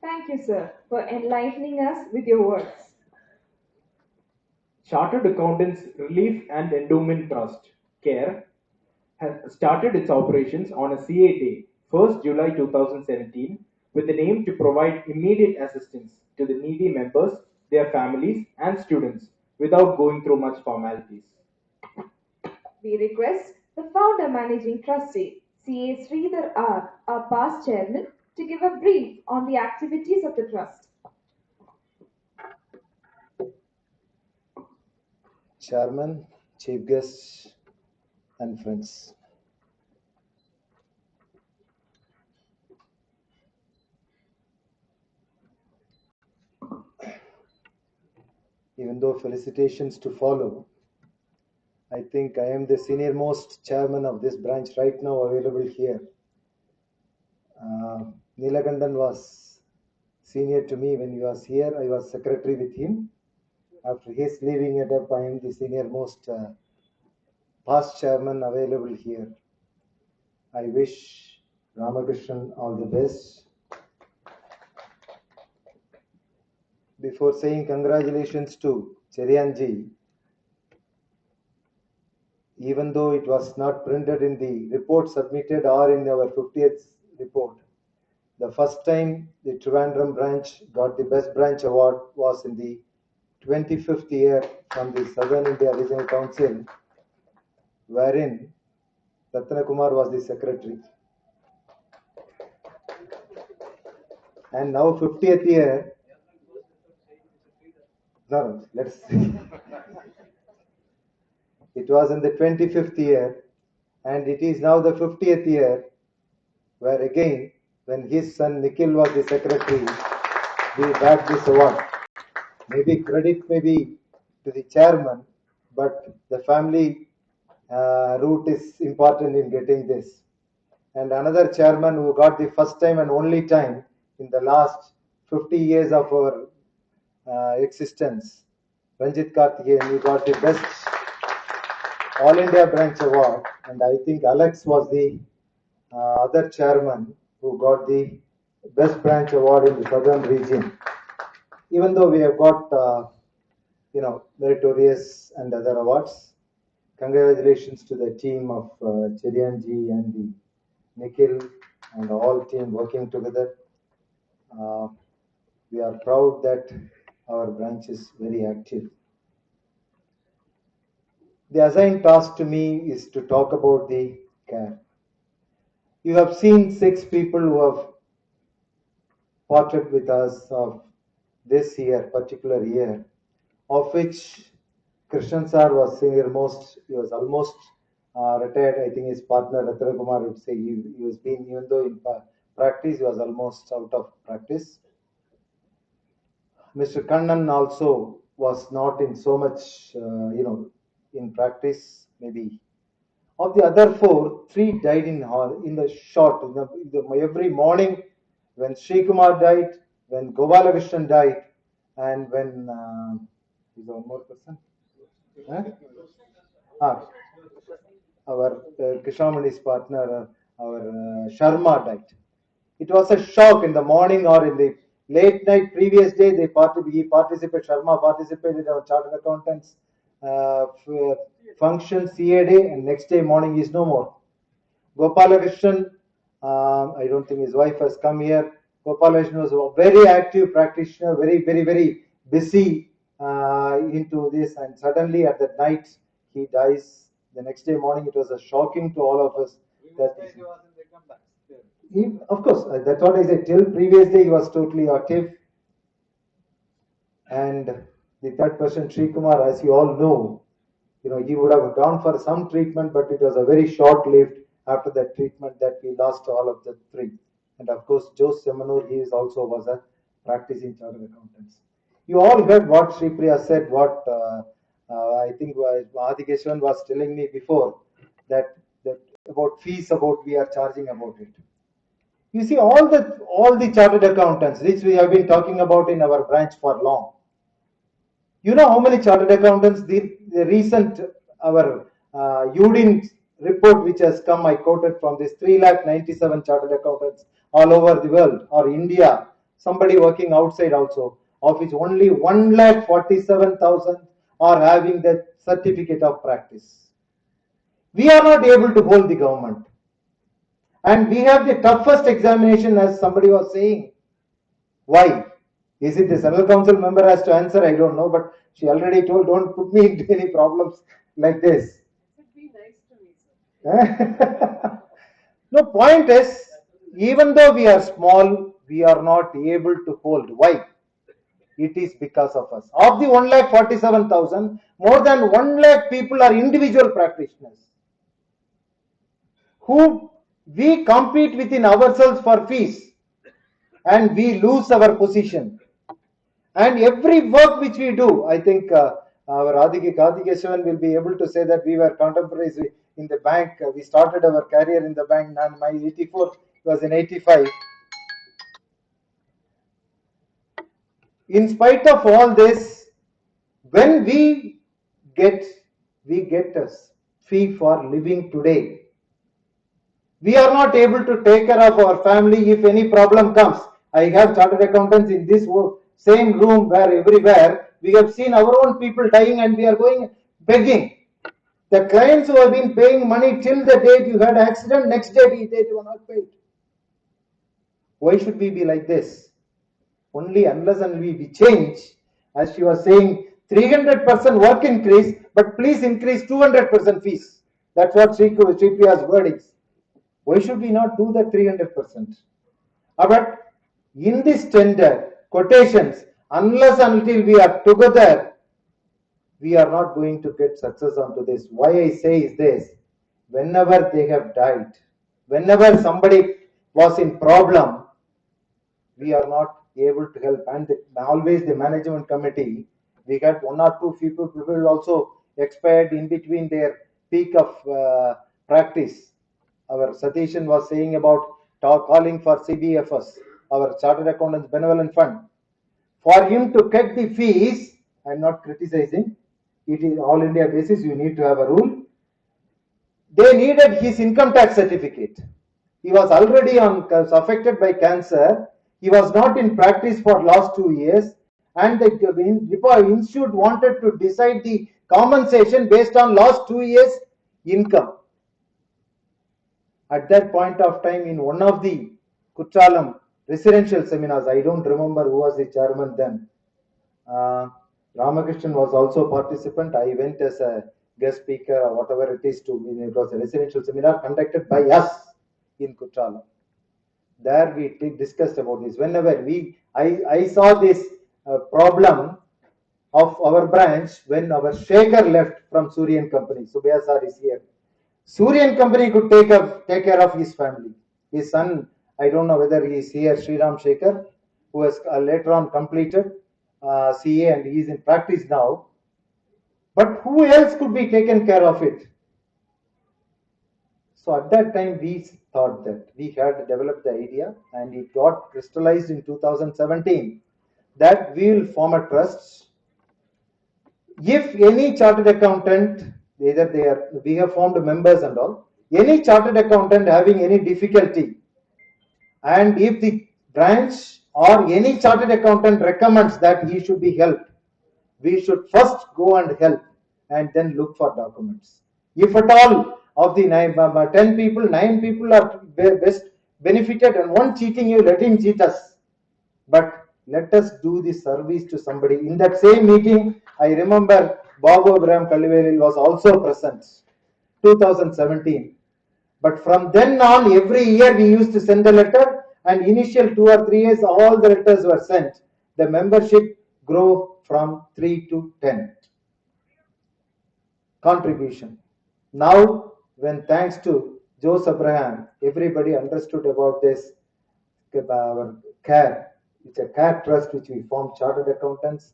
Thank you, sir, for enlightening us with your words. Chartered Accountants Relief and Endowment Trust, CARE, has started its operations on a CA day, 1st July 2017, with the aim to provide immediate assistance to the needy members, their families, and students without going through much formalities. We request the founder managing trustee, CA Sridhar R., our past chairman, to give a brief on the activities of the trust. Chairman, chief guests, and friends. Even though felicitations to follow, I think I am the senior most chairman of this branch right now available here. Neelakandan was senior to me when he was here. I was secretary with him. After his leaving it up, I am the senior most past chairman available here. I wish Ramakrishnan all the best. Before saying congratulations to Cherianji, even though it was not printed in the report submitted or in our 50th report, the first time the Trivandrum branch got the Best Branch Award was in the 25th year from the Southern India Regional Council, wherein Ratna Kumar was the secretary. And now 50th year, no, let's see. It was in the 25th year, and it is now the 50th year, where again, when his son Nikhil was the secretary, we bagged this award. Maybe credit may be to the chairman, but the family route is important in getting this. And another chairman who got the first time and only time in the last 50 years of our existence, Ranjit Karthikeyan, he got the best All India branch award, and I think Alex was the other chairman who got the best branch award in the southern region. Even though we have got meritorious and other awards, congratulations to the team of Cherianji and the Nikhil and all team working together. We are proud that our branch is very active. The assigned task to me is to talk about the care. You have seen 6 people who have parted with us of this year, particular year, of which Krishnan sir was senior most. He was almost retired. I think his partner Ratna Kumar would say he was being, even though in practice he was almost out of practice. Mr. Kannan also was not in so much, in practice. Maybe of the other 4, 3 died in the short. Every morning, when Sri Kumar died, when Gopalakrishnan died, and when is one more person? Huh? Our Krishnamani's partner, our Sharma died. It was a shock in the morning or in the late night previous day. He participated. Sharma participated in our chartered accountants function CA day, and next day morning is no more. Gopalakrishnan, I don't think his wife has come here. Gopalakrishnan was a very active practitioner, very busy into this, and suddenly at that night he dies. The next day morning, it was a shocking to all of us. That of course, that's what I said. Till previous day, he was totally active. And the third person, Sri Kumar, as you all know, he would have gone for some treatment, but it was a very short-lived after that treatment that we lost all of the 3. And of course, Jose Semanur, he also was a practicing chartered accountant. You all heard what Sri Priya said, what I think Adikeshwan was telling me before, that about fees, about we are charging about it. You see, all the chartered accountants, which we have been talking about in our branch for long. You know how many chartered accountants, the recent, our UDIN report which has come, I quoted from this, 397 chartered accountants all over the world or India, somebody working outside also, of which only 147,000 are having the certificate of practice. We are not able to hold the government. And we have the toughest examination, as somebody was saying. Why? Is it the Central Council member has to answer? I don't know, but she already told, don't put me into any problems like this. Be nice to me, sir. No, point is, even though we are small, we are not able to hold. Why? It is because of us. Of the 147,000, more than 1 lakh people are individual practitioners who we compete within ourselves for fees, and we lose our position. And every work which we do, I think our Adikeshwan will be able to say that we were contemporaries in the bank. We started our career in the bank. And my 84 was in 85. In spite of all this, when we get a fee for living today, we are not able to take care of our family if any problem comes. I have chartered accountants in this same room where everywhere we have seen our own people dying and we are going begging. The clients who have been paying money till the date you had accident, next day they were not paid. Why should we be like this? Only unless and we change, as she was saying, 300% work increase, but please increase 200% fees. That's what Sri Priya's word is. Why should we not do that 300%? But in this tender, quotations, unless until we are together, we are not going to get success onto this. Why I say is this: whenever they have died, whenever somebody was in problem, we are not able to help. And always the management committee, we got 1 or 2 people also expired in between their peak of practice. Our Satishan was saying about calling for CBFS, our Chartered Accountants Benevolent Fund. For him to cut the fees, I'm not criticizing, it is all India basis, you need to have a rule. They needed his income tax certificate. He was already affected by cancer. He was not in practice for last 2 years, and the institute wanted to decide the compensation based on last 2 years income. At that point of time, in one of the Kutralam residential seminars, I don't remember who was the chairman then. Ramakrishnan was also participant. I went as a guest speaker or whatever it is to. It was a residential seminar conducted by us in Kutralam. There we discussed about this. Whenever I saw this problem of our branch when our Shaker left from Suryan Company. Subhaya sir is here. Suryan Company could take care of his family. His son, I don't know whether he is here, Sriram Shekhar, who has later on completed CA and he is in practice now. But who else could be taken care of it? So at that time, we thought that we had developed the idea and it got crystallized in 2017 that we will form a trust. If any chartered accountant, either we have formed members and all, any chartered accountant having any difficulty, and if the branch or any chartered accountant recommends that he should be helped, we should first go and help and then look for documents. If at all of the 10 people, 9 people are best benefited and one cheating you, let him cheat us. But let us do the service to somebody. In that same meeting, I remember Babu Abraham Kallivelil was also present, 2017. But from then on, every year we used to send a letter, and initial 2 or 3 years, all the letters were sent. The membership grew from 3 to 10 contribution. Now, when thanks to Jose Abraham, everybody understood about this, our CARE. It's a CARE trust which we formed, Chartered Accountants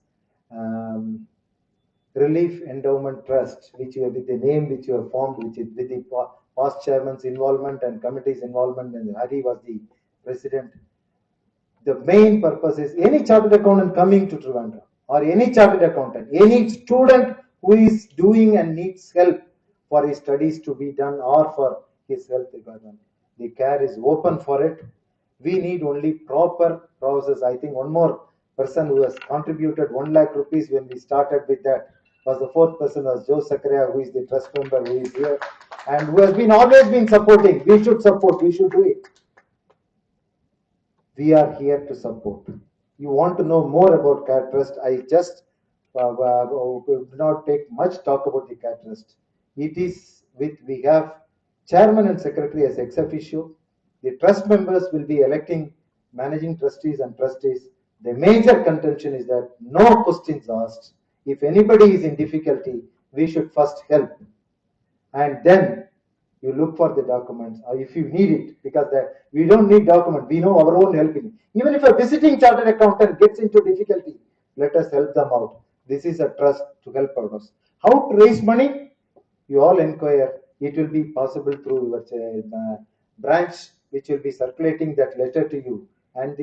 Relief Endowment Trust, which with the name which you have formed, which is with the past chairman's involvement and committee's involvement, and Hari was the president. The main purpose is any chartered accountant coming to Trivandrum or any chartered accountant, any student who is doing and needs help for his studies to be done or for his health requirement. The CARE is open for it. We need only proper process. I think one more person who has contributed 1 lakh rupees when we started with that was the 4th person was Joe Sakaria, who is the trust member, who is here and who has been always been supporting. We should support, we should do it. We are here to support. You want to know more about CARE Trust? I just will not take much talk about the CARE Trust. It is we have chairman and secretary as ex officio. The trust members will be electing managing trustees and trustees. The major contention is that no questions asked. If anybody is in difficulty, we should first help, and then you look for the documents, or if you need it, because we don't need document, we know our own helping. Even if a visiting chartered accountant gets into difficulty, let us help them out. This is a trust to help others. How to raise money? You all inquire. It will be possible through your branch, which will be circulating that letter to you. And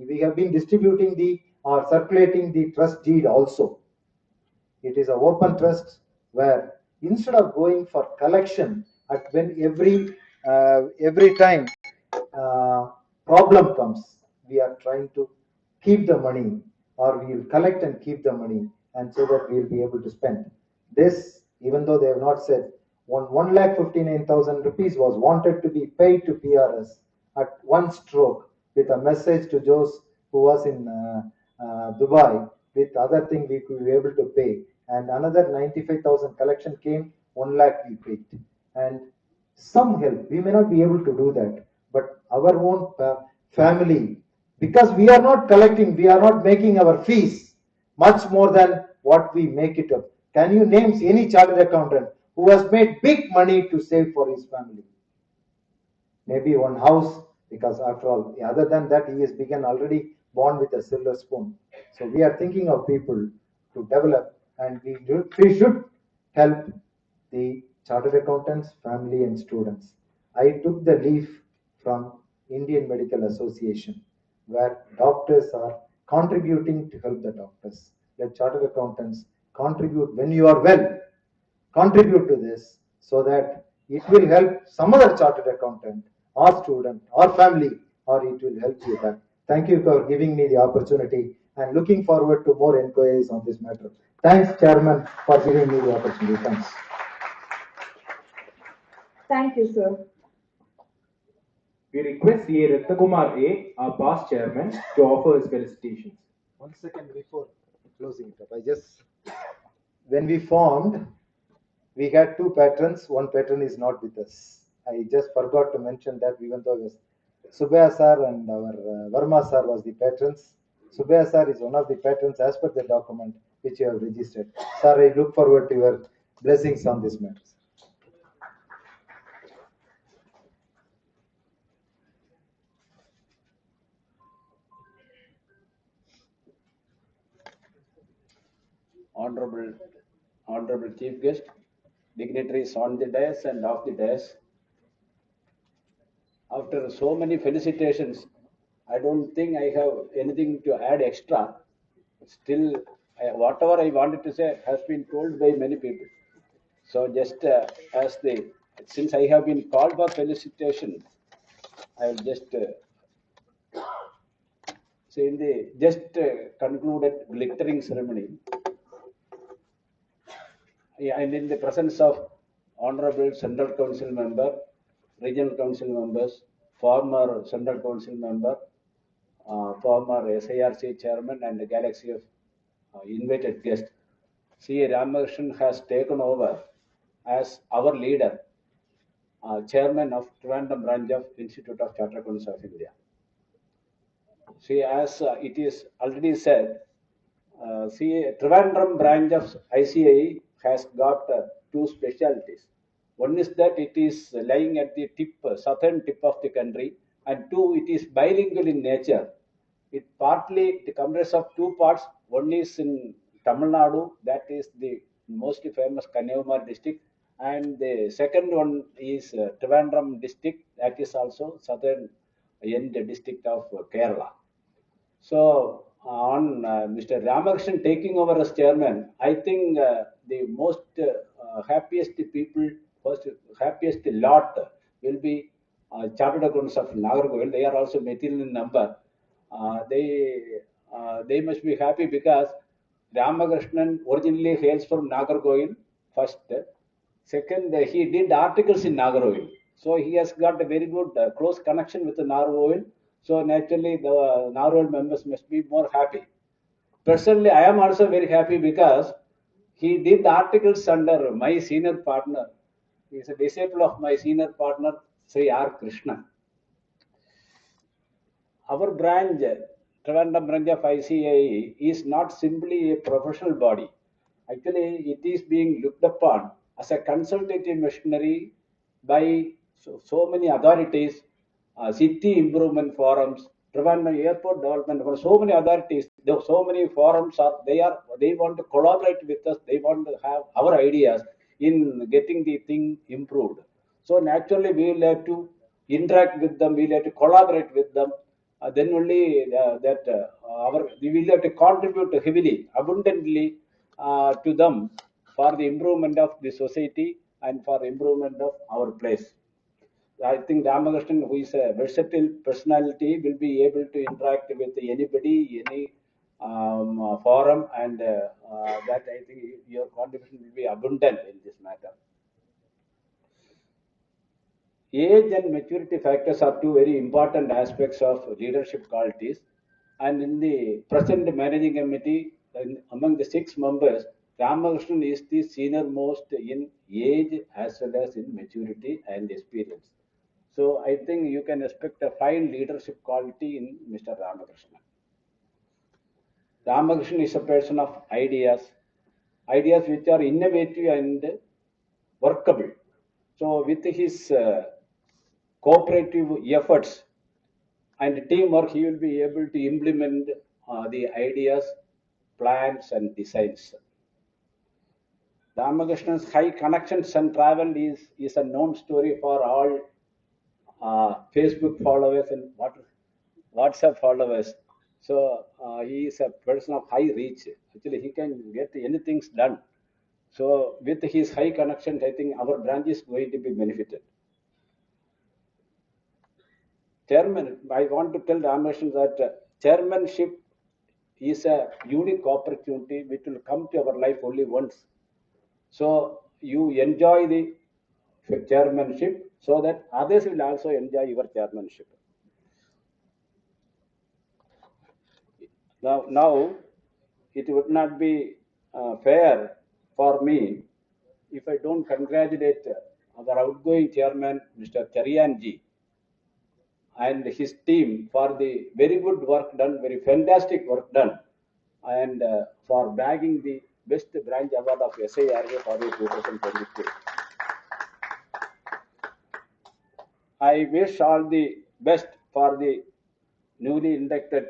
we have been distributing or circulating the trust deed also. It is an open trust where instead of going for collection at when every time problem comes, we are trying to keep the money, or we will collect and keep the money, and so that we will be able to spend. This, even though they have not said, 1,59,000 rupees was wanted to be paid to PRS at one stroke, with a message to those who was in Dubai. With other thing we could be able to pay, and another 95,000 collection came, 1 lakh we paid, and some help. We may not be able to do that, but our own family, because we are not collecting, we are not making our fees much more than what we make it up. Can you name any chartered accountant who has made big money to save for his family? Maybe one house, because after all, other than that, he has begun already born with a silver spoon. So we are thinking of people to develop, and we should help the chartered accountants, family, and students. I took the leaf from Indian Medical Association, where doctors are contributing to help the doctors. Let chartered accountants contribute when you are well. Contribute to this so that it will help some other chartered accountant or student or family, or it will help you back. Thank you for giving me the opportunity and looking forward to more inquiries on this matter. Thanks, Chairman, for giving me the opportunity. Thanks. Thank you, sir. We request CA Ratnakumar A, our past chairman, to offer his felicitations. 1 second before closing it up, when we formed, we had two patrons. One patron is not with us. I just forgot to mention that, even though it was Subhaya sir and our Verma sir was the patrons. Subhaya sir is one of the patrons as per the document which you have registered. Sir, I look forward to your blessings on this matter. Honorable Chief Guest, dignitaries on the dais and off the dais. After so many felicitations, I don't think I have anything to add extra. Still, whatever I wanted to say has been told by many people. So just since I have been called for felicitation, I will just say in the concluded glittering ceremony, and in the presence of Honorable Central Council member, Regional Council members, former Central Council member, former SIRC chairman, and the galaxy of invited guests, C.A. Ramakrishnan has taken over as our leader, chairman of Trivandrum branch of Institute of Chartered Accountants of India. See, as it is already said, Trivandrum branch of ICAI has got two specialties. One is that it is lying at the southern tip of the country, and two, it is bilingual in nature. It comprises of two parts. One is in Tamil Nadu, that is the most famous Kanyakumari district, and the second one is Trivandrum district, that is also southern end district of Kerala. So, on Mr. Ramakrishnan taking over as chairman, I think the most happiest people, happiest lot will be chartered accountants of Nagarkoil. They are also material in number. They must be happy because Ramakrishnan originally hails from Nagarkoil first. Second, he did articles in Nagarkoil. So he has got a very good close connection with the Nagarkoil. So naturally, the Nagarkoil members must be more happy. Personally, I am also very happy because he did articles under my senior partner. He is a disciple of my senior partner, Sri R. Krishna. Our branch, Trivandrum branch of ICAI, is not simply a professional body. Actually, it is being looked upon as a consultative machinery by so many authorities, city improvement forums, Trivandrum airport development for so many authorities. So many forums they want to collaborate with us. They want to have our ideas in getting the thing improved. So naturally, we will have to interact with them. We will have to collaborate with them. Then only we will have to contribute heavily, abundantly to them for the improvement of the society and for improvement of our place. I think Ramakrishnan, who is a versatile personality, will be able to interact with anybody, any forum, and that I think your contribution will be abundant in this matter. Age and maturity factors are two very important aspects of leadership qualities. And in the present managing committee, among the 6 members, Ramakrishnan is the senior most in age as well as in maturity and experience. So I think you can expect a fine leadership quality in Mr. Ramakrishnan. Ramakrishnan is a person of ideas which are innovative and workable. So with his cooperative efforts and teamwork, he will be able to implement the ideas, plans, and designs. Ramakrishna's high connections and travel is a known story for all Facebook followers and WhatsApp followers. So he is a person of high reach. Actually, he can get anything done. So with his high connections, I think our branch is going to be benefited. Chairman, I want to tell Ramakrishnan that chairmanship is a unique opportunity which will come to our life only once. So you enjoy the chairmanship so that others will also enjoy your chairmanship. Now it would not be fair for me if I don't congratulate our outgoing chairman, Mr. Charianji, and his team for the very good work done, very fantastic work done, and for bagging the Best Branch Award of SIRA for the 2022. I wish all the best for the newly inducted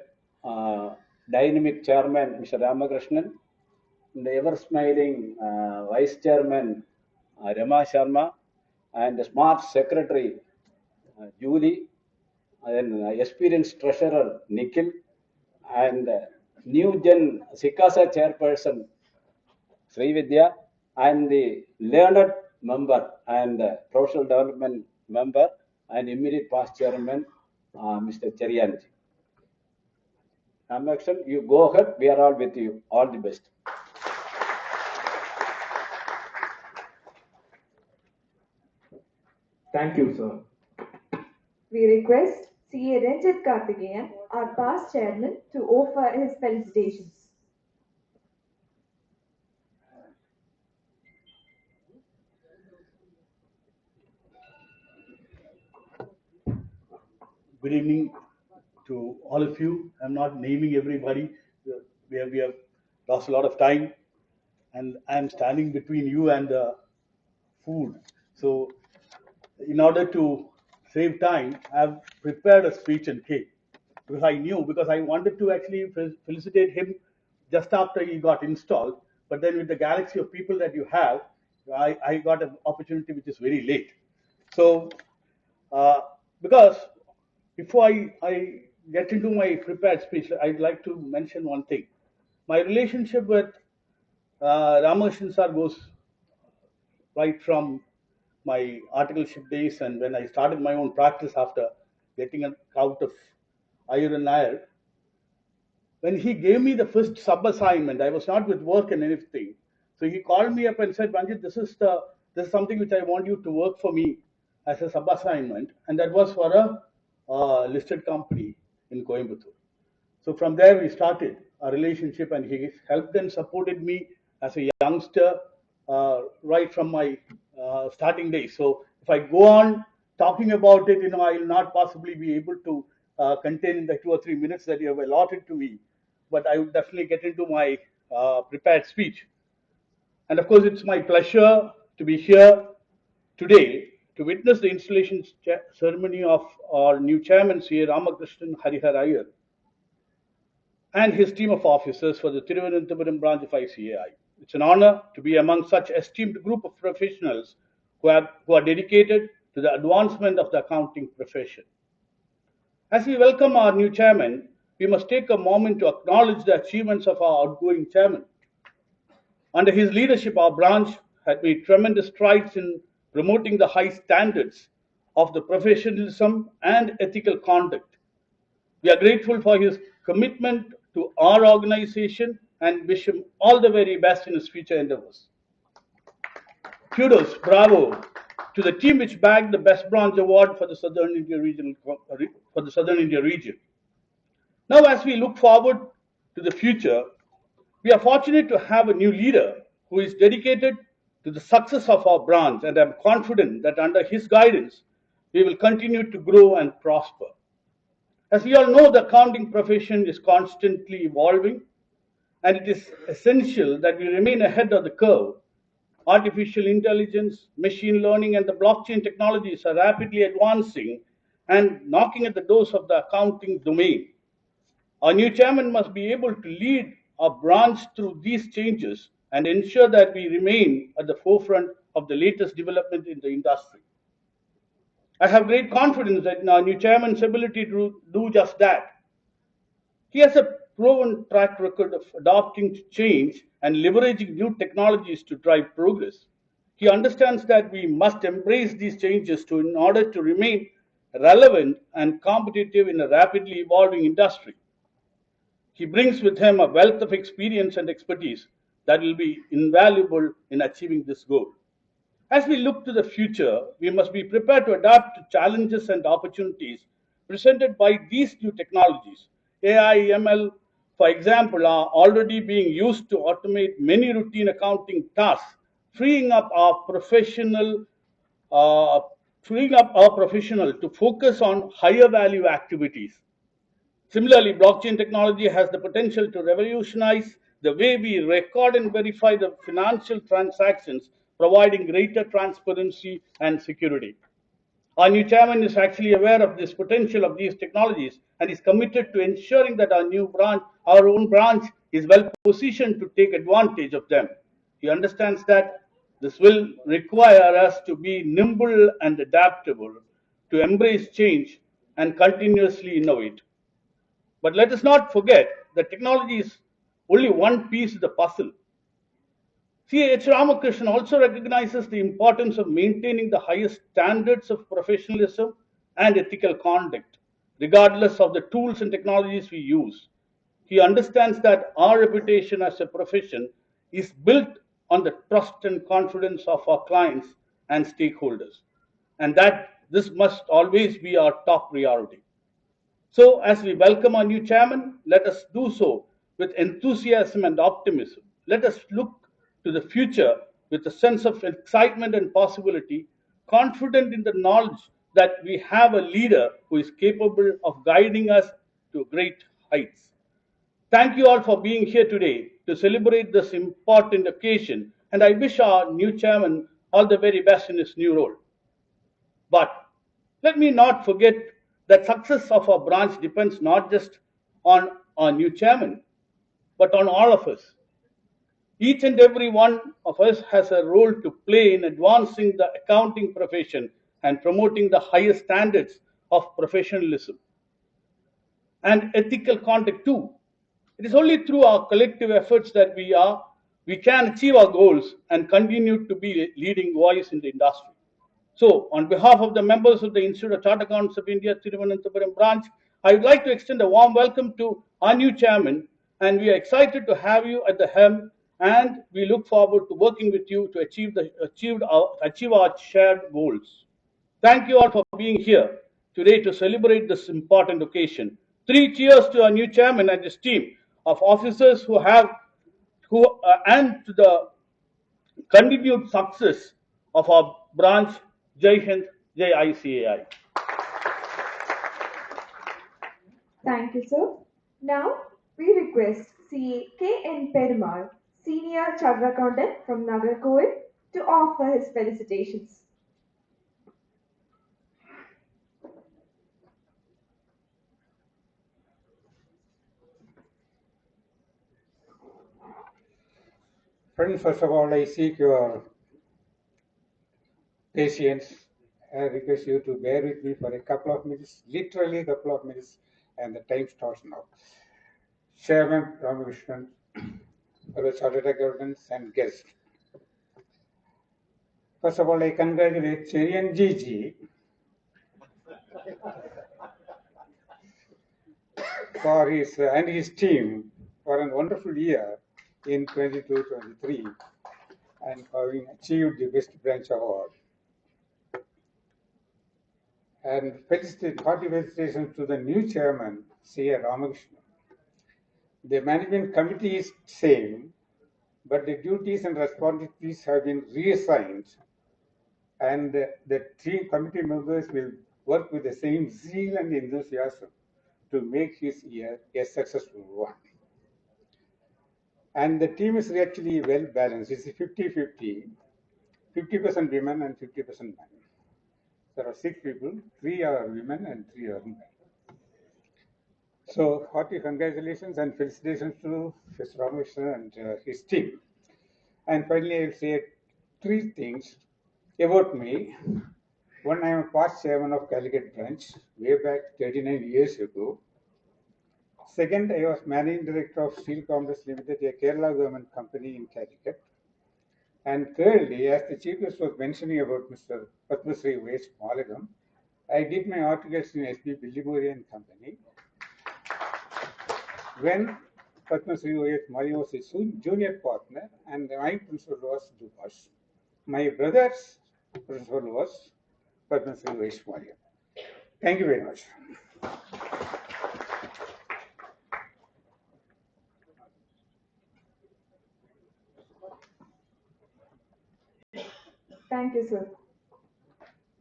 dynamic chairman, Mr. Ramakrishnan, and the ever smiling vice chairman, Rama Sharma, and the smart secretary, Julie, and experienced treasurer, Nikhil, and new gen Sikasa chairperson, Srividya, and the learned member and professional development member and immediate past chairman, Mr. Charianji. Ramakrishnan, you go ahead. We are all with you. All the best. Thank you, sir. We request CA Ranjit Karthikeyan, our past chairman, to offer his felicitations. Good evening to all of you. I'm not naming everybody. We have lost a lot of time, and I'm standing between you and the food. So, in order to save time, I've prepared a speech and cake because I wanted to actually felicitate him just after he got installed. But then with the galaxy of people that you have, I got an opportunity which is very late. So, because before I get into my prepared speech, I'd like to mention one thing. My relationship with Ramakrishnan sir goes right from my articleship days and when I started my own practice after getting out of Ayur and Nair. When he gave me the first sub assignment, I was not with work and anything. So he called me up and said, Banjit, this is something which I want you to work for me as a sub assignment, and that was for a listed company in Coimbatore. So from there we started a relationship, and he helped and supported me as a youngster right from my starting days. So if I go on talking about it, I will not possibly be able to contain the 2 or 3 minutes that you have allotted to me. But I will definitely get into my prepared speech. And of course, it's my pleasure to be here today to witness the installation ceremony of our new chairman, C.A. Ramakrishnan Harihar Iyer, and his team of officers for the Thiruvananthapuram branch of ICAI. It's an honor to be among such esteemed group of professionals who are dedicated to the advancement of the accounting profession. As we welcome our new chairman, we must take a moment to acknowledge the achievements of our outgoing chairman. Under his leadership, our branch had made tremendous strides in promoting the high standards of the professionalism and ethical conduct. We are grateful for his commitment to our organization and wish him all the very best in his future endeavors. Kudos, bravo to the team which bagged the Best Branch Award for the Southern India region. Now, as we look forward to the future, we are fortunate to have a new leader who is dedicated to the success of our branch, and I am confident that under his guidance, we will continue to grow and prosper. As we all know, the accounting profession is constantly evolving, and it is essential that we remain ahead of the curve. Artificial intelligence, machine learning, and the blockchain technologies are rapidly advancing and knocking at the doors of the accounting domain. Our new chairman must be able to lead our branch through these changes and ensure that we remain at the forefront of the latest development in the industry. I have great confidence that in our new chairman's ability to do just that. He has a proven track record of adapting to change and leveraging new technologies to drive progress. He understands that we must embrace these changes in order to remain relevant and competitive in a rapidly evolving industry. He brings with him a wealth of experience and expertise that will be invaluable in achieving this goal. As we look to the future, we must be prepared to adapt to challenges and opportunities presented by these new technologies. AI, ML, for example, are already being used to automate many routine accounting tasks, freeing up our uh, professional to focus on higher value activities. Similarly, blockchain technology has the potential to revolutionize the way we record and verify the financial transactions, providing greater transparency and security. Our new chairman is actually aware of this potential of these technologies and is committed to ensuring that our own branch, is well positioned to take advantage of them. He understands that this will require us to be nimble and adaptable, to embrace change and continuously innovate. But let us not forget that technology is only one piece of the puzzle. C.H. Ramakrishnan also recognizes the importance of maintaining the highest standards of professionalism and ethical conduct, regardless of the tools and technologies we use. He understands that our reputation as a profession is built on the trust and confidence of our clients and stakeholders, and that this must always be our top priority. So, as we welcome our new chairman, let us do so with enthusiasm and optimism. Let us look to the future with a sense of excitement and possibility, confident in the knowledge that we have a leader who is capable of guiding us to great heights. Thank you all for being here today to celebrate this important occasion, and I wish our new chairman all the very best in his new role. But let me not forget that success of our branch depends not just on our new chairman, but on all of us. Each and every one of us has a role to play in advancing the accounting profession and promoting the highest standards of professionalism and ethical conduct too. It is only through our collective efforts that we can achieve our goals and continue to be a leading voice in the industry. So, on behalf of the members of the Institute of Chartered Accountants of India, Thiruvananthapuram branch, I would like to extend a warm welcome to our new chairman, and we are excited to have you at the helm, and we look forward to working with you to achieve our shared goals. Thank you all for being here today to celebrate this important occasion. Three cheers to our new chairman and his team of officers and to the continued success of our branch. Jai Hind, Jai ICAI. Thank you, sir. Now, we request CA K.N. Perumal, Senior Chartered Accountant from Nagarkoil, to offer his felicitations. Friends, first of all, I seek your patience. I request you to bear with me for a couple of minutes, literally a couple of minutes, and the time starts now. Chairman Ramakrishnan, fellow chartered accountants and guests. First of all, I congratulate Cherian Gigi for his and his team for a wonderful year in 22-23 and having achieved the Best Branch Award. And hearty felicitations to the new chairman, C.A. Ramakrishnan. The management committee is same, but the duties and responsibilities have been reassigned, and the three committee members will work with the same zeal and enthusiasm to make his year a successful one. And the team is actually well balanced. It's 50-50, 50% women and 50% men. There are 6 people, 3 are women and 3 are men. So, hearty congratulations and felicitations to Mr. Ramakrishnan and his team. And finally, I will say three things about me. One, I am a past chairman of Calicut branch way back 39 years ago. Second, I was managing director of Steel Complex Limited, a Kerala government company in Calicut. And thirdly, as the chief guest was mentioning about Mr. Padma Shri V.S. Malagam, I did my articles in S.B. Billibori and Company. When Padma Shri V.S. Malagam was a junior partner, and my principal was Dupas. My brother's principal was Padma Shri V.S. Malagam. Thank you very much. Thank you, sir.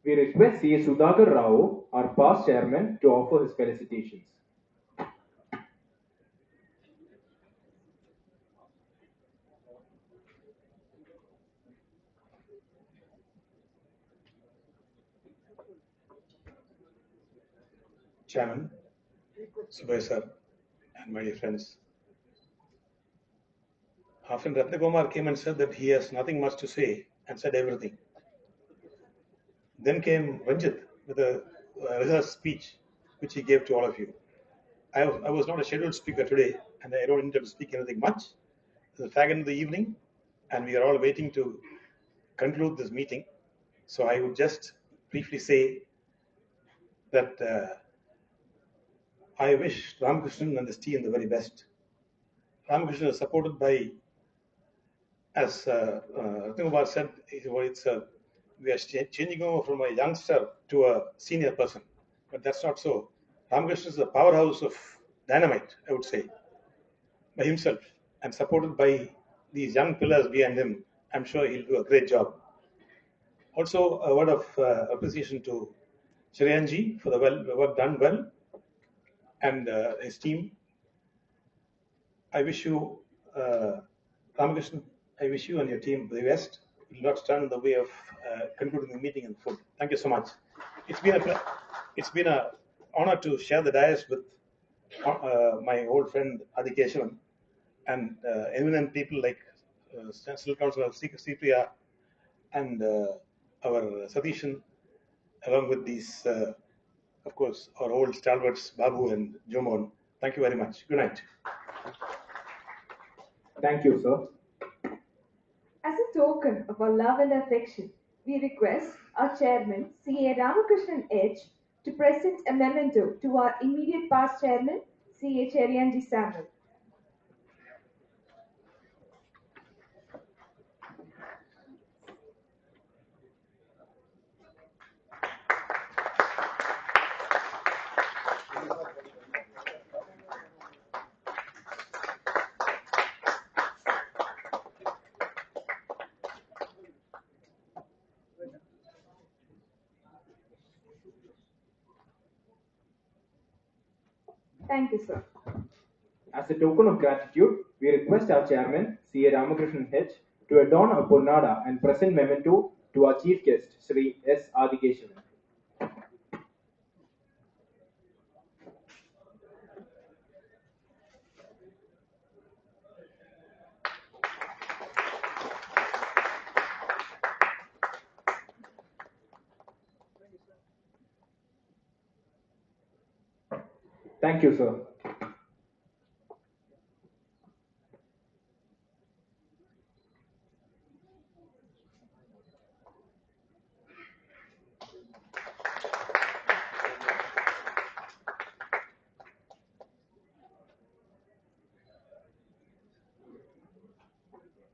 We request C.A. Sudhakar Rao, our past chairman, to offer his felicitations. Chairman, Subhay sir, and my dear friends. After Ratnakumar came and said that he has nothing much to say and said everything. Then came Ranjit with a rehearsed speech which he gave to all of you. I was not a scheduled speaker today and I don't intend to speak anything much. It's the fag end of the evening and we are all waiting to conclude this meeting. So I would just briefly say that I wish Ramakrishnan and his team the very best. Ramakrishnan is supported by, as Ratnakumar said, we are changing over from a youngster to a senior person. But that's not so. Ramakrishna is a powerhouse of dynamite, I would say, by himself and supported by these young pillars behind him. I'm sure he'll do a great job. Also, a word of appreciation to Shreyanji for the work done well and his team. I wish you, Ramakrishnan, I wish you and your team the best. Will not stand in the way of concluding the meeting in full. Thank you so much. It's been a honor to share the dais with my old friend Adi Keshavan and eminent people like Central Councillor Priya and our Satishan, along with these, of course, our old stalwarts Babu and Jomon. Thank you very much. Good night. Thank you, sir. As a token of our love and affection, we request our chairman, C.A. Ramakrishnan H., to present a memento to our immediate past chairman, C.A. Cherianji Samuel. Thank you, sir. As a token of gratitude, we request our chairman, C.A. Ramakrishnan H., to adorn a purnada and present memento to our chief guest, Sri S. Adikeshavan. Thank you, sir.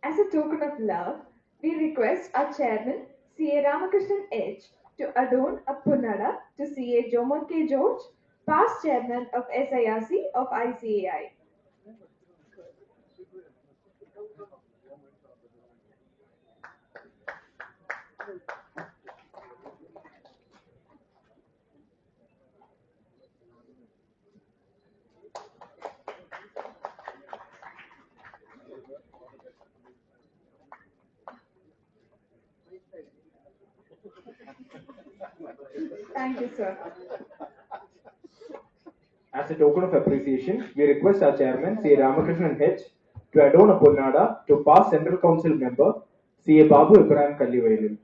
As a token of love, we request our chairman, C.A. Ramakrishnan H., to adorn a purnada to C.A. Jomon K. George, past chairman of SIRC of ICAI. Thank you, sir. As a token of appreciation, we request our chairman, C. Ramakrishnan H., to adorn a Ponnada to past Central Council member CA Babu Ibrahim Kallivailil.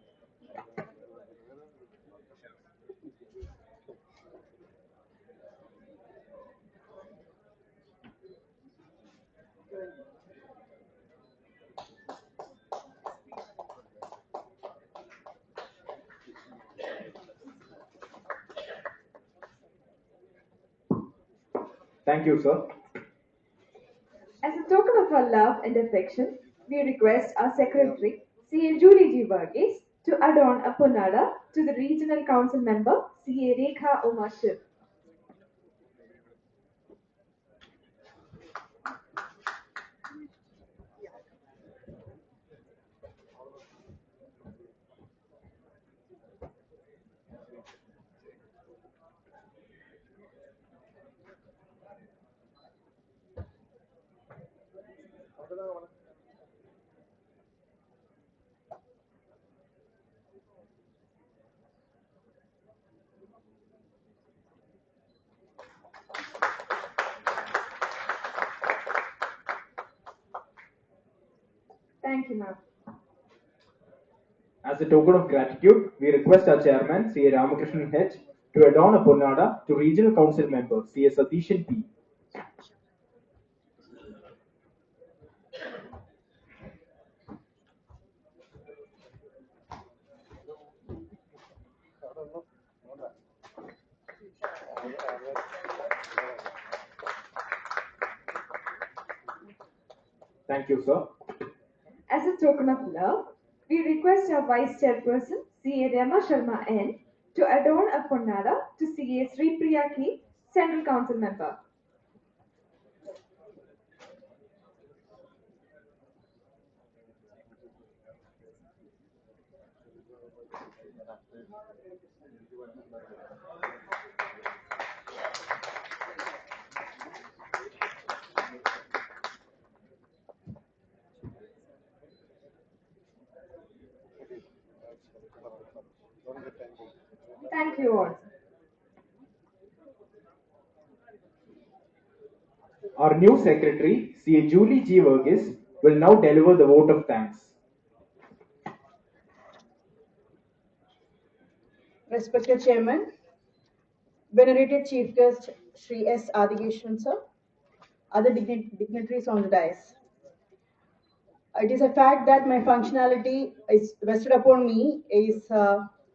Thank you, sir. As a token of our love and affection, we request our Secretary, CA Julie G. Varghese, to adorn a Ponnada to the Regional Council member, CA Rekha Umashir. Thank you, ma'am. As a token of gratitude, we request our chairman, CA Ramakrishnan H, to adorn a Ponnada to Regional Council member, CA Satishan P. Thank you, sir. As a token of love, we request our Vice Chairperson, CA Rama Sharma N, to adorn a Ponnada to CA Sri Priya K, Central Council member. Thank you all. Our new secretary, CA Julie G. Varghese, will now deliver the vote of thanks. Respected Chairman, venerated Chief Guest Sri S. Adhikeshwan sir, other dignitaries on the dais. It is a fact that my functionality is vested upon me is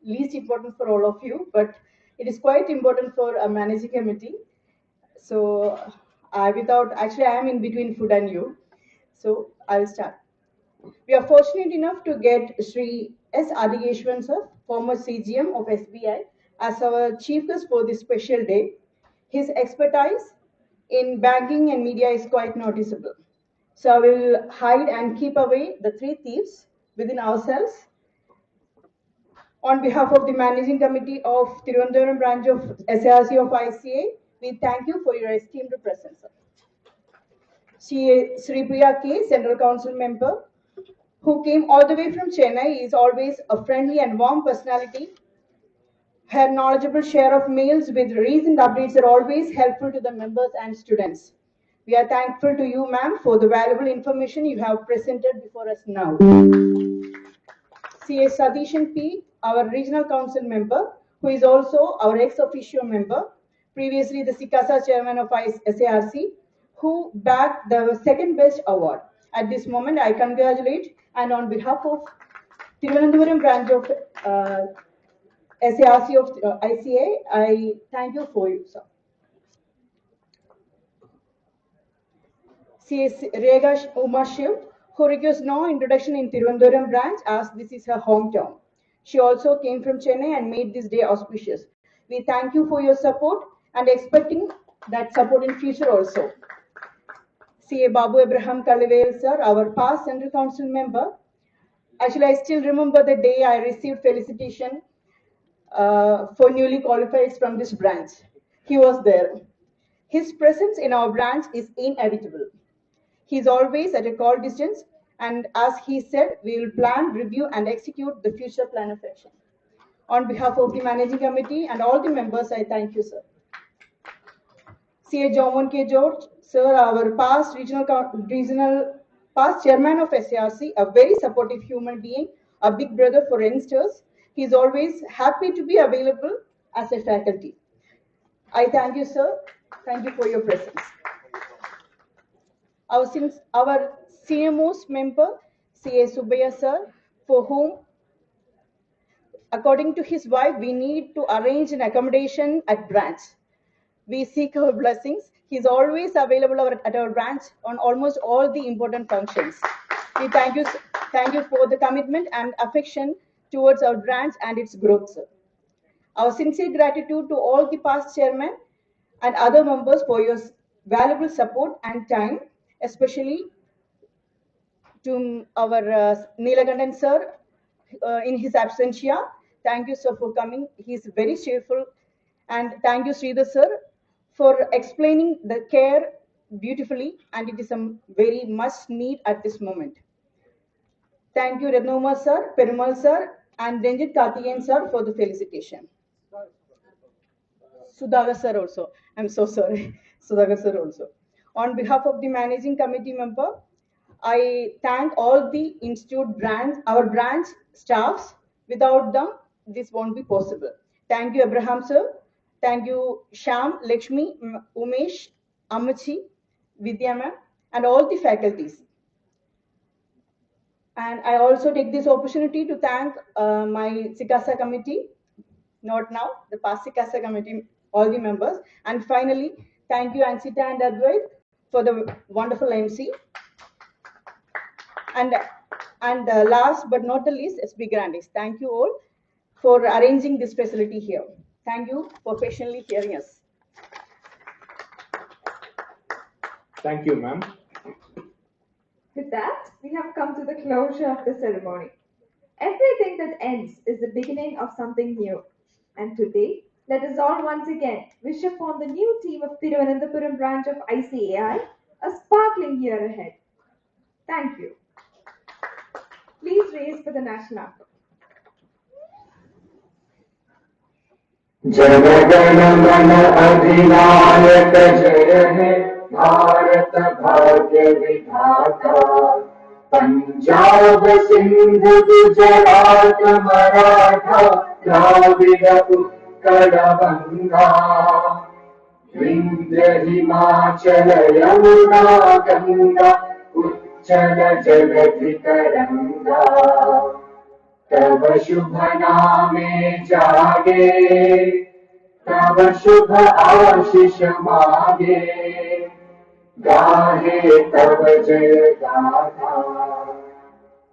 least important for all of you, but it is quite important for a managing committee. So, I am in between food and you. So, I'll start. We are fortunate enough to get Sri S. Adhikeshwan sir, former CGM of SBI, as our chief guest for this special day. His expertise in banking and media is quite noticeable. So I will hide and keep away the three thieves within ourselves. On behalf of the Managing Committee of Tirunelveli branch of SARC of ICAI, we thank you for your esteemed presence. Sri Priya K, Central Council member, who came all the way from Chennai, is always a friendly and warm personality. Her knowledgeable share of mails with recent updates are always helpful to the members and students. We are thankful to you, ma'am, for the valuable information you have presented before us now. CA Satishan P, our regional council member, who is also our ex officio member, previously the SICASA chairman of SARC, who bagged the second best award. At this moment, I congratulate, and on behalf of Thiruvananthapuram branch of SARC of ICAI, I thank you for you, sir. CS Rega Umashiv, who requires no introduction in Thiruvananthapuram branch as this is her hometown. She also came from Chennai and made this day auspicious. We thank you for your support and expecting that support in future also. CA Babu Abraham Kallivail sir, our past Central Council member. Actually, I still remember the day I received felicitation for newly qualified from this branch. He was there. His presence in our branch is inevitable. He is always at a call distance, and as he said, we will plan, review, and execute the future plan of action. On behalf of the managing committee and all the members, I thank you, sir. CA John K. George, sir, our past regional past chairman of SARC, a very supportive human being, a big brother for youngsters. He is always happy to be available as a faculty. I thank you, sir. Thank you for your presence. Our senior most member, CA Subbiya sir, for whom, according to his wife, we need to arrange an accommodation at branch. We seek our blessings. He's always available at our branch on almost all the important functions. We thank you for the commitment and affection towards our branch and its growth, sir. Our sincere gratitude to all the past chairmen and other members for your valuable support and time, especially to our Neelakandan sir in his absentia. Thank you, sir, for coming. He's very cheerful. And thank you, Sridhar sir, for explaining the care beautifully, and it is a very much need at this moment. Thank you, Ratnoma sir, Perumal sir, and Ranjit Karthikeyan sir for the felicitation. Sudhagar sir also. I'm so sorry. Sudhagar sir also. On behalf of the managing committee member, I thank all the institute branch, our branch staffs. Without them, this won't be possible. Thank you, Abraham sir. Thank you, Sham, Lakshmi, Umesh, Amachi, Vidya ma'am, and all the faculties. And I also take this opportunity to thank my Sikasa committee, not now, the past Sikasa committee, all the members. And finally, thank you, Ansita and Advait, for the wonderful MC. And last but not the least, SB Grandis. Thank you all for arranging this facility here. Thank you for patiently hearing us. Thank you, ma'am. With that, we have come to the closure of the ceremony. Everything that ends is the beginning of something new. And today, let us all once again wish upon the new team of Thiruvananthapuram branch of ICAI a sparkling year ahead. Thank you. Please raise for the national anthem. Jana Gana मन अधिनायक जय हे भारत भाग्य विधाता पंजाब सिंध गुजरात मराठा द्राविड उत्कल गंगा विंध्य हिमाचल यमुना गंगा उच्चल जगति तरंगा तब शुभ नामे जागे तब शुभ आशीष मागे गाहे तब जय गाथा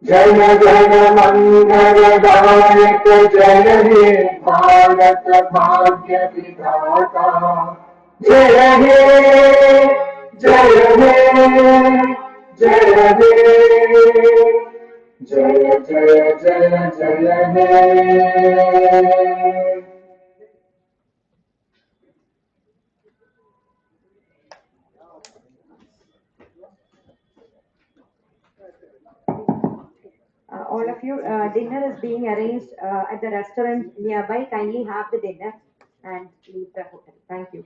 जन गण मंगल दायक जय हे भारत भाग्य विधाता जय हे जय हे जय हे जय जय जय जय हे All of you, dinner is being arranged at the restaurant nearby. Kindly have the dinner and leave the hotel. Thank you.